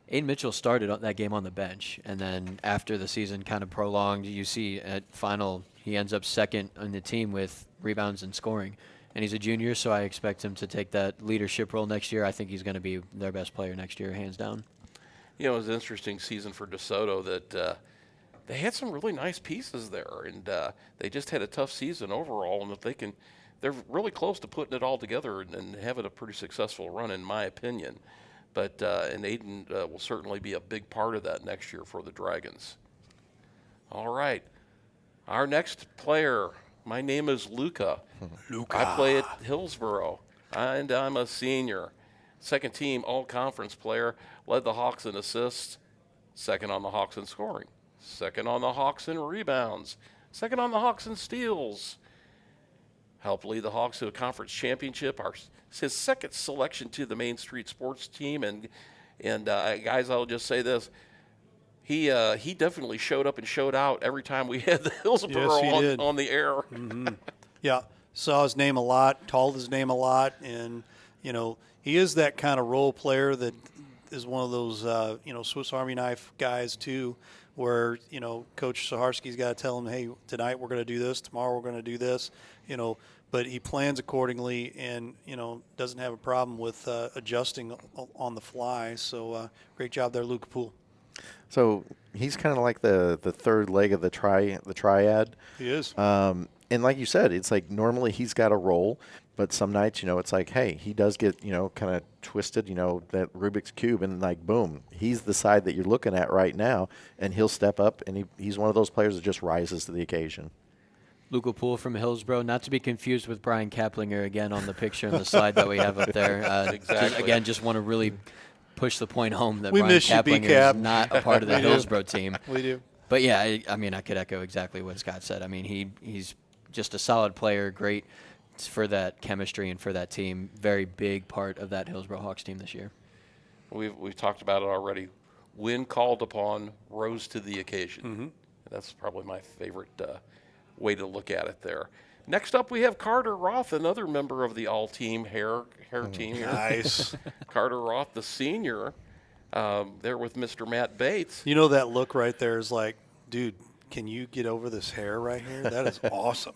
Aiden Mitchell started that game on the bench, and then after the season kind of prolonged, you see at final he ends up second on the team with rebounds and scoring. And he's a junior, so I expect him to take that leadership role next year. I think he's going to be their best player next year, hands down. You know, it was an interesting season for DeSoto that they had some really nice pieces there, and they just had a tough season overall. And if they can, they're really close to putting it all together and having a pretty successful run, in my opinion. But and Aiden will certainly be a big part of that next year for the Dragons. All right, our next player. My name is Luca. I play at Hillsboro, and I'm a senior. Second team all-conference player, led the Hawks in assists, second on the Hawks in scoring, second on the Hawks in rebounds, second on the Hawks in steals. Helped lead the Hawks to a conference championship. His second selection to the Main Street Sports team, and guys, I'll just say this. He definitely showed up and showed out every time we had the Hillsboro on the air. Yeah, saw his name a lot, called his name a lot, and you know, he is that kind of role player that is one of those you know, Swiss Army knife guys too, where you know, Coach Saharsky's got to tell him, hey, tonight we're going to do this, tomorrow we're going to do this, you know, but he plans accordingly, and you know, doesn't have a problem with adjusting on the fly. So great job there, Luca Poole. So he's kind of like the third leg of the triad. He is. And like you said, it's like normally he's got a role, but some nights, it's like, hey, he does get, kind of twisted, that Rubik's Cube, and like, boom, he's the side that you're looking at right now, and he'll step up, and he's one of those players that just rises to the occasion. Luca Poole from Hillsborough, not to be confused with Brian Kaplinger again on the picture and the slide that we have up there. Exactly. Just want to really push the point home that We Brian miss you, Kaplinger B-Cap. is not a part of the Hillsborough team. We do. But yeah, I could echo exactly what Scott said. I mean, he's just a solid player, great for that chemistry and for that team. Very big part of that Hillsborough Hawks team this year. We've talked about it already. When called upon, rose to the occasion. Mm-hmm. That's probably my favorite way to look at it there. Next up, we have Carter Roth, another member of the all-team hair team here. Nice. Carter Roth, the senior, there with Mr. Matt Bates. You know that look right there is like, dude, can you get over this hair right here? That is awesome.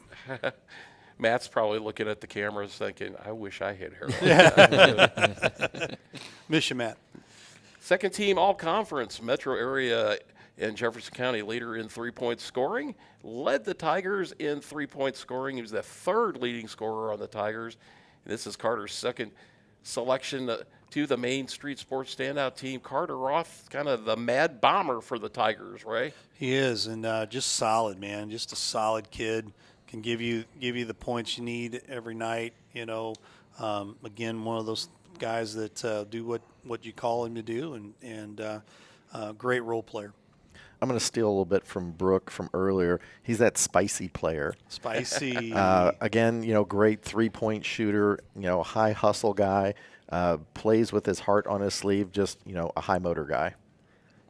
Matt's probably looking at the cameras thinking, I wish I had hair like that. Miss you, Matt. Second team all-conference, metro area and Jefferson County leader in three-point scoring. Led the Tigers in three-point scoring. He was the third leading scorer on the Tigers. And this is Carter's second selection to the Main Street Sports Standout team. Carter Roth, kind of the mad bomber for the Tigers, right? He is, and just solid, man. Just a solid kid. Can give you the points you need every night. Again, one of those guys that do what you call him to do, and great role player. I'm going to steal a little bit from Brooke from earlier. He's that spicy player. Spicy. Again, great three-point shooter, high hustle guy, plays with his heart on his sleeve, just, a high motor guy.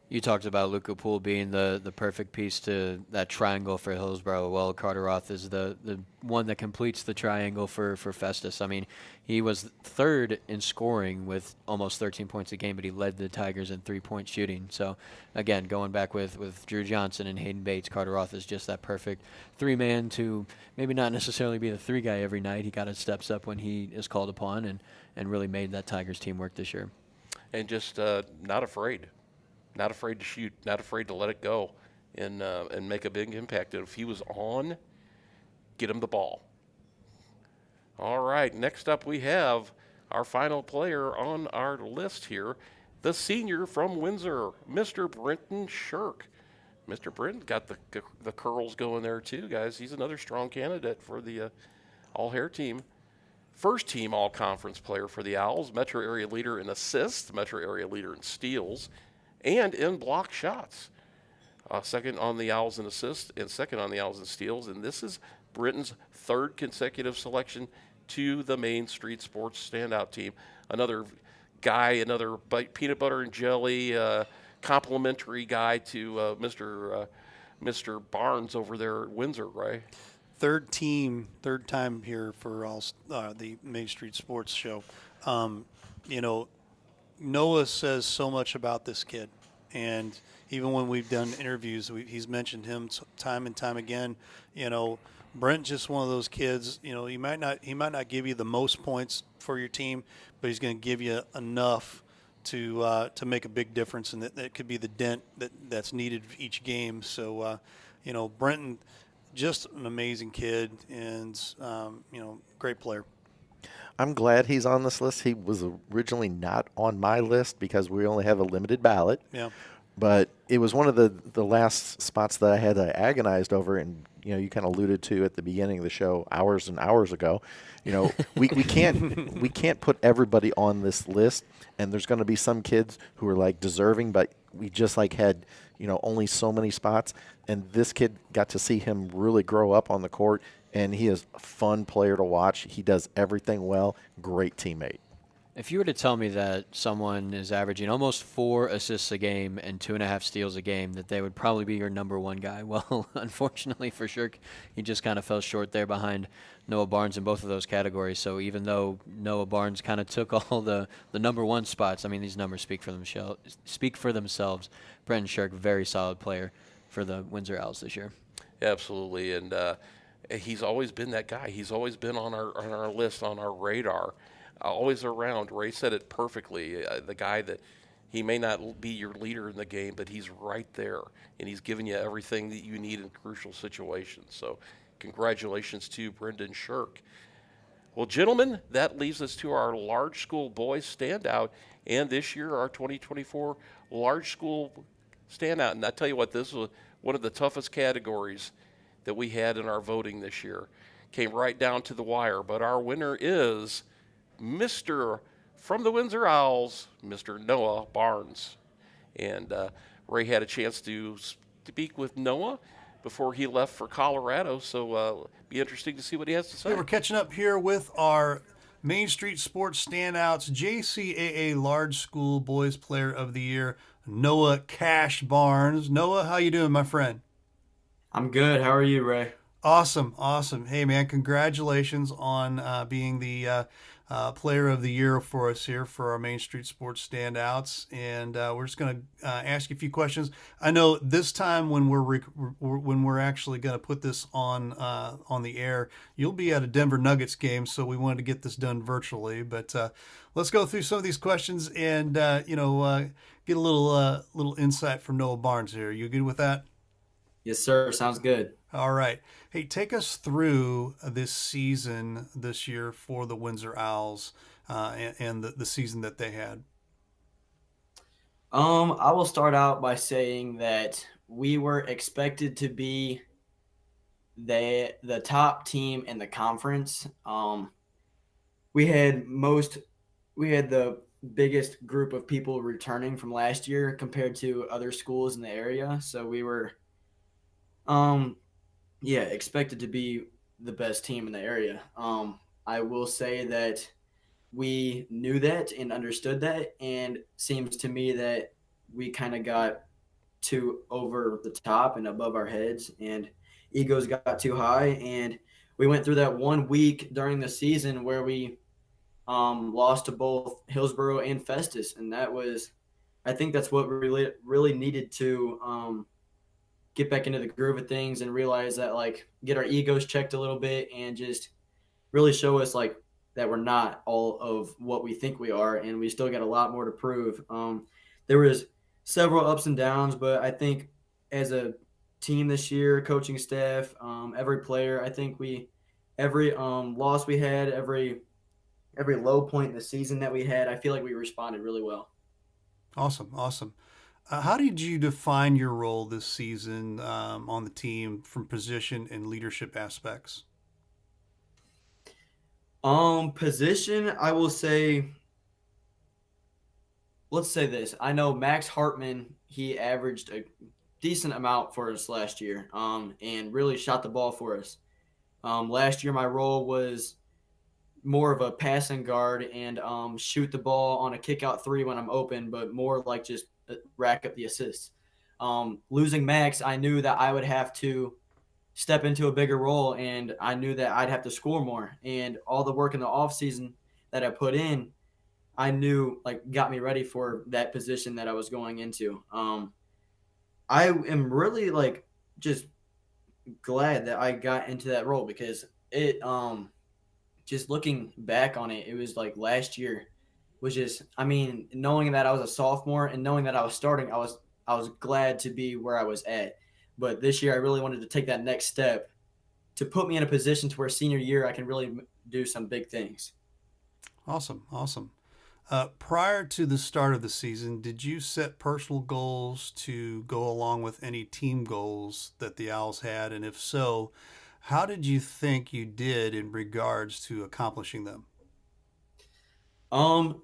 You talked about Luca Poole being the perfect piece to that triangle for Hillsborough. Well, Carter Roth is the one that completes the triangle for Festus. I mean, he was third in scoring with almost 13 points a game, but he led the Tigers in three-point shooting. So, again, going back with Drew Johnson and Hayden Bates, Carter Roth is just that perfect three-man to maybe not necessarily be the three guy every night. He got his steps up when he is called upon and really made that Tigers team work this year. And just not afraid. Not afraid to shoot, not afraid to let it go and make a big impact. If he was on, get him the ball. All right, next up we have our final player on our list here, the senior from Windsor, Mr. Brenton Shirk. Mr. Brenton got the curls going there too, guys. He's another strong candidate for the all-hair team. First team all-conference player for the Owls, metro area leader in assists, metro area leader in steals, and in block shots. Second on the Owls in assists and second on the Owls in steals. And this is Britton's third consecutive selection to the Main Street Sports Standout team. Another guy, another peanut butter and jelly complimentary guy to Mr. Barnes over there at Windsor, right? Third time here for all the Main Street Sports show. Noah says so much about this kid, and even when we've done interviews, he's mentioned him time and time again. Brent's just one of those kids. He might not give you the most points for your team, but he's going to give you enough to make a big difference, and that could be the dent that's needed each game. So, Brenton, just an amazing kid, and great player. I'm glad he's on this list. He was originally not on my list because we only have a limited ballot. Yeah. But it was one of the last spots that I had agonized over, and you kind of alluded to at the beginning of the show hours and hours ago. We can't put everybody on this list, and there's going to be some kids who are deserving, but we just had only so many spots, and this kid got to see him really grow up on the court. And he is a fun player to watch. He does everything well. Great teammate. If you were to tell me that someone is averaging almost 4 assists a game and 2.5 steals a game, that they would probably be your number one guy. Well, unfortunately for Shirk, he just kind of fell short there behind Noah Barnes in both of those categories. So even though Noah Barnes kind of took all the number one spots, I mean, these numbers speak for themselves. Brenton Shirk, very solid player for the Windsor Owls this year. Absolutely, and he's always been that guy. He's always been on our list, on our radar, always around. Ray said it perfectly. The guy that he may not be your leader in the game, but he's right there, and he's giving you everything that you need in crucial situations. So Congratulations to Brendan Shirk. Well, gentlemen, that leads us to our large school boys standout, and this year our 2024 large school standout. And I tell you what, this was one of the toughest categories that we had in our voting this year. Came right down to the wire, but our winner is Mr. from the Windsor Owls, Mr. Noah Barnes. And Ray had a chance to speak with Noah before he left for Colorado, so be interesting to see what he has to say. Hey, we're catching up here with our Main Street Sports Standouts JCAA Large School Boys Player of the Year, Noah Cash Barnes. Noah, how you doing, my friend? I'm good. How are you, Ray? Awesome, awesome. Hey, man, congratulations on being the Player of the Year for us here for our Main Street Sports Standouts. And we're just going to ask you a few questions. I know this time when we're actually going to put this on the air, you'll be at a Denver Nuggets game, so we wanted to get this done virtually. But let's go through some of these questions and get a little insight from Noah Barnes here. You good with that? Yes, sir. Sounds good. All right. Hey, take us through this season this year for the Windsor Owls and the season that they had. I will start out by saying that we were expected to be the top team in the conference. We had the biggest group of people returning from last year compared to other schools in the area, so we were expected to be the best team in the area. I will say that we knew that and understood that, and seems to me that we kind of got too over the top and above our heads, and egos got too high, and we went through that 1 week during the season where we lost to both Hillsborough and Festus, and I think that's what we really needed to get back into the groove of things and realize that, like, get our egos checked a little bit and just really show us, like, that we're not all of what we think we are, and we still got a lot more to prove. There was several ups and downs, but I think as a team this year, coaching staff, every player, I think every loss we had, every low point in the season that we had, I feel like we responded really well. Awesome, awesome. How did you define your role this season on the team from position and leadership aspects? Position, I will say, let's say this. I know Max Hartman, he averaged a decent amount for us last year, and really shot the ball for us. Last year, my role was more of a passing guard and shoot the ball on a kick out three when I'm open, but more like just rack up the assists. Losing Max, I knew that I would have to step into a bigger role, and I knew that I'd have to score more. And all the work in the offseason that I put in, I knew, like, got me ready for that position that I was going into. I am really, like, just glad that I got into that role, because it just looking back on it, it was like last year was just, I mean, knowing that I was a sophomore and knowing that I was starting, I was glad to be where I was at. But this year I really wanted to take that next step to put me in a position to where senior year I can really do some big things. Awesome, awesome. Prior to the start of the season, did you set personal goals to go along with any team goals that the Owls had? And if so, how did you think you did in regards to accomplishing them?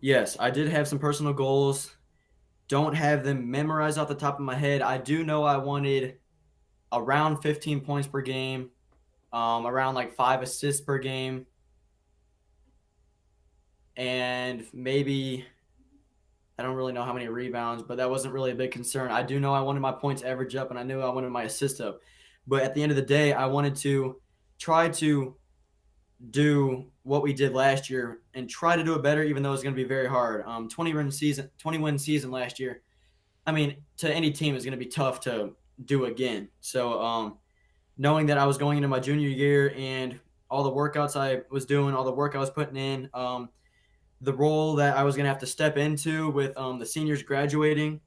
Yes, I did have some personal goals. Don't have them memorized off the top of my head. I do know I wanted around 15 points per game, around like 5 assists per game, and maybe, I don't really know how many rebounds, but that wasn't really a big concern. I do know I wanted my points average up, and I knew I wanted my assists up. But at the end of the day, I wanted to try to do what we did last year and try to do it better, even though it's going to be very hard. 20-win season last year. I mean, to any team, is going to be tough to do again. So knowing that I was going into my junior year and all the workouts I was doing, all the work I was putting in, the role that I was going to have to step into with the seniors graduating,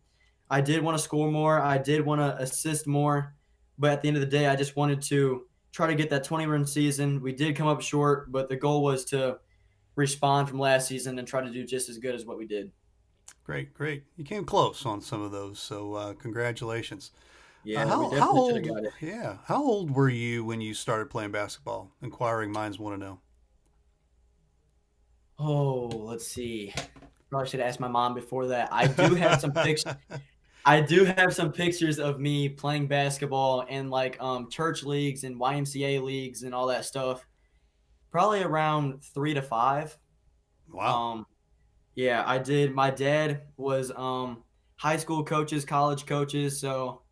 I did want to score more. I did want to assist more. But at the end of the day, I just wanted to try to get that 20-run season. We did come up short, but the goal was to respond from last season and try to do just as good as what we did. Great, great. You came close on some of those, so congratulations. Yeah, we How definitely should have old? got it. Yeah, how old were you when you started playing basketball? Inquiring minds want to know. Oh, let's see. Probably should ask my mom before that. I do have some pictures. I do have some pictures of me playing basketball in like church leagues and YMCA leagues and all that stuff. Probably around 3 to 5. Wow. Um, yeah, I did. My dad was high school coaches, college coaches, so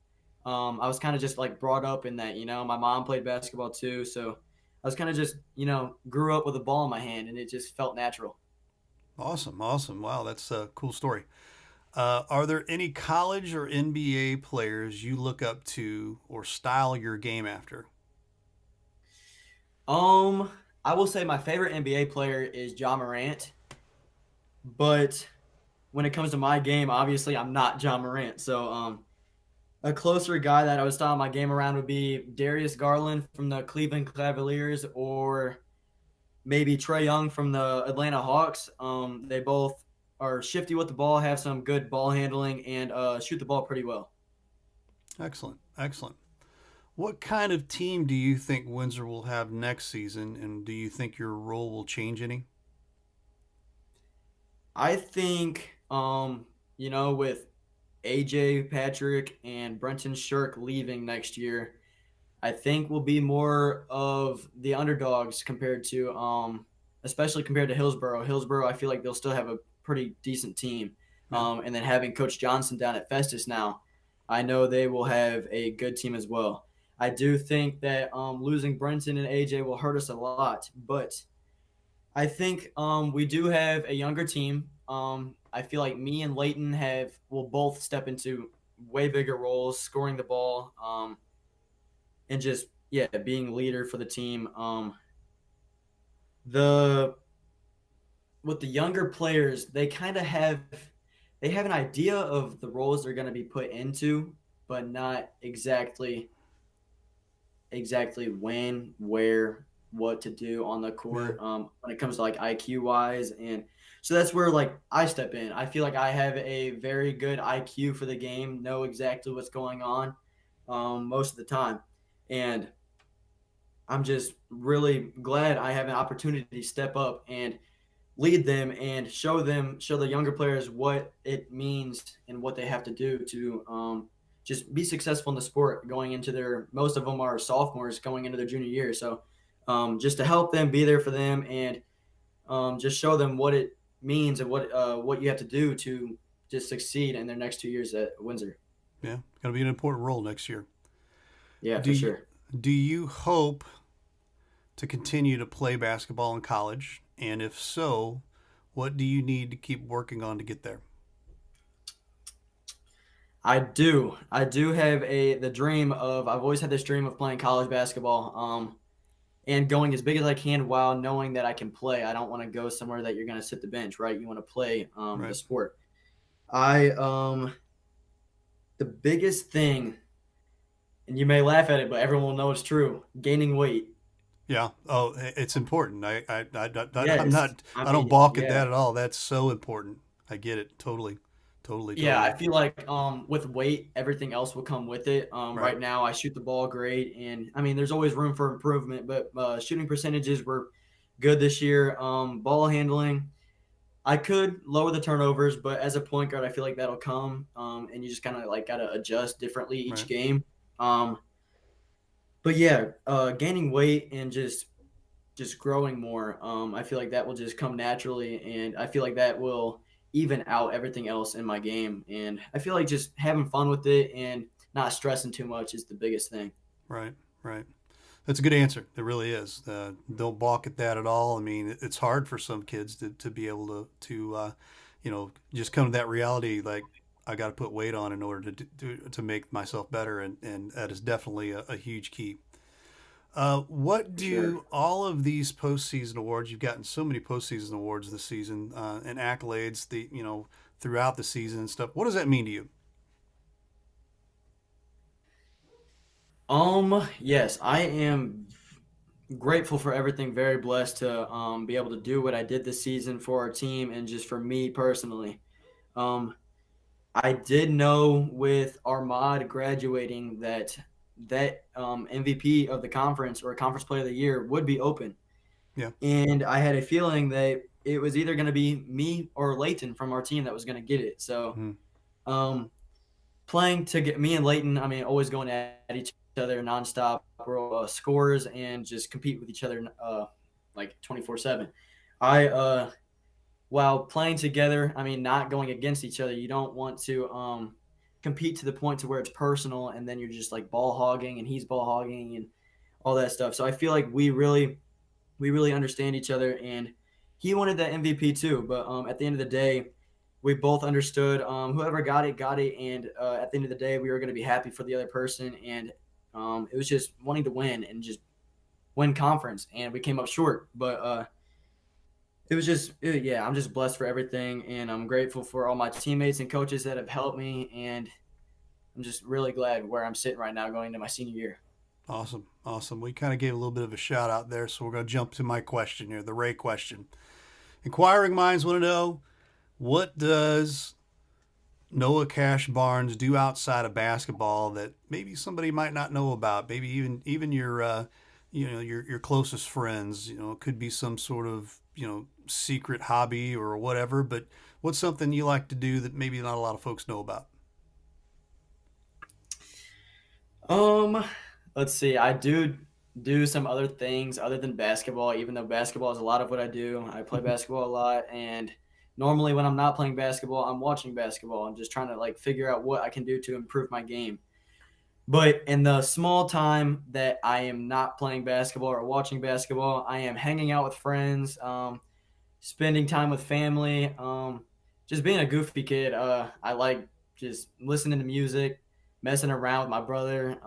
I was kind of just like brought up in that. My mom played basketball too, so I was kind of just grew up with a ball in my hand, and it just felt natural. Awesome, awesome. Wow, that's a cool story. Are there any college or NBA players you look up to or style your game after? Um, I will say my favorite NBA player is John Morant, but when it comes to my game, obviously I'm not John Morant. So a closer guy that I would style my game around would be Darius Garland from the Cleveland Cavaliers or maybe Trey Young from the Atlanta Hawks. They both are shifty with the ball, have some good ball handling, and shoot the ball pretty well. Excellent, excellent. What kind of team do you think Windsor will have next season, and do you think your role will change any? I think, with AJ Patrick and Brenton Shirk leaving next year, I think we'll be more of the underdogs compared to, especially compared to Hillsborough. Hillsborough, I feel like they'll still have a pretty decent team. Yeah. And then having Coach Johnson down at Festus now, I know they will have a good team as well. I do think that losing Brenton and AJ will hurt us a lot, but I think we do have a younger team. I feel like me and Leighton will both step into way bigger roles, scoring the ball, and just being a leader for the team. The With the younger players, they have an idea of the roles they're going to be put into, but not exactly when, where, what to do on the Yeah. court when it comes to like IQ wise. And so that's where like I step in. I feel like I have a very good IQ for the game, know exactly what's going on most of the time. And I'm just really glad I have an opportunity to step up and lead them and show the younger players what it means and what they have to do to just be successful in the sport going into most of them are sophomores going into their junior year. So just to help them, be there for them, and just show them what it means and what you have to do to just succeed in their next 2 years at Windsor. Yeah, going to be an important role next year. Yeah, Do for you, sure. do you hope to continue to play basketball in college? And if so, what do you need to keep working on to get there? I do. I do have I've always had this dream of playing college basketball. And going as big as I can while knowing that I can play. I don't want to go somewhere that you're going to sit the bench, right? You want to play the Right. sport. I The biggest thing, and you may laugh at it, but everyone will know it's true. Gaining weight. Yeah. Oh, it's important. I'm Yes, not. I I don't mean, balk at yeah, that at all. That's so important. I get it. Totally. Totally. yeah. I Totally. feel like with weight, everything else will come with it. Right. Right now, I shoot the ball great, and I mean, there's always room for improvement. But shooting percentages were good this year. Ball handling. I could lower the turnovers, but as a point guard, I feel like that'll come, and you just kind of like gotta adjust differently each Right. game. Um, but yeah, gaining weight and just growing more, I feel like that will just come naturally, and I feel like that will even out everything else in my game. And I feel like just having fun with it and not stressing too much is the biggest thing. Right. Right. That's a good answer. It really is. Don't balk at that at all. I mean, it's hard for some kids to be able to just come to that reality. Like I got to put weight on in order to make myself better, and that is definitely a huge key. What For sure. do all of these postseason awards? You've gotten so many postseason awards this season and accolades. Throughout the season and stuff. What does that mean to you? Yes, I am grateful for everything, very blessed to be able to do what I did this season for our team and just for me personally. Um, I did know with Armad graduating that MVP of the conference or conference player of the year would be open. Yeah. And I had a feeling that it was either going to be me or Leighton from our team that was going to get it. So um, playing to get me and Leighton, I mean, always going at each other nonstop. We're scorers and just compete with each other like 24/7. While playing together, I mean, not going against each other, you don't want to compete to the point to where it's personal and then you're just like ball hogging and he's ball hogging and all that stuff. So I feel like we really understand each other, and he wanted that MVP too. But at the end of the day, we both understood whoever got it, and at the end of the day, we were going to be happy for the other person, and it was just wanting to win and just win conference, and we came up short. But it was just, yeah, I'm just blessed for everything, and I'm grateful for all my teammates and coaches that have helped me, and I'm just really glad where I'm sitting right now going into my senior year. Awesome. Awesome. We kind of gave a little bit of a shout out there, so we're going to jump to my question here, the Ray question. Inquiring minds want to know, what does Noah Cash Barnes do outside of basketball that maybe somebody might not know about? Maybe even your your closest friends. It could be some sort of secret hobby or whatever. But what's something you like to do that maybe not a lot of folks know about? Let's see. I do some other things other than basketball, even though basketball is a lot of what I do. I play basketball a lot, and normally when I'm not playing basketball, I'm watching basketball. I'm just trying to like figure out what I can do to improve my game. But in the small time that I am not playing basketball or watching basketball, I am hanging out with friends, spending time with family, just being a goofy kid. I like just listening to music, messing around with my brother.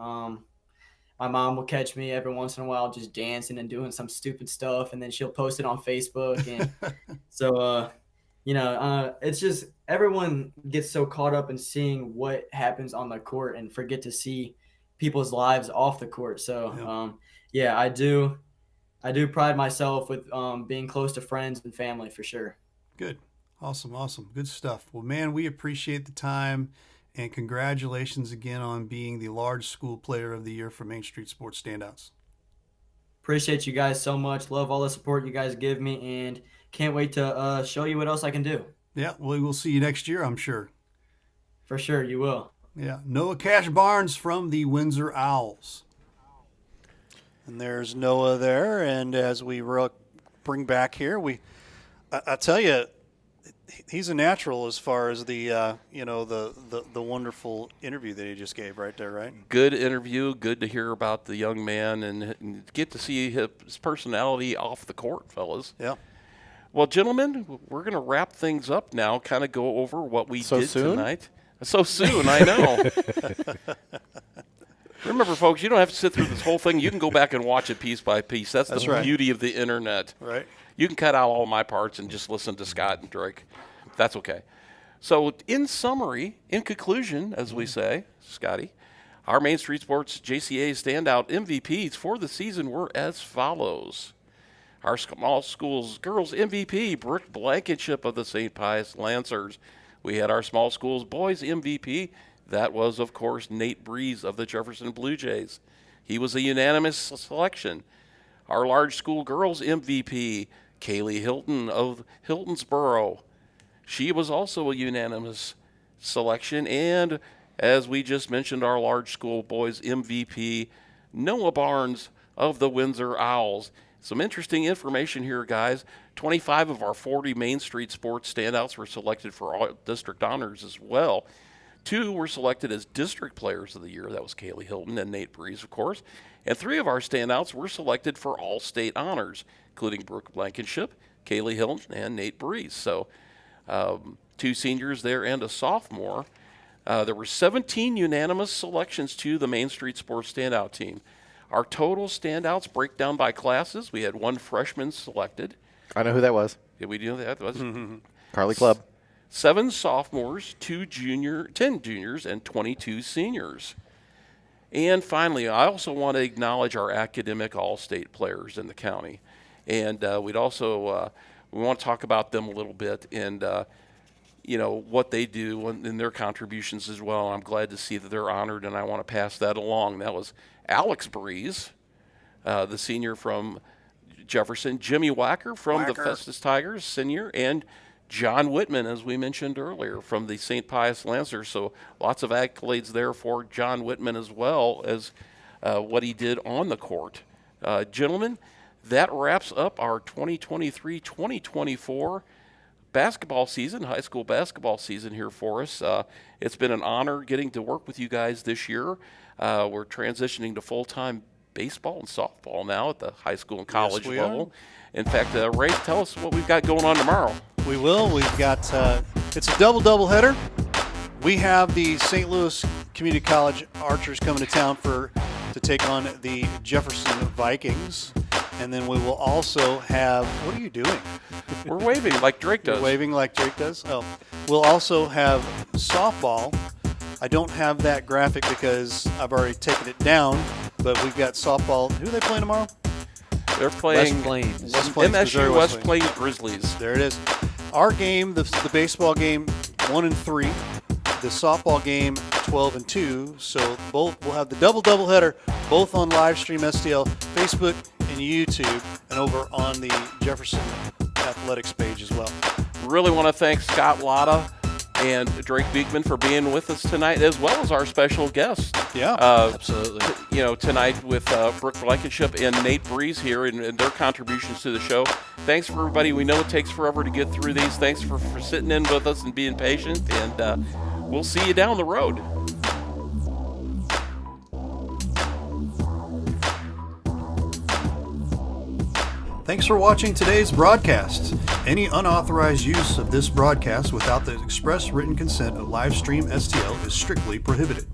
My mom will catch me every once in a while just dancing and doing some stupid stuff, and then she'll post it on Facebook. And so, it's just everyone gets so caught up in seeing what happens on the court and forget to see people's lives off the court. So, yeah, I do pride myself with being close to friends and family for sure. Good. Awesome. Good stuff. Well, man, we appreciate the time. And congratulations again on being the large school player of the year for Main Street Sports Standouts. Appreciate you guys so much. Love all the support you guys give me, and can't wait to show you what else I can do. Yeah, well, we'll see you next year, I'm sure. For sure, you will. Yeah, Noah Cash Barnes from the Windsor Owls. And there's Noah there, and as we bring back here, I tell you, he's a natural as far as the the wonderful interview that he just gave right there, right? Good interview. Good to hear about the young man and get to see his personality off the court, fellas. Yeah. Well, gentlemen, we're going to wrap things up now, kind of go over what we did tonight. So soon, I know. Remember, folks, you don't have to sit through this whole thing. You can go back and watch it piece by piece. That's the right. beauty of the internet. Right. You can cut out all my parts and just listen to Scott and Drake. That's okay. So in summary, in conclusion, as we say, Scotty, our Main Street Sports JCA standout MVPs for the season were as follows. Our small schools girls MVP, Brooke Blankenship of the St. Pius Lancers. We had our small schools boys MVP. That was, of course, Nate Breeze of the Jefferson Blue Jays. He was a unanimous selection. Our large school girls MVP, Kaylee Hilton of Hiltonsboro. She was also a unanimous selection. And as we just mentioned, our large school boys MVP, Noah Barnes of the Windsor Owls. Some interesting information here, guys. 25 of our 40 Main Street Sports standouts were selected for all district honors as well. 2 were selected as district players of the year. That was Kaylee Hilton and Nate Breeze, of course. And 3 of our standouts were selected for all state honors, including Brooke Blankenship, Kaylee Hilton, and Nate Breeze. So 2 seniors there and a sophomore. There were 17 unanimous selections to the Main Street Sports standout team. Our total standouts break down by classes. We had 1 freshman selected. I know who that was. Did we do that? Was Carly Clubb. 7 sophomores, 10 juniors, and 22 seniors. And finally, I also want to acknowledge our academic all-state players in the county. And we'd also we want to talk about them a little bit and, what they do and their contributions as well. I'm glad to see that they're honored, and I want to pass that along. That was Alex Breeze, the senior from Jefferson, Jimmy Wacker from the Festus Tigers, senior, and John Whitman, as we mentioned earlier, from the St. Pius Lancers. So lots of accolades there for John Whitman as well as what he did on the court. Gentlemen, that wraps up our 2023-2024 basketball season, high school basketball season here for us. It's been an honor getting to work with you guys this year. We're transitioning to full-time baseball and softball now at the high school and college level. In fact, Ray, tell us what we've got going on tomorrow. We will. We've got it's a double header. We have the St. Louis Community College Archers coming to town to take on the Jefferson Vikings. And then we will also have, what are you doing? We're waving like Drake does. You're waving like Drake does? Oh. We'll also have softball. I don't have that graphic because I've already taken it down, but we've got softball. Who are they playing tomorrow? They're playing West Plains. MSU West Plains Grizzlies. There it is. Our game, the baseball game, 1-3. The softball game, 12-2. So both we'll have the double header, both on live stream STL, Facebook, and YouTube, and over on the Jefferson Athletics page as well. Really want to thank Scott Latta and Drake Beekman for being with us tonight, as well as our special guest. Yeah, absolutely. Tonight with Brooke Blankenship and Nate Breeze here and their contributions to the show. Thanks for everybody. We know it takes forever to get through these. Thanks for sitting in with us and being patient, and we'll see you down the road. Thanks for watching today's broadcast. Any unauthorized use of this broadcast without the express written consent of Livestream STL is strictly prohibited.